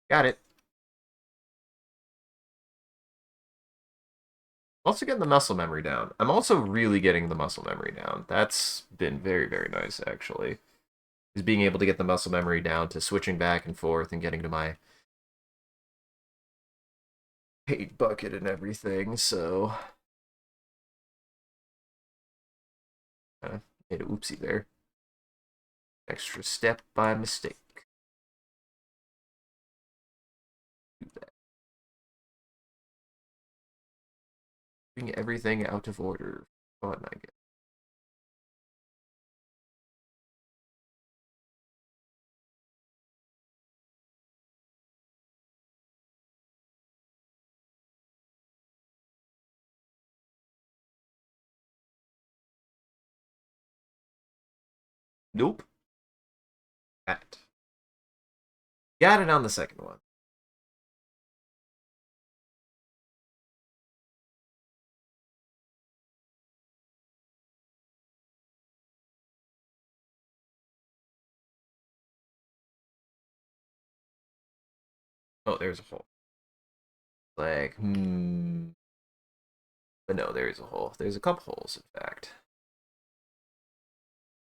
Speaker 1: Got it. Also getting the muscle memory down. I'm also really getting the muscle memory down. That's been very, very nice, actually. Is being able to get the muscle memory down to switching back and forth and getting to my paint bucket and everything, so kind of made a oopsie there. Extra step by mistake. Do that. Bring everything out of order. Fun, I guess. Nope. Got it. Got it on the second one. Oh, there's a hole. Like, But no, there is a hole. There's a couple holes, in fact.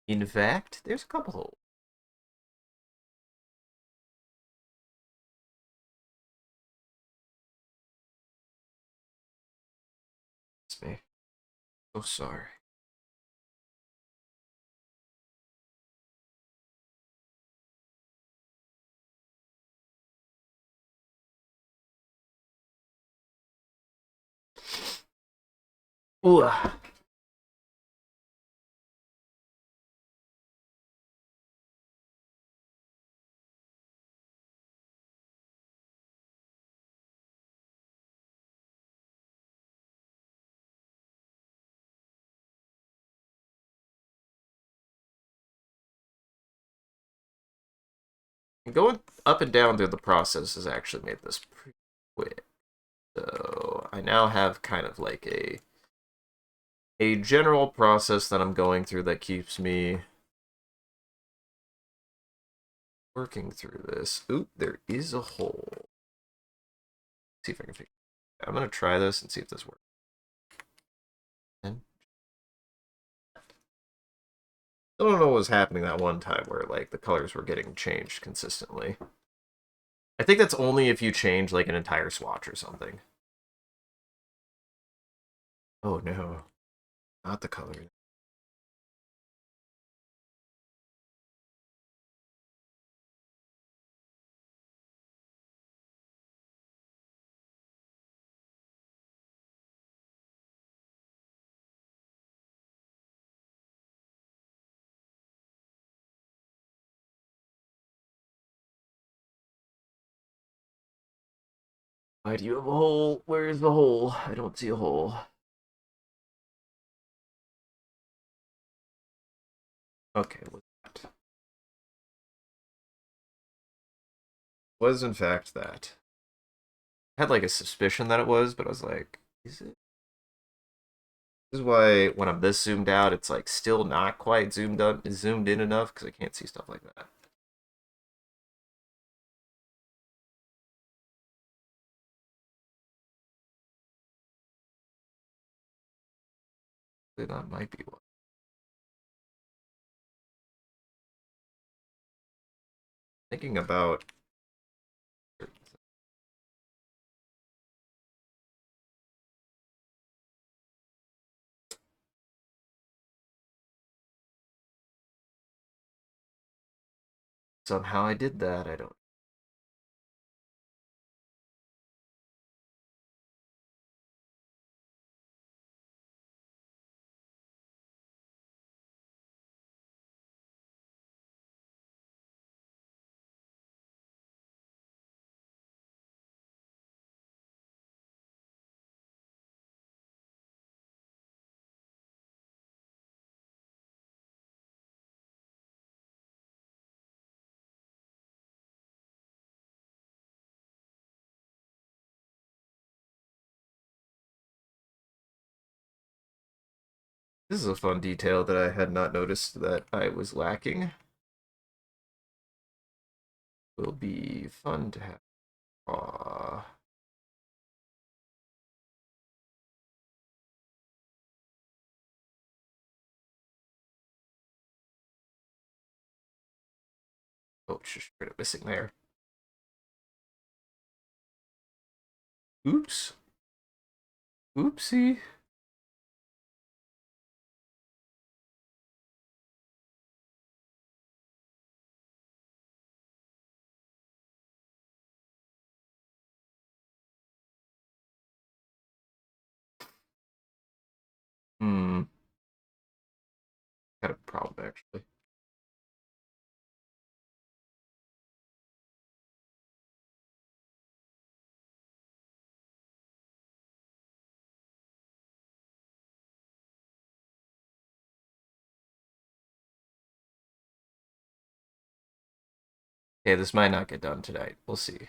Speaker 1: In fact, there's a couple holes. It's me. So sorry. Ooh. Going up and down through the process has actually made this pretty quick. So I now have kind of like a general process that I'm going through that keeps me working through this. Oop, there is a hole. Let's see if I can figure it out. I'm gonna try this and see if this works. And I don't know what was happening that one time where like the colors were getting changed consistently. I think that's only if you change like an entire swatch or something. Oh no, not the color. Why do you have a hole? Where is the hole? I don't see a hole. Okay, what's that? Was in fact that. I had like a suspicion that it was, but I was like, is it? This is why when I'm this zoomed out, it's like still not quite zoomed in enough because I can't see stuff like that. That might be one. Thinking about somehow I did that. I don't. This is a fun detail that I had not noticed that I was lacking. Will be fun to have. Aww. Oh, it's just straight up missing there. Oops. Oopsie. Hmm. Got a problem actually. Okay, this might not get done tonight. We'll see.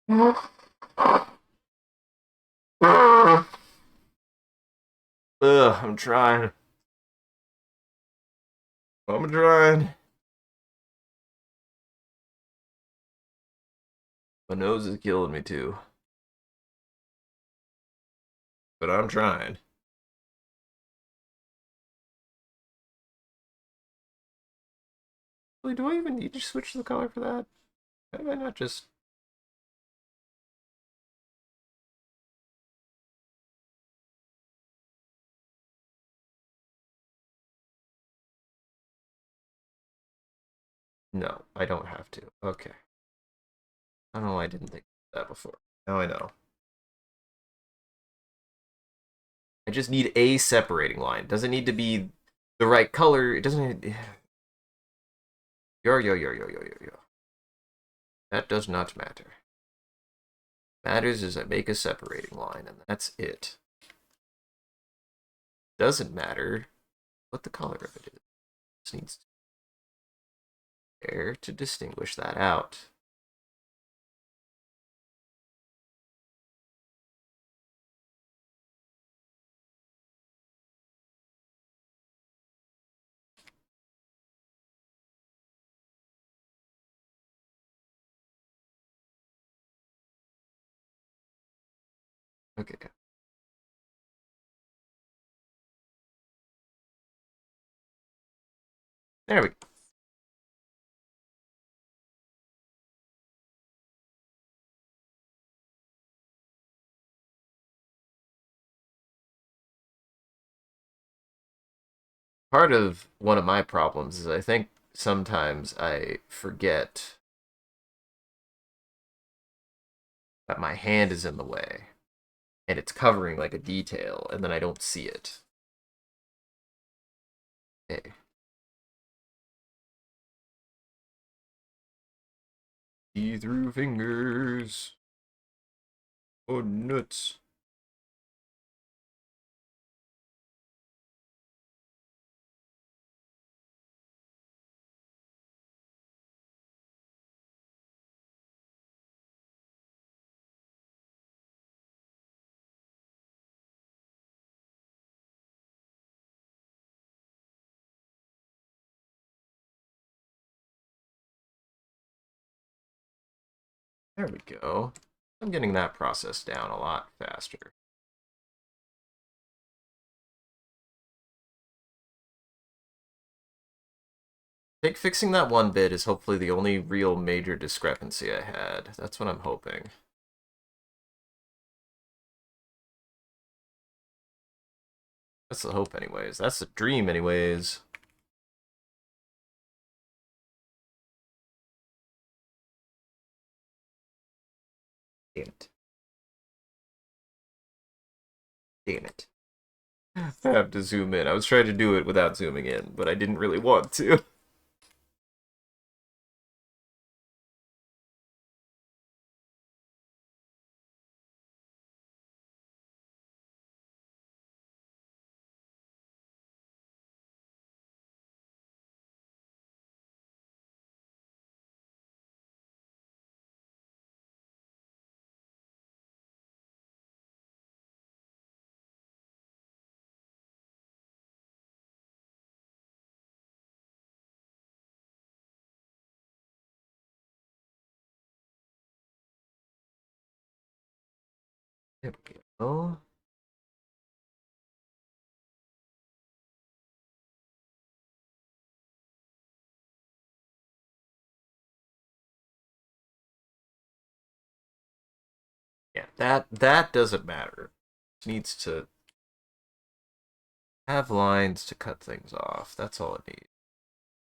Speaker 1: Ugh, I'm trying. I'm trying. My nose is killing me too. But I'm trying. Really, do I even need to switch the color for that? How do I not just... No, I don't have to. Okay. I don't know why I didn't think of that before. Now I know. I just need a separating line. It doesn't need to be the right color. It doesn't... Yo. That does not matter. Matters is I make a separating line, and that's it. Doesn't matter what the color of it is. It just needs there to distinguish that out. Okay. There we go. Part of one of my problems is I think sometimes I forget that my hand is in the way and it's covering like a detail and then I don't see it. Okay. See through fingers. Oh, nuts. There we go. I'm getting that process down a lot faster. I think fixing that one bit is hopefully the only real major discrepancy I had. That's what I'm hoping. That's the hope anyways. That's the dream anyways. Damn it. Damn it. I have to zoom in. I was trying to do it without zooming in, but I didn't really want to. There we go. Yeah, that doesn't matter. It needs to have lines to cut things off. That's all it needs.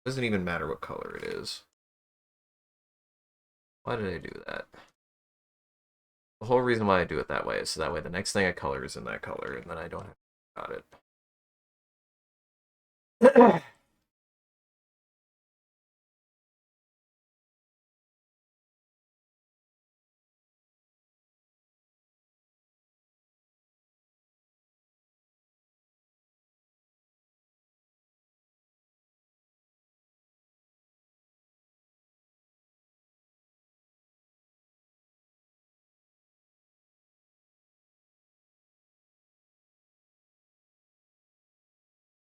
Speaker 1: Doesn't even matter what color it is. Why did I do that? The whole reason why I do it that way is so that way the next thing I color is in that color, and then I don't have to worry about it.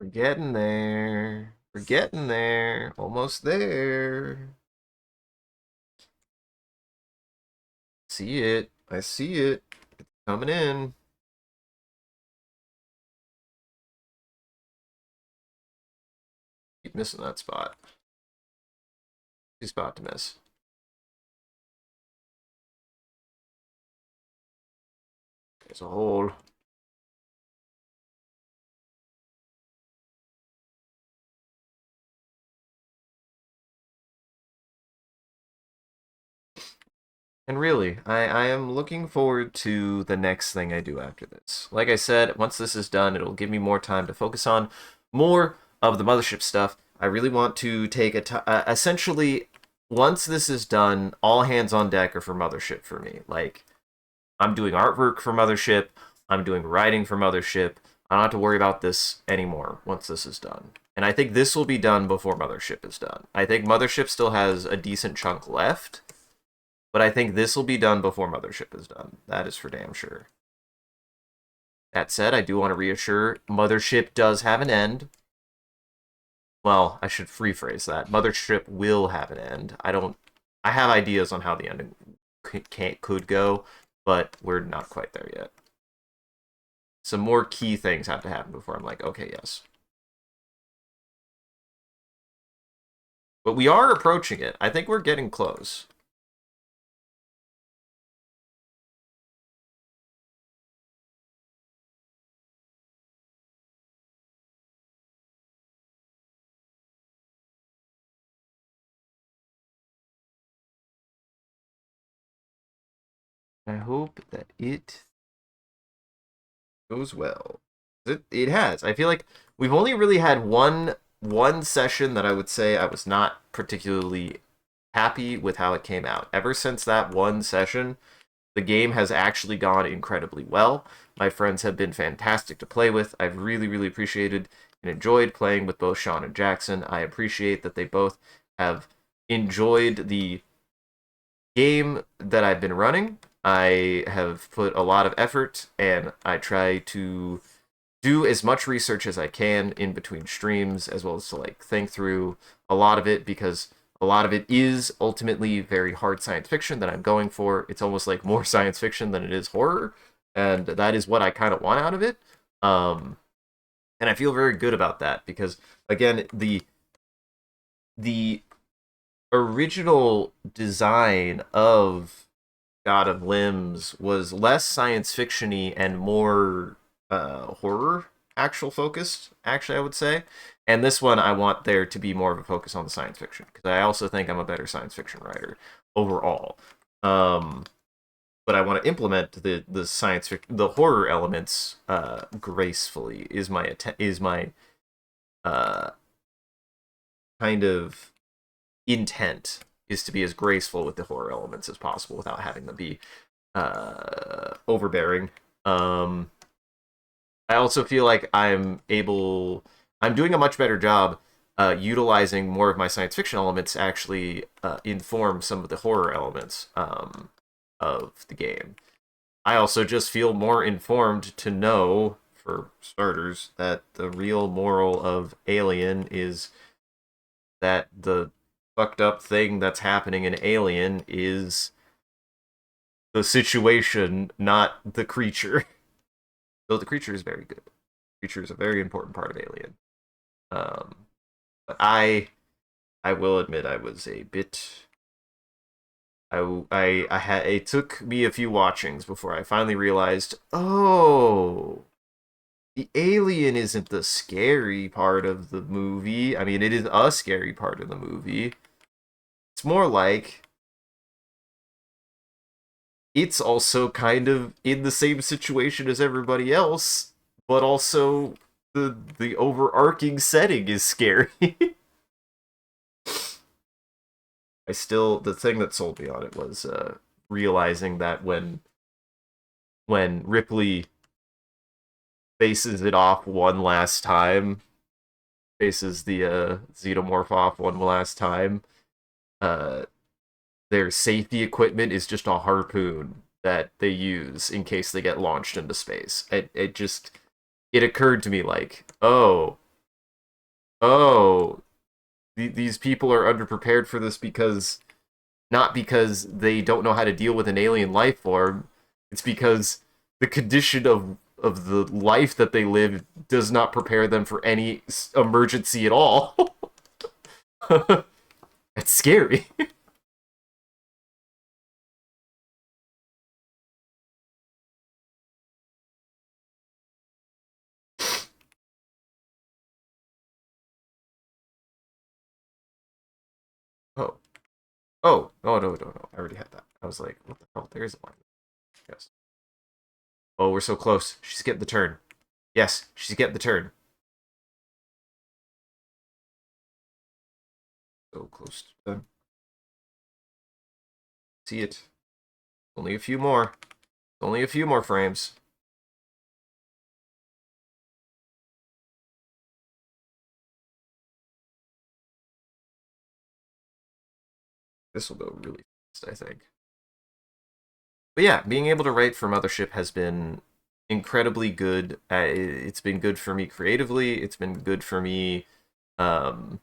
Speaker 1: We're getting there. We're getting there. Almost there. See it. I see it. It's coming in. Keep missing that spot. Easy spot to miss. There's a hole. And really, I am looking forward to the next thing I do after this. Like I said, once this is done, it'll give me more time to focus on more of the mothership stuff. I really want to take essentially, once this is done, all hands on deck are for mothership for me. Like, I'm doing artwork for mothership, I'm doing writing for mothership. I don't have to worry about this anymore once this is done. And I think this will be done before mothership is done. I think mothership still has a decent chunk left, but I think this will be done before Mothership is done. That is for damn sure. That said, I do want to reassure Mothership does have an end. Well, I should rephrase that. Mothership will have an end. I have ideas on how the ending could go, but we're not quite there yet. Some more key things have to happen before I'm like, okay, yes. But we are approaching it. I think we're getting close. I hope that it goes well. It has. I feel like we've only really had one session that I would say I was not particularly happy with how it came out. Ever since that one session, the game has actually gone incredibly well. My friends have been fantastic to play with. I've really, really appreciated and enjoyed playing with both Sean and Jackson. I appreciate that they both have enjoyed the game that I've been running. I have put a lot of effort and I try to do as much research as I can in between streams, as well as to like think through a lot of it, because a lot of it is ultimately very hard science fiction that I'm going for. It's almost like more science fiction than it is horror, and that is what I kind of want out of it. Um, and I feel very good about that because again, the original design of God of Limbs was less science fictiony and more horror actual focused, actually, I would say. And this one, I want there to be more of a focus on the science fiction because I also think I'm a better science fiction writer overall. But I want to implement the science fiction, the horror elements gracefully. Is my uh, kind of intent is to be as graceful with the horror elements as possible without having them be overbearing. I also feel like I'm doing a much better job utilizing more of my science fiction elements to actually inform some of the horror elements of the game. I also just feel more informed to know, for starters, that the real moral of Alien is that the fucked up thing that's happening in Alien is the situation, not the creature. Though the creature is very good. The creature is a very important part of Alien. But I will admit I was a bit. I had it took me a few watchings before I finally realized, oh, the alien isn't the scary part of the movie. I mean, it is a scary part of the movie. It's more like it's also kind of in the same situation as everybody else, but also the overarching setting is scary. The thing that sold me on it was realizing that when Ripley faces it off one last time, faces the xenomorph off one last time, uh, their safety equipment is just a harpoon that they use in case they get launched into space. It occurred to me like, oh, these people are underprepared for this because not because they don't know how to deal with an alien life form. It's because the condition of the life that they live does not prepare them for any emergency at all. It's scary. Oh. Oh. Oh, no, no, no. I already had that. I was like, what the hell? There is a line. Yes. Oh, we're so close. She's getting the turn. Yes, she's getting the turn. So close to done. See it. Only a few more. Only a few more frames. This will go really fast, I think. But yeah, being able to write for Mothership has been incredibly good. It's been good for me creatively. It's been good for me um,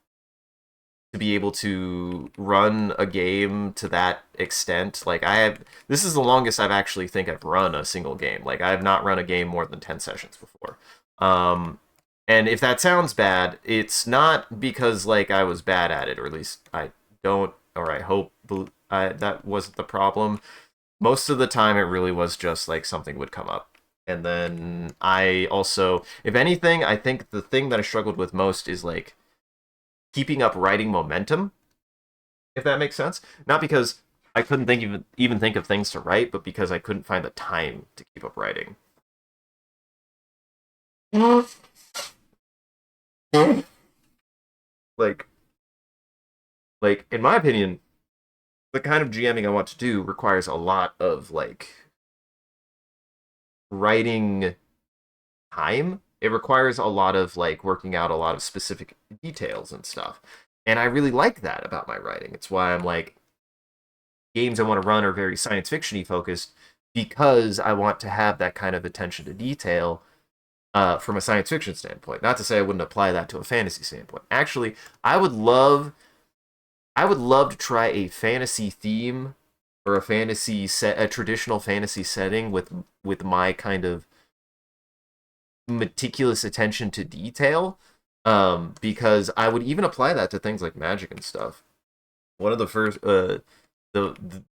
Speaker 1: to be able to run a game to that extent. Like this is the longest I've think I've run a single game. Like I have not run a game more than 10 sessions before. And if that sounds bad, it's not because like I was bad at it, or at least I don't, or I hope that wasn't the problem. Most of the time, it really was just like something would come up. And then I also, if anything, I think the thing that I struggled with most is like keeping up writing momentum, if that makes sense. Not because I couldn't even think of things to write, but because I couldn't find the time to keep up writing. Like like in my opinion, the kind of GMing I want to do requires a lot of like writing time. It requires a lot of like working out a lot of specific details and stuff. And I really like that about my writing. It's why I'm like games I want to run are very science fictiony focused because I want to have that kind of attention to detail from a science fiction standpoint. Not to say I wouldn't apply that to a fantasy standpoint. Actually, I would love to try a fantasy theme or a traditional fantasy setting with my kind of meticulous attention to detail. Because I would even apply that to things like magic and stuff. One of the first, the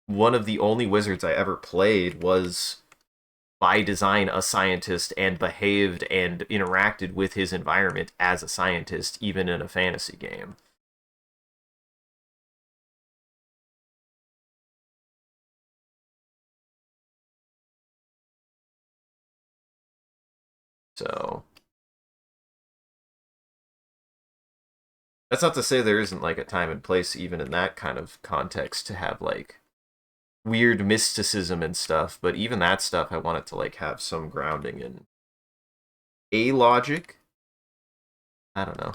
Speaker 1: one of the only wizards I ever played was by design a scientist and behaved and interacted with his environment as a scientist, even in a fantasy game. So that's not to say there isn't like a time and place, even in that kind of context, to have like weird mysticism and stuff. But even that stuff, I want it to like have some grounding in a logic. I don't know.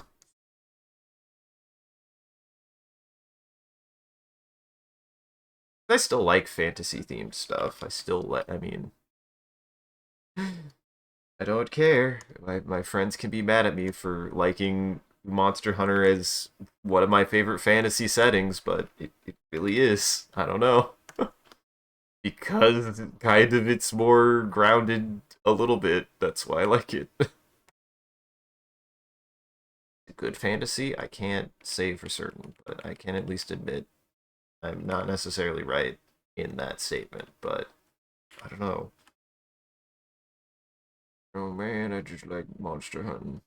Speaker 1: I still like fantasy themed stuff. I still let. I mean, I don't care. My friends can be mad at me for liking Monster Hunter as one of my favorite fantasy settings, but it really is. I don't know. Because kind of it's more grounded a little bit. That's why I like it. Good fantasy, I can't say for certain, but I can at least admit I'm not necessarily right in that statement, but I don't know. Oh man, I just like monster hunting.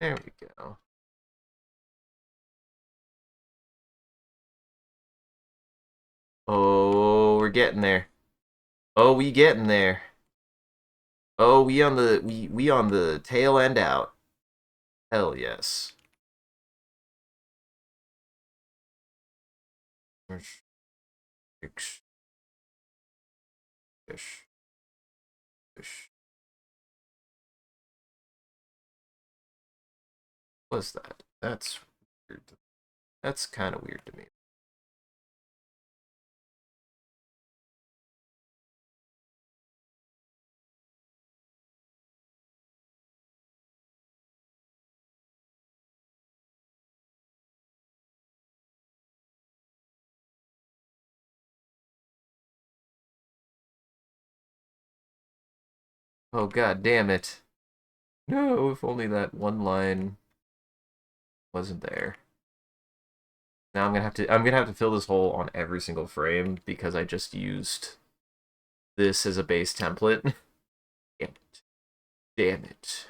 Speaker 1: There we go. Oh, we're getting there. Oh, we getting there. Oh, we on the tail end out. Hell yes. Fish, fish, fish, fish. What's that? That's weird. That's kind of weird to me. Oh god damn it. No, if only that one line wasn't there. Now I'm gonna have to fill this hole on every single frame because I just used this as a base template. Damn it. Damn it.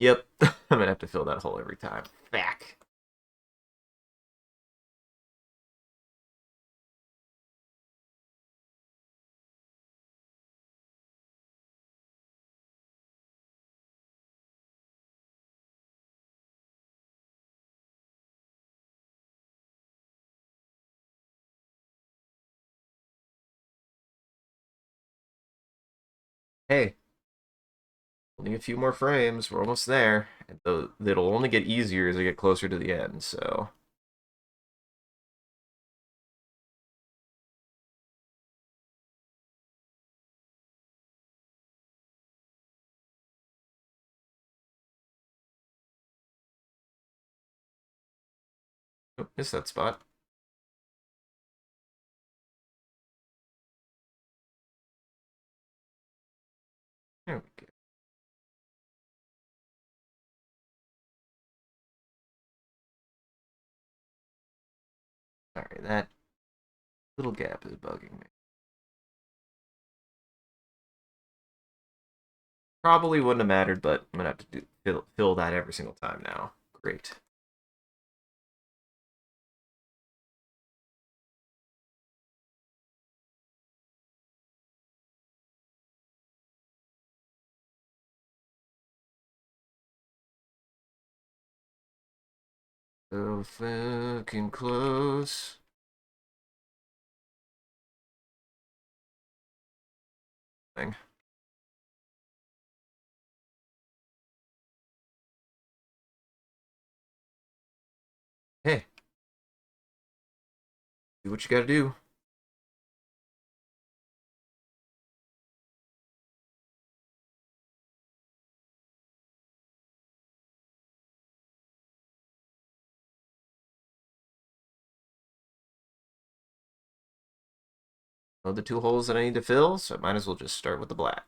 Speaker 1: Yep. I'm gonna have to fill that hole every time. Back. Hey, only a few more frames. We're almost there. And it'll only get easier as I get closer to the end, so. Oh, missed that spot. There we go. Sorry, that little gap is bugging me. Probably wouldn't have mattered, but I'm gonna have to fill that every single time now. Great. So fucking close. Thing. Hey, do what you gotta do. Know the two holes that I need to fill, so I might as well just start with the black.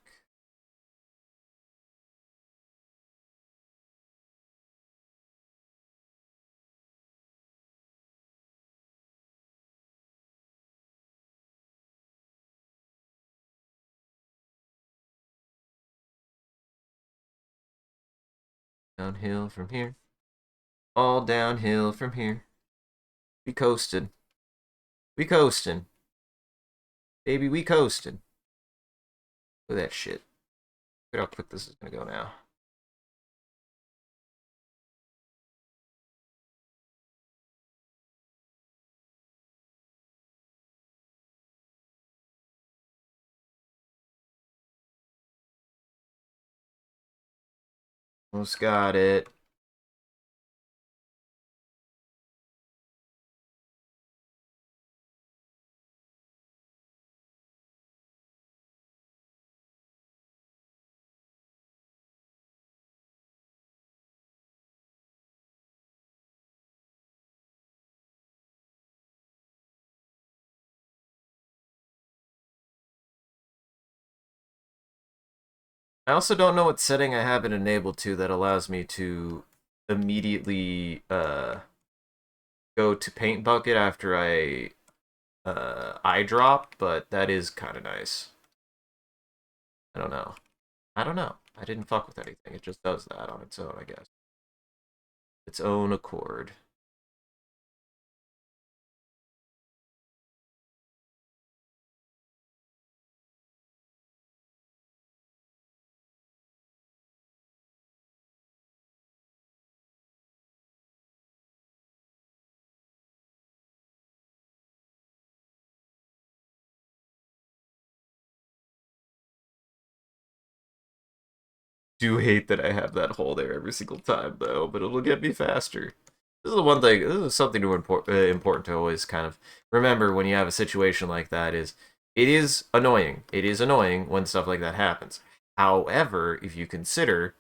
Speaker 1: Downhill from here. All downhill from here. We coasted. We coasting. Baby, we coasting. Look at that shit. Look at how quick this is gonna go now. Almost got it. I also don't know what setting I have it enabled to that allows me to immediately go to paint bucket after I drop, but that is kind of nice. I don't know. I don't know. I didn't fuck with anything. It just does that on its own, I guess. Its own accord. Do hate that I have that hole there every single time, though, but it'll get me faster. This is the one thing. This is something important to always kind of remember when you have a situation like that. Is it is annoying. It is annoying when stuff like that happens. However, if you consider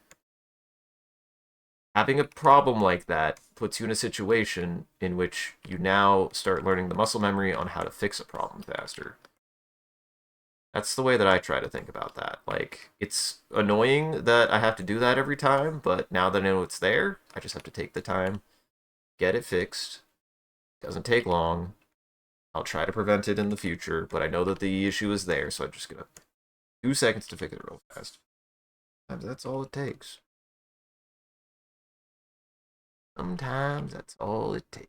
Speaker 1: having a problem like that puts you in a situation in which you now start learning the muscle memory on how to fix a problem faster. That's the way that I try to think about that. Like, it's annoying that I have to do that every time, but now that I know it's there, I just have to take the time, get it fixed. It doesn't take long. I'll try to prevent it in the future, but I know that the issue is there, so I'm just gonna 2 seconds to fix it real fast. Sometimes that's all it takes. Sometimes that's all it takes.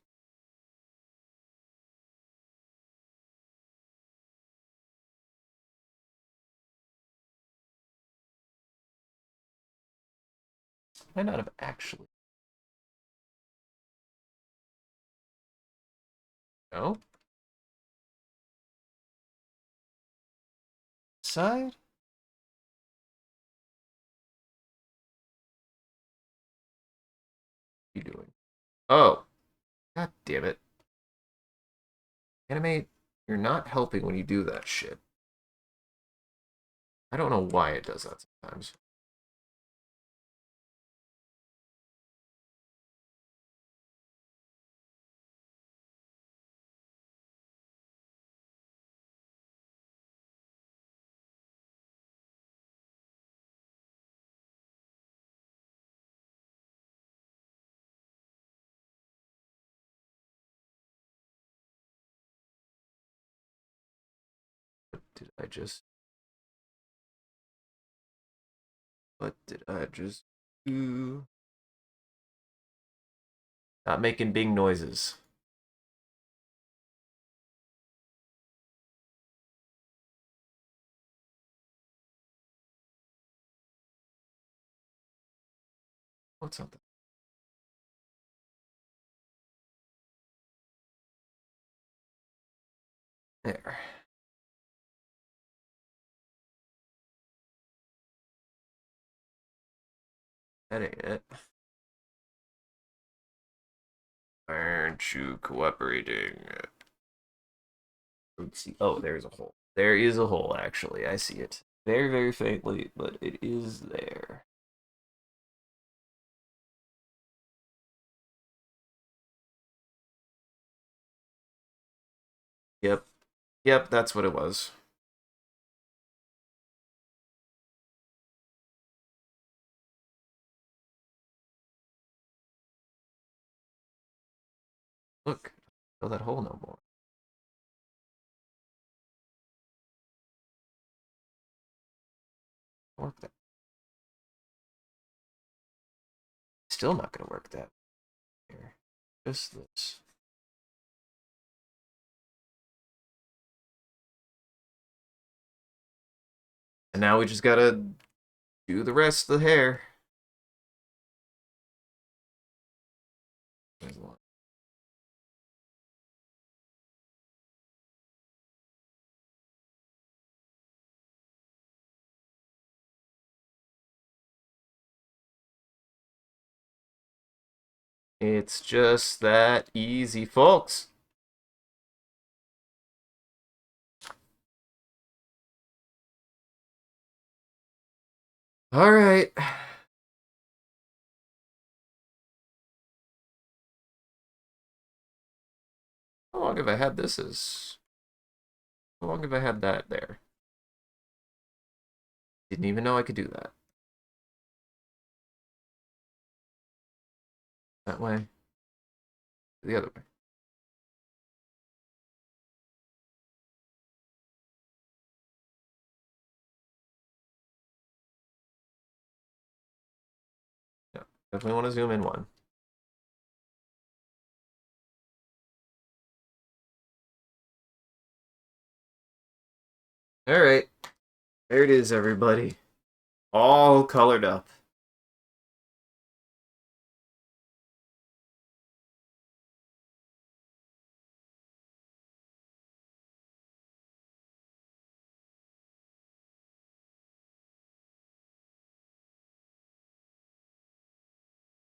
Speaker 1: Might not have actually. No? Side? Oh, god damn it. Animate, you're not helping when you do that shit. I don't know why it does that sometimes. What did I just... What did I just do? Not making big noises. What's something? There. That ain't it. Aren't you cooperating? Let's see. Oh, there's a hole. There is a hole, actually. I see it. Very, very faintly, but it is there. Yep. Yep, that's what it was. Look. Fill that hole no more. Work that. Still not gonna work that here. Just this. And now we just gotta do the rest of the hair. There's one. It's just that easy, folks. All right. How long have I had this as? How long have I had that there? Didn't even know I could do that. That way. The other way. Yeah. Definitely want to zoom in one. All right. There it is, everybody. All colored up.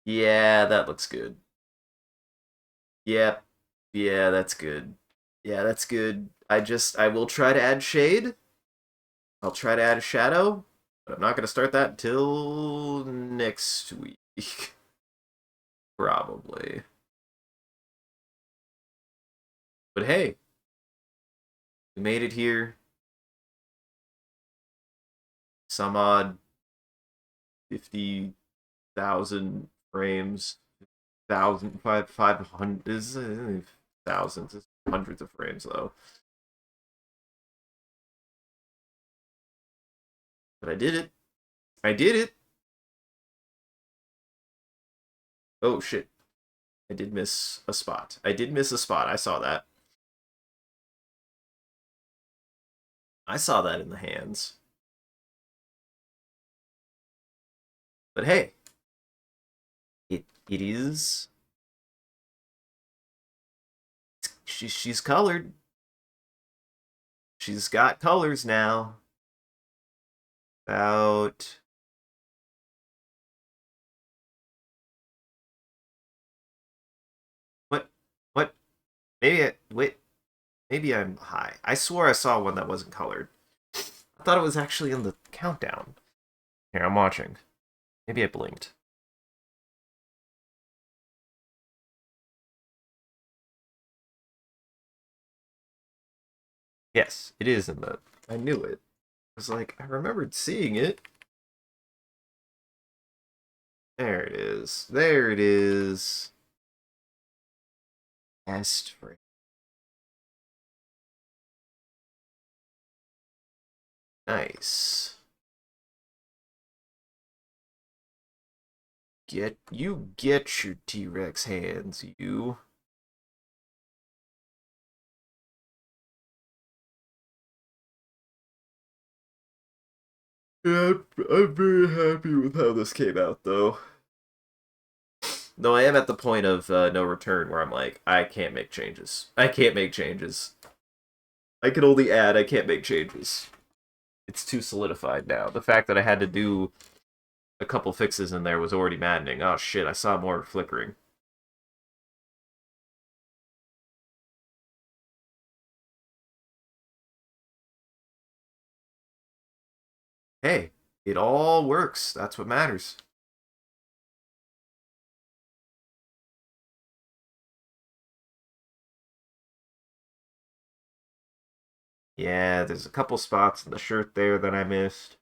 Speaker 1: Yeah, that looks good. Yep. Yeah, that's good. Yeah, that's good. I will try to add shade. I'll try to add a shadow, but I'm not going to start that until next week. Probably. But hey, we made it here. Some odd 50,000 frames. 500 is thousands, it's hundreds of frames though. But I did it. I did it. Oh shit. I did miss a spot. I did miss a spot. I saw that. I saw that in the hands. But hey, it is she's colored. She's got colors now. About Wait, maybe I'm high. I swore I saw one that wasn't colored. I thought it was actually in the countdown. Here, I'm watching. Maybe I blinked. Yes, it is in the... I knew it. I was like, I remembered seeing it. There it is. There it is. Best friend. Nice. Get your T-Rex hands, you. Yeah, I'm very happy with how this came out, though. Though I am at the point of no return where I'm like, I can't make changes. I can't make changes. I can only add, I can't make changes. It's too solidified now. The fact that I had to do a couple fixes in there was already maddening. Oh shit, I saw more flickering. Hey, it all works. That's what matters. Yeah, there's a couple spots in the shirt there that I missed.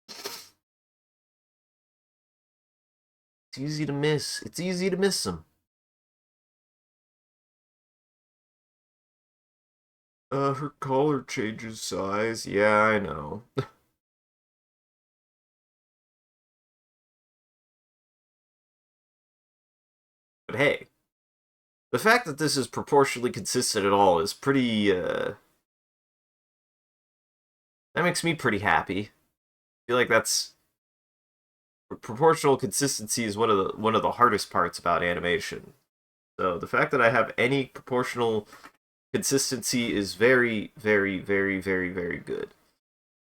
Speaker 1: It's easy to miss. It's easy to miss them. Her collar changes size. Yeah, I know. But hey, the fact that this is proportionally consistent at all is pretty, that makes me pretty happy. I feel like that's proportional consistency is one of the hardest parts about animation. So the fact that I have any proportional consistency is very, very, very, very, very good.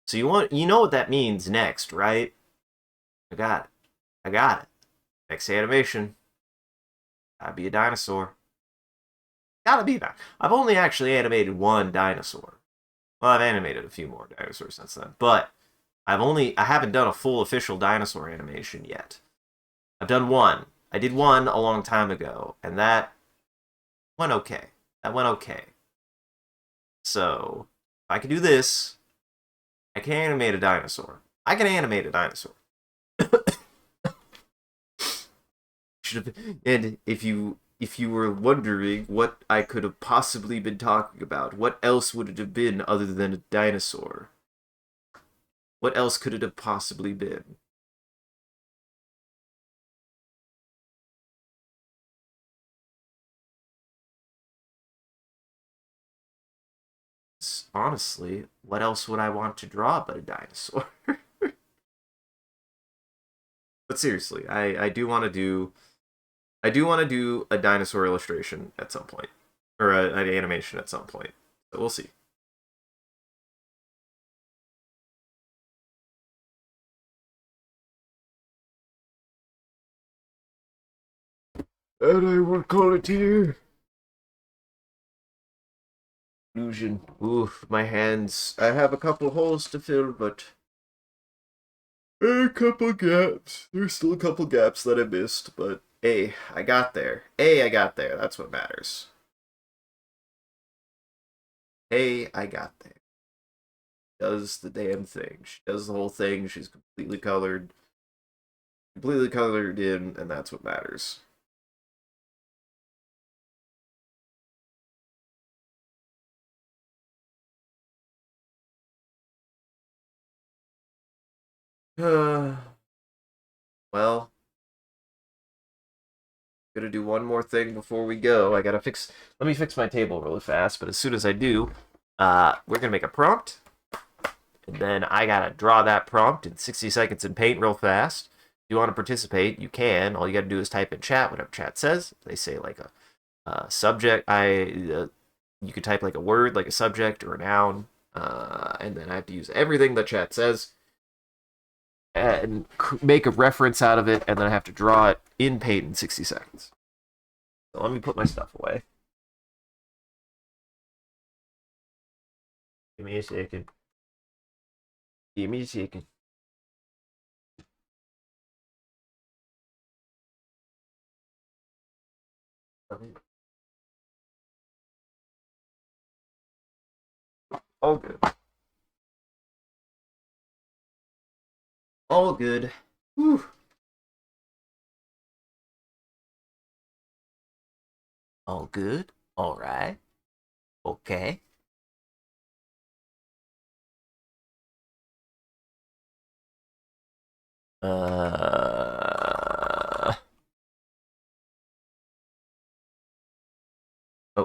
Speaker 1: So you know what that means next, right? I got it. I got it. Next animation. Gotta be a dinosaur. Gotta be that. I've only actually animated one dinosaur. Well, I've animated a few more dinosaurs since then, but I haven't done a full official dinosaur animation yet. I've done one. I did one a long time ago, and that went okay. That went okay. So, if I can do this, I can animate a dinosaur. I can animate a dinosaur. Should have, and if you were wondering what I could have possibly been talking about, what else would it have been other than a dinosaur? What else could it have possibly been? Honestly, what else would I want to draw but a dinosaur? But seriously, I do want to do a dinosaur illustration at some point, or an animation at some point. So we'll see. And I will call it here. Illusion. Oof, my hands. I have a couple holes to fill, but a couple gaps. There's still a couple gaps that I missed, but hey, I got there. Hey, I got there. That's what matters. Hey, I got there. Does the damn thing. She does the whole thing. She's completely colored in, and that's what matters. Well, gonna do one more thing before we go. Let me fix my table really fast, but as soon as I do, we're gonna make a prompt, and then I gotta draw that prompt in 60 seconds in Paint real fast. If you want to participate, you can. All you gotta do is type in chat, whatever chat says. They say like a subject. You could type like a word, like a subject or a noun, and then I have to use everything the chat says and make a reference out of it, and then I have to draw it in Paint in 60 seconds. Let me put my stuff away. Give me a second. Give me a second. All good. All good. Whew. All good. All right. Okay. Oh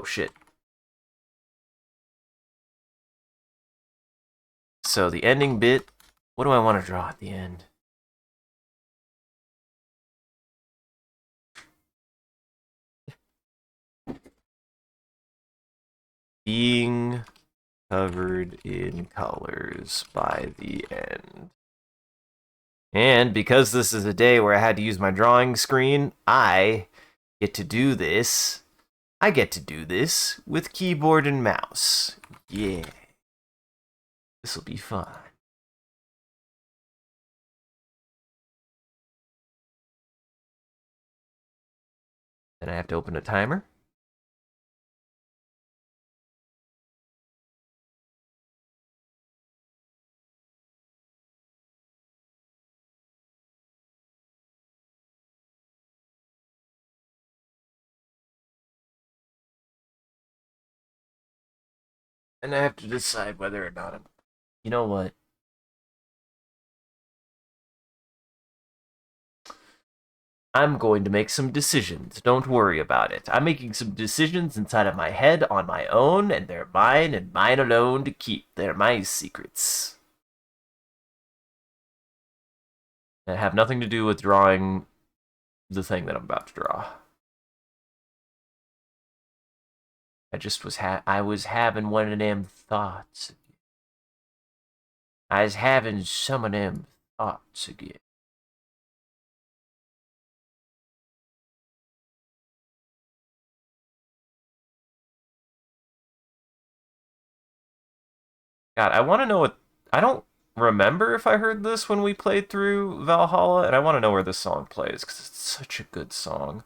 Speaker 1: shit. So the ending bit. What do I want to draw at the end? Being covered in colors by the end. And because this is a day where I had to use my drawing screen, I get to do this. I get to do this with keyboard and mouse. Yeah. This'll be fun. Then I have to open a timer. And I have to decide whether or not I'm... You know what? I'm going to make some decisions. Don't worry about it. I'm making some decisions inside of my head on my own, and they're mine and mine alone to keep. They're my secrets. They have nothing to do with drawing the thing that I'm about to draw. I was having one of them thoughts. I was having some of them thoughts again. God, I want to know what... I don't remember if I heard this when we played through Valhalla, and I want to know where this song plays, because it's such a good song.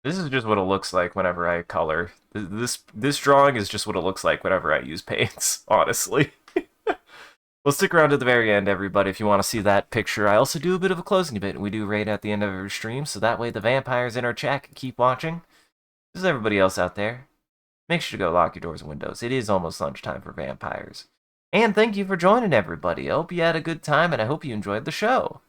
Speaker 1: This is just what it looks like whenever I color. This drawing is just what it looks like whenever I use paints, honestly. Well, stick around to the very end, everybody, if you want to see that picture. I also do a bit of a closing bit. We do raid at the end of every stream, so that way the vampires in our chat can keep watching. This is everybody else out there. Make sure to go lock your doors and windows. It is almost lunchtime for vampires. And thank you for joining, everybody. I hope you had a good time, and I hope you enjoyed the show.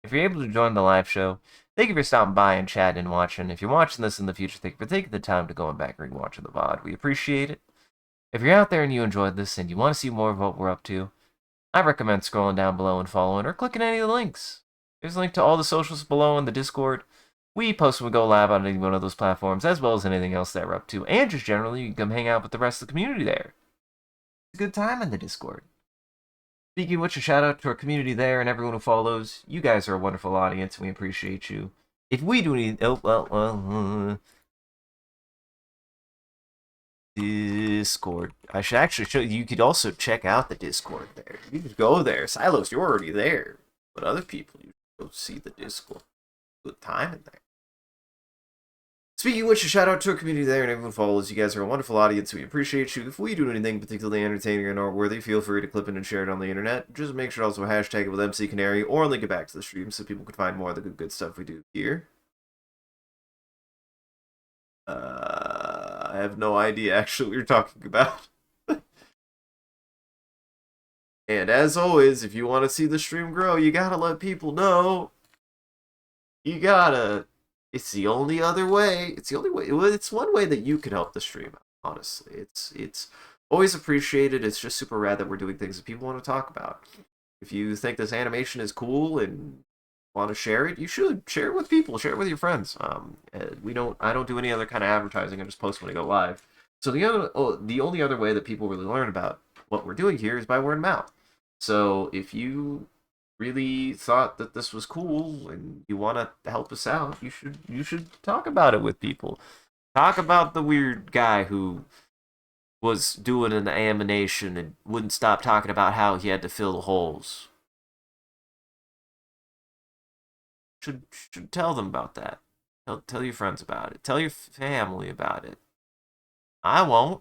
Speaker 1: If you're able to join the live show, thank you for stopping by and chatting and watching. If you're watching this in the future, thank you for taking the time to go back and rewatching the VOD. We appreciate it. If you're out there and you enjoyed this and you want to see more of what we're up to, I recommend scrolling down below and following or clicking any of the links. There's a link to all the socials below in the Discord. We post when we go live on any one of those platforms, as well as anything else that we're up to. And just generally, you can come hang out with the rest of the community there. It's a good time in the Discord. Speaking of which, a shout out to our community there and everyone who follows. You guys are a wonderful audience, and we appreciate you. If we do need... Discord. I should actually show you. You could also check out the Discord there. You could go there. Silos, you're already there. But other people, you should go see the Discord. Good time in there. Speaking of which, a shout out to our community there and everyone follows. You guys are a wonderful audience. We appreciate you. If we do anything particularly entertaining or noteworthy, feel free to clip it and share it on the internet. Just make sure also hashtag it with MCCanary or link it back to the stream so people can find more of the good stuff we do here. I have no idea actually what you're talking about. And as always, if you want to see the stream grow, you gotta let people know. You gotta. It's the only other way. It's the only way. Well, it's one way that you can help the stream. Honestly, it's always appreciate it. It's just super rad that we're doing things that people want to talk about. If you think this animation is cool and want to share it, you should share it with people. Share it with your friends. I don't do any other kind of advertising. I just post when I go live. So the only other way that people really learn about what we're doing here is by word of mouth. So if you really thought that this was cool and you want to help us out, you should talk about it with people. Talk about the weird guy who was doing an animation and wouldn't stop talking about how he had to fill the holes. Should tell them about that. Tell your friends about it. Tell your family about it. I won't.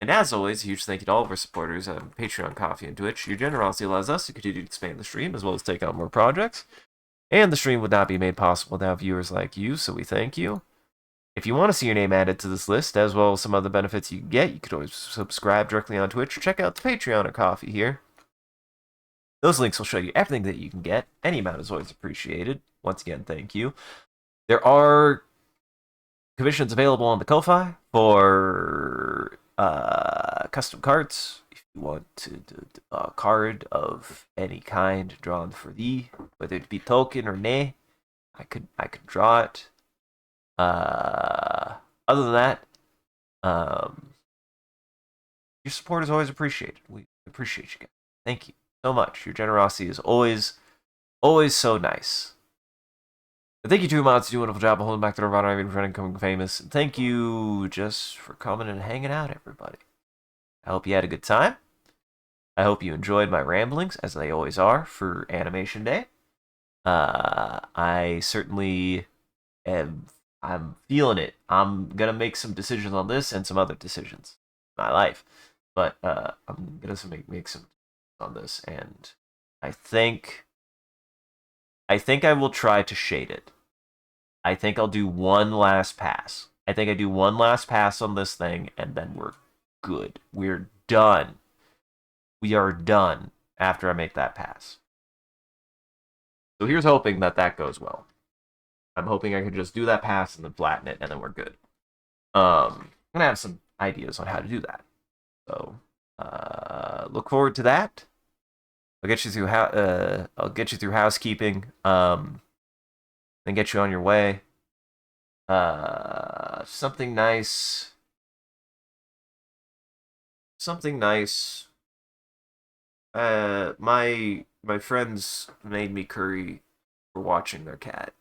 Speaker 1: And as always, a huge thank you to all of our supporters on Patreon, Coffee, and Twitch. Your generosity allows us to continue to expand the stream as well as take on more projects. And the stream would not be made possible without viewers like you, so we thank you. If you want to see your name added to this list, as well as some other benefits you get, you could always subscribe directly on Twitch or check out the Patreon or Coffee here. Those links will show you everything that you can get. Any amount is always appreciated. Once again, thank you. There are commissions available on the Ko-Fi for custom cards. If you want a card of any kind drawn for thee, whether it be token or nay, I could draw it. Other than that, your support is always appreciated. We appreciate you guys. Thank you so much. Your generosity is always so nice. And thank you to Mods, do a wonderful job of holding back the Nirvana even from becoming famous. And thank you just for coming and hanging out, everybody. I hope you had a good time. I hope you enjoyed my ramblings, as they always are, for Animation Day. I certainly I'm feeling it. I'm gonna make some decisions on this and some other decisions in my life. But I'm gonna make some on this, and I think I will try to shade it. I think I'll do one last pass. I think I do one last pass on this thing, and then we're good. We're done. We are done after I make that pass. So here's hoping that goes well. I'm hoping I can just do that pass and then flatten it, and then we're good. I'm gonna have some ideas on how to do that. So look forward to that. I'll get you through housekeeping. Then get you on your way. Something nice. Something nice. My friends made me curry for watching their cat.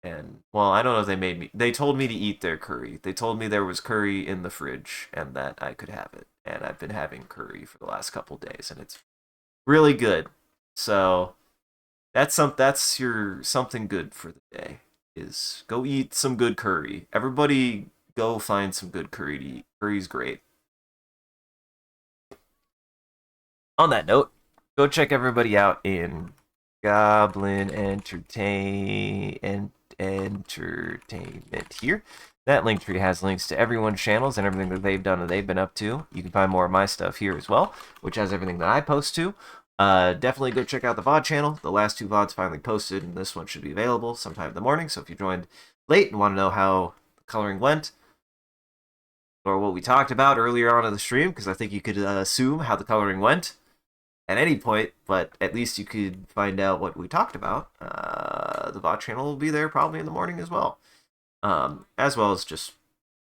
Speaker 1: And, well, I don't know if they made me. They told me to eat their curry. They told me there was curry in the fridge and that I could have it. And I've been having curry for the last couple days, and it's really good. So that's your something good for the day. Is go eat some good curry. Everybody go find some good curry to eat. Curry's great. On that note, go check everybody out in Goblin Entertainment here. That link tree has links to everyone's channels and everything that they've done and they've been up to. You can find more of my stuff here as well, which has everything that I post to. Definitely go check out the VOD channel. The last 2 VODs finally posted, and this one should be available sometime in the morning. So if you joined late and want to know how the coloring went, or what we talked about earlier on in the stream, because I think you could assume how the coloring went at any point, but at least you could find out what we talked about. The VOD channel will be there probably in the morning as well. As well as just,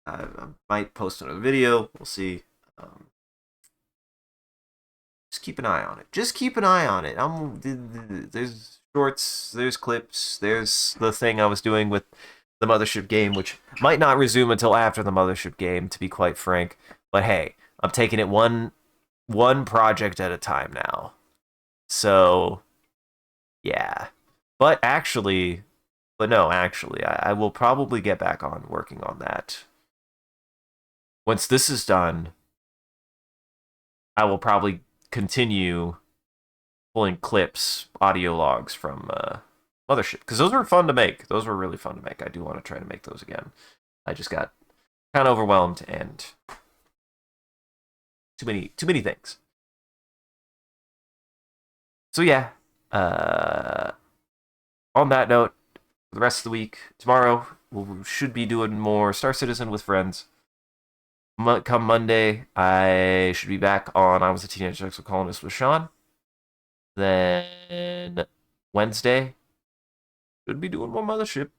Speaker 1: I might post another video. We'll see. Just keep an eye on it. Just keep an eye on it. There's shorts, there's clips, there's the thing I was doing with the Mothership game, which might not resume until after the Mothership game, to be quite frank. But hey, I'm taking it one project at a time now. So, yeah. But no, I will probably get back on working on that. Once this is done, I will probably continue pulling clips, audio logs from Mothership, because those were fun to make. Those were really fun to make. I do want to try to make those again. I just got kind of overwhelmed and too many things. So yeah, on that note, for the rest of the week, tomorrow we should be doing more Star Citizen with friends. Come Monday, I should be back on I Was a Teenage Sexual Colonist with Sean. Then Wednesday, should be doing more Mothership.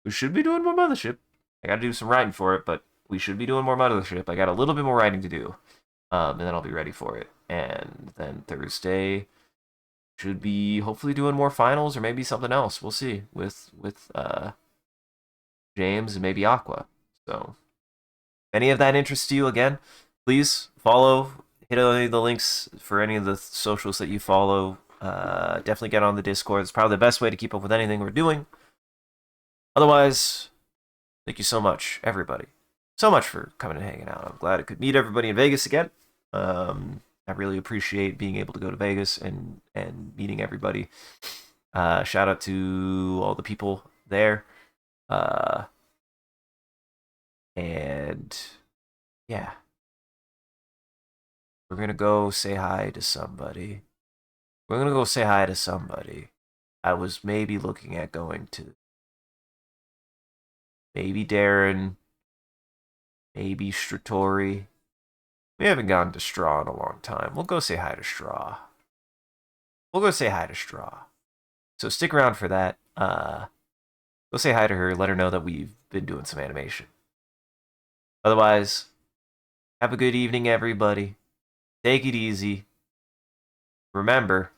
Speaker 1: We should be doing more Mothership. I got to do some writing for it, but we should be doing more Mothership. I got a little bit more writing to do, and then I'll be ready for it. And then Thursday should be hopefully doing more finals or maybe something else. We'll see with James and maybe Aqua. So, any of that interests you, again, please follow. Hit any of the links for any of the socials that you follow. Definitely get on the Discord. It's probably the best way to keep up with anything we're doing. Otherwise, thank you so much, everybody. So much for coming and hanging out. I'm glad I could meet everybody in Vegas again. I really appreciate being able to go to Vegas and meeting everybody. Shout out to all the people there. And yeah, we're gonna go say hi to somebody. We're gonna go say hi to somebody. I was maybe looking at going to maybe Darren, maybe Stratori. We haven't gone to Straw in a long time. We'll go say hi to Straw. We'll go say hi to Straw. So stick around for that. Go say hi to her. Let her know that we've been doing some animation. Otherwise, have a good evening, everybody. Take it easy. Remember,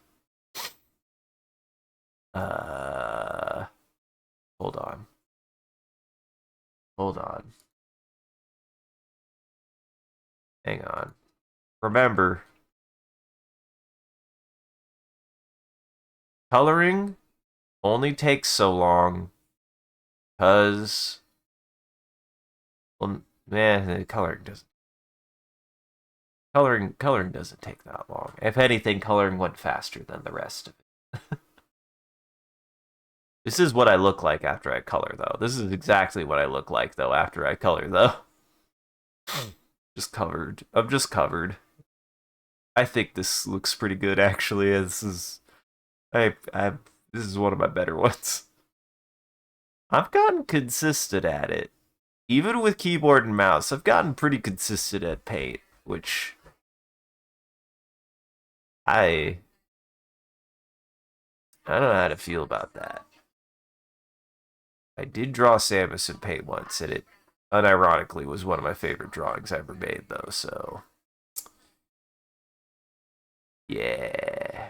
Speaker 1: hold on. Hold on. Hang on. Remember, coloring only takes so long because, well, man, coloring doesn't take that long. If anything, coloring went faster than the rest of it. This is what I look like after I color, though. This is exactly what I look like, though, after I color, though. Just covered. I'm just covered. I think this looks pretty good, actually. This is one of my better ones. I've gotten consistent at it. Even with keyboard and mouse, I've gotten pretty consistent at paint, which I don't know how to feel about that. I did draw Samus in paint once, and it unironically was one of my favorite drawings I ever made, though, so yeah.